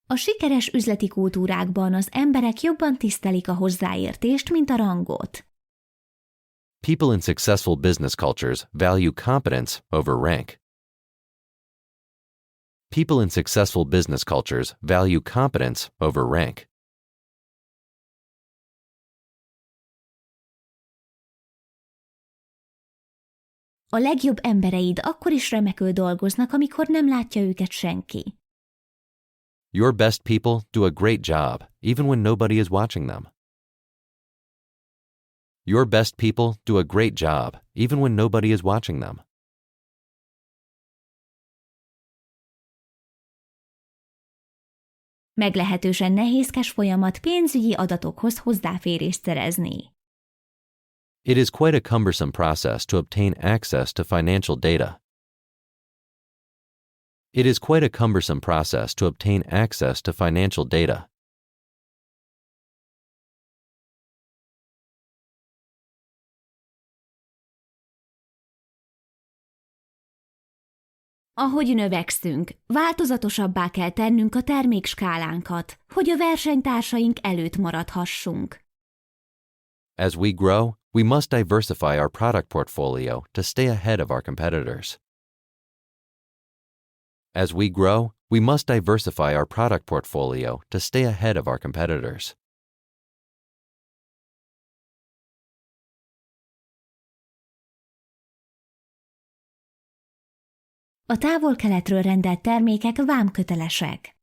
A sikeres üzleti kultúrákban az emberek jobban tisztelik a hozzáértést, mint a rangot. People in successful business cultures value competence over rank. People in successful business cultures value competence over rank. A legjobb embereid akkor is remekül dolgoznak, amikor nem látja őket senki. Your best people do a great job, even when nobody is watching them. Your best people do a great job, even when nobody is watching them. Meglehetősen nehézkes folyamat pénzügyi adatokhoz hozzáférést szerezni. It is quite a cumbersome process to obtain access to financial data. It is quite a cumbersome process to obtain access to financial data. Ahogy növekszünk, változatosabbá kell tennünk a termékskálánkat, hogy a versenytársaink előtt maradhassunk. As we grow, we must diversify our product portfolio to stay ahead of our competitors. As we grow, we must diversify our product portfolio to stay ahead of our competitors. A távol-keletről rendelt termékek vámkötelesek.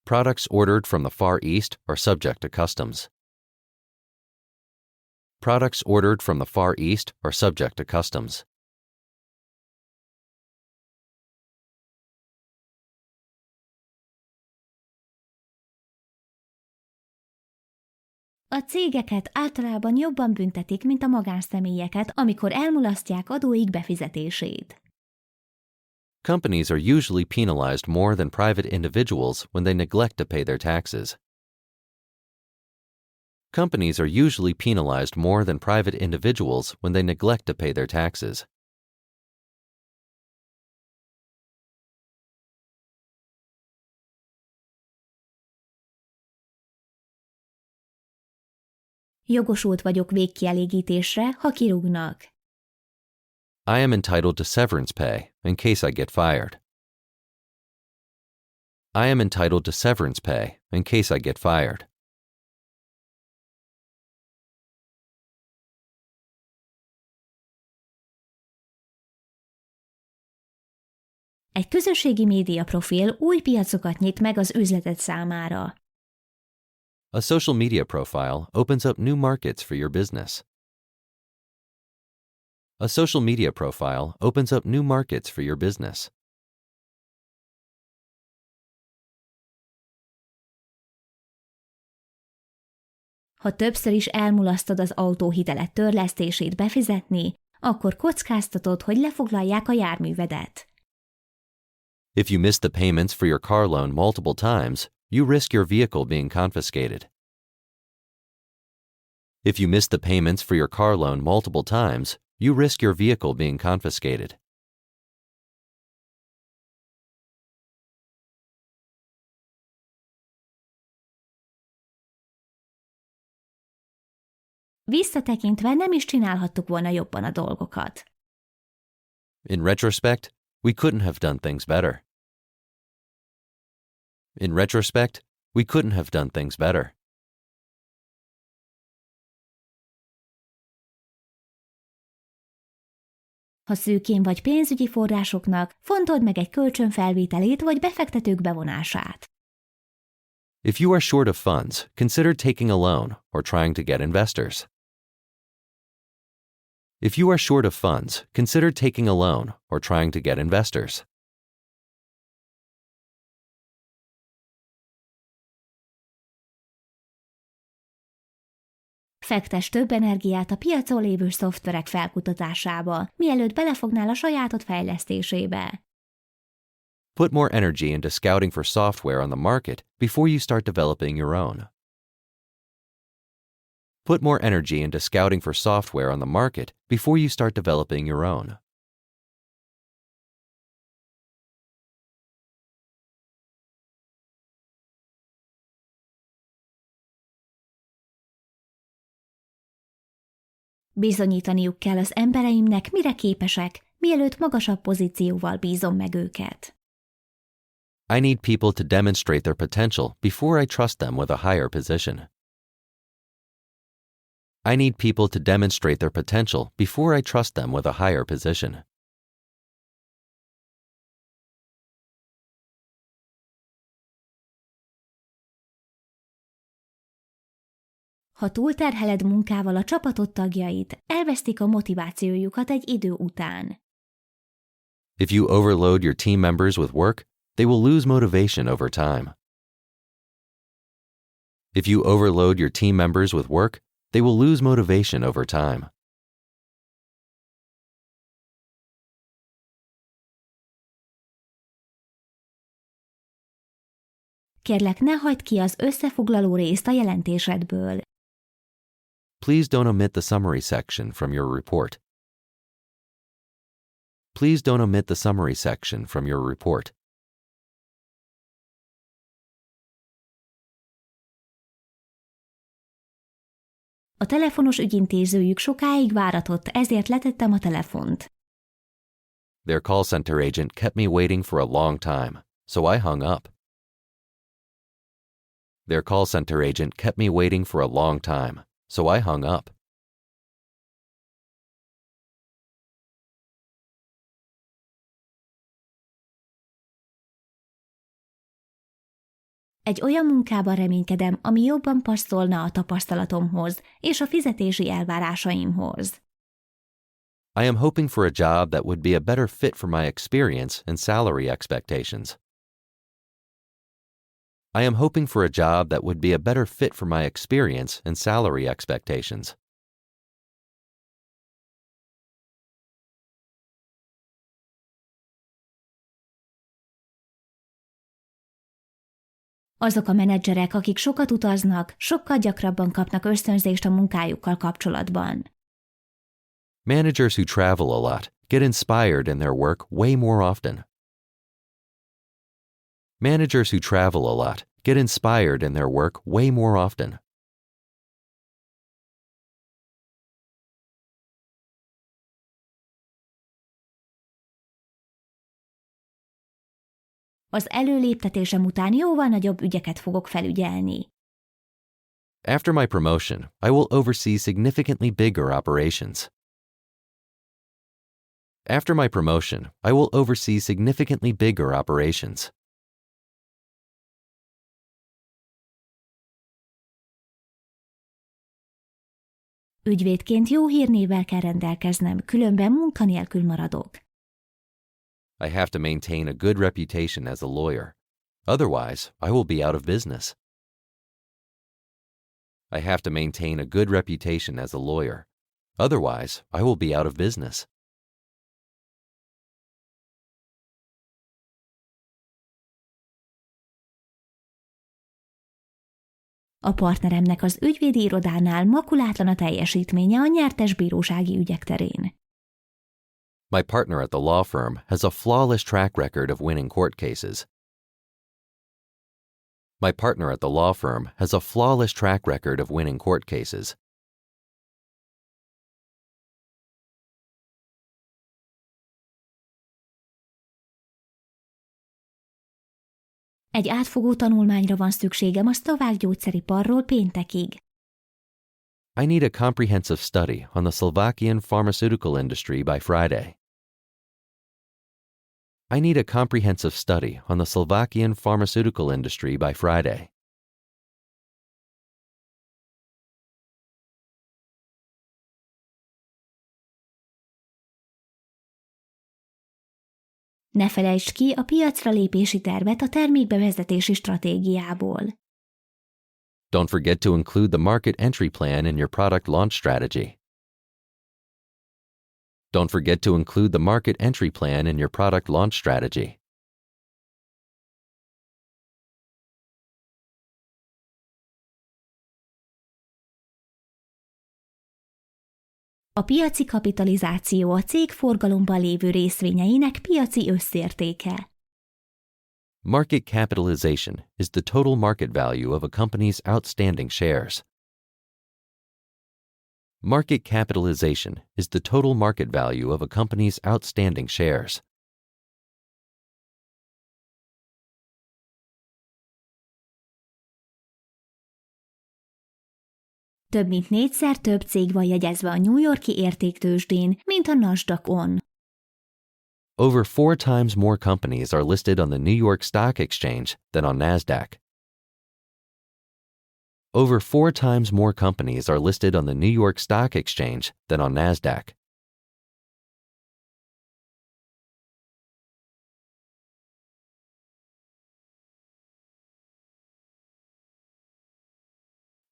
Products ordered from the Far East are subject to customs. Products ordered from the Far East are subject to customs. A cégeket általában jobban büntetik, mint a magánszemélyeket, amikor elmulasztják adóik befizetését. Companies are usually penalized more than private individuals when they neglect to pay their taxes. Companies are usually penalized more than private individuals when they neglect to pay their taxes. Jogosult vagyok végkielégítésre, ha kirúgnak. I am entitled to severance pay in case I get fired. I am entitled to severance pay in case I get fired. Egy közösségi média profil új piacokat nyit meg az üzleted számára. A social media profile opens up new markets for your business. A social media profile opens up new markets for your business. Ha többször is elmulasztod az autó hitelet törlesztését befizetni, akkor kockáztatod, hogy lefoglalják a járművedet. If you miss the payments for your car loan multiple times, you risk your vehicle being confiscated. If you miss the payments for your car loan multiple times, you risk your vehicle being confiscated. Visszatekintve nem is csinálhattuk volna jobban a dolgokat. In retrospect, we couldn't have done things better. In retrospect, we couldn't have done things better. Ha szűkén vagy pénzügyi forrásoknak, fontold meg egy kölcsön felvételét vagy befektetők bevonását. If you are short of funds, consider taking a loan or trying to get investors. If you are short of funds, consider taking a loan or trying to get investors. Fektess több energiát a piacon lévő szoftverek felkutatásába, mielőtt belefognál a sajátod fejlesztésébe. Put more energy into scouting for software on the market before you start developing your own. Put more energy into scouting for software on the market before you start developing your own. Bizonyítaniuk kell az embereimnek, mire képesek, mielőtt magasabb pozícióval bízom meg őket. I need people to demonstrate their potential before I trust them with a higher position. I need people to demonstrate their potential before I trust them with a higher position. Ha túlterheled munkával a csapatod tagjait, elvesztik a motivációjukat egy idő után. If you overload your team members with work, they will lose motivation over time. If you overload your team members with work, they will lose motivation over time. Kérlek, ne hagyd ki az összefoglaló részt a jelentésedből. Please don't omit the summary section from your report. Please don't omit the summary section from your report. A telefonos ügyintézőjük sokáig váratott, ezért letettem a telefont. Their call center agent kept me waiting for a long time, so I hung up. Their call center agent kept me waiting for a long time, so I hung up. Egy olyan munkában reménykedem, ami jobban passzolna a tapasztalatomhoz és a fizetési elvárásaimhoz. I am hoping for a job that would be a better fit for my experience and salary expectations. I am hoping for a job that would be a better fit for my experience and salary expectations. Azok a menedzserek, akik sokat utaznak, sokkal gyakrabban kapnak ösztönzést a munkájukkal kapcsolatban. Managers who travel a lot get inspired in their work way more often. Managers who travel a lot get inspired in their work way more often. Az előléptetésem után jóval nagyobb ügyeket fogok felügyelni. After my promotion, I will oversee significantly bigger operations. After my promotion, I will oversee significantly bigger operations. Ügyvédként jó hírnévvel kell rendelkeznem, különben munkanélkül maradok. I have to maintain a good reputation as a lawyer. Otherwise, I will be out of business. I have to maintain a good reputation as a lawyer. Otherwise, I will be out of business. A partneremnek az ügyvédi irodánál makulátlan a teljesítménye a nyertes bírósági ügyek terén. My partner at the law firm has a flawless track record of winning court cases. My partner at the law firm has a flawless track record of winning court cases. Egy átfogó tanulmányra van szükségem a szlovák gyógyszeriparról péntekig. I need a comprehensive study on the Slovakian pharmaceutical industry by Friday. I need a comprehensive study on the Slovakian pharmaceutical industry by Friday. Ne felejtsd ki a piacra lépési tervet a termékbevezetési stratégiából. Don't forget to include the market entry plan in your product launch strategy. Don't forget to include the market entry plan in your product launch strategy. A piaci kapitalizáció a cég forgalomban lévő részvényeinek piaci összértéke. Market capitalization is the total market value of a company's outstanding shares. Market capitalization is the total market value of a company's outstanding shares. Több mint 4-szer több cég van jegyezve a New York-i értéktőzsdén, mint a Nasdaqon. Over 4 times more companies are listed on the New York Stock Exchange than on NASDAQ. Over 4 times more companies are listed on the New York Stock Exchange than on NASDAQ.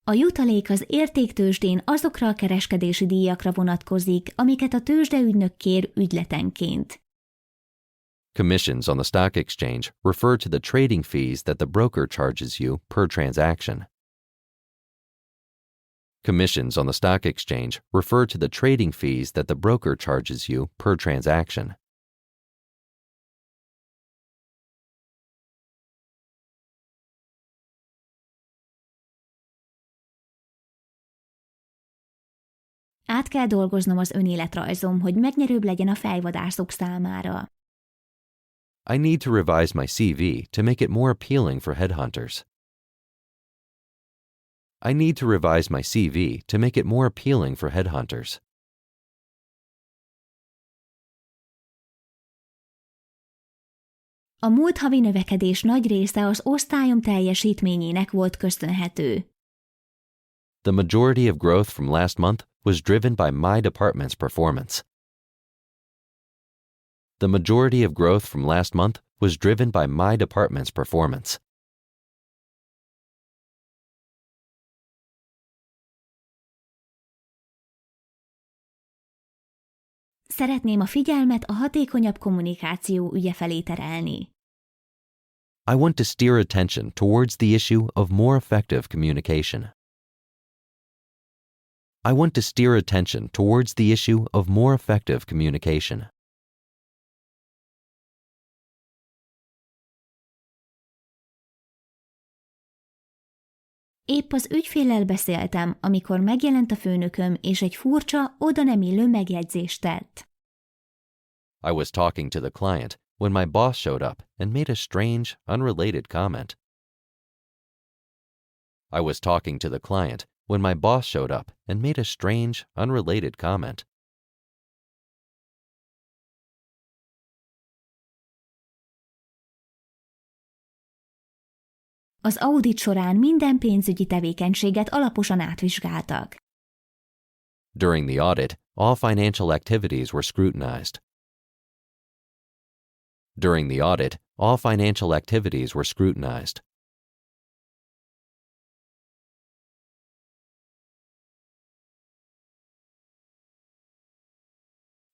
A jutalék az értéktőzsdén azokra a kereskedési díjakra vonatkozik, amiket a tőzsdeügynök kér ügyletenként. Commissions on the stock exchange refer to the trading fees that the broker charges you per transaction. Commissions on the stock exchange refer to the trading fees that the broker charges you per transaction. Át kell dolgoznom az önéletrajzom, hogy megnyerőbb legyen a fejvadászok számára. I need to revise my CV to make it more appealing for headhunters. I need to revise my CV to make it more appealing for headhunters. A múlt havi növekedés nagy része az osztályom teljesítményének volt köszönhető. The majority of growth from last month was driven by my department's performance. The majority of growth from last month was driven by my department's performance. Szeretném a figyelmet a hatékonyabb kommunikáció ügye felé terelni. I want to steer attention towards the issue of more effective communication. I want to steer attention towards the issue of more effective communication. Épp az ügyféllel beszéltem, amikor megjelent a főnököm, és egy furcsa, oda nem illő megjegyzést tett. I was talking to the client when my boss showed up and made a strange, unrelated comment. I was talking to the client when my boss showed up and made a strange, unrelated comment. Az audit során minden pénzügyi tevékenységet alaposan átvizsgáltak. During the audit, all financial activities were scrutinized. During the audit, all financial activities were scrutinized.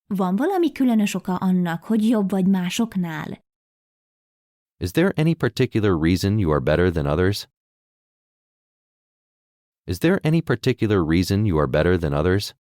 Van valami különös oka annak, hogy jobb vagy másoknál? Is there any particular reason you are better than others? Is there any particular reason you are better than others?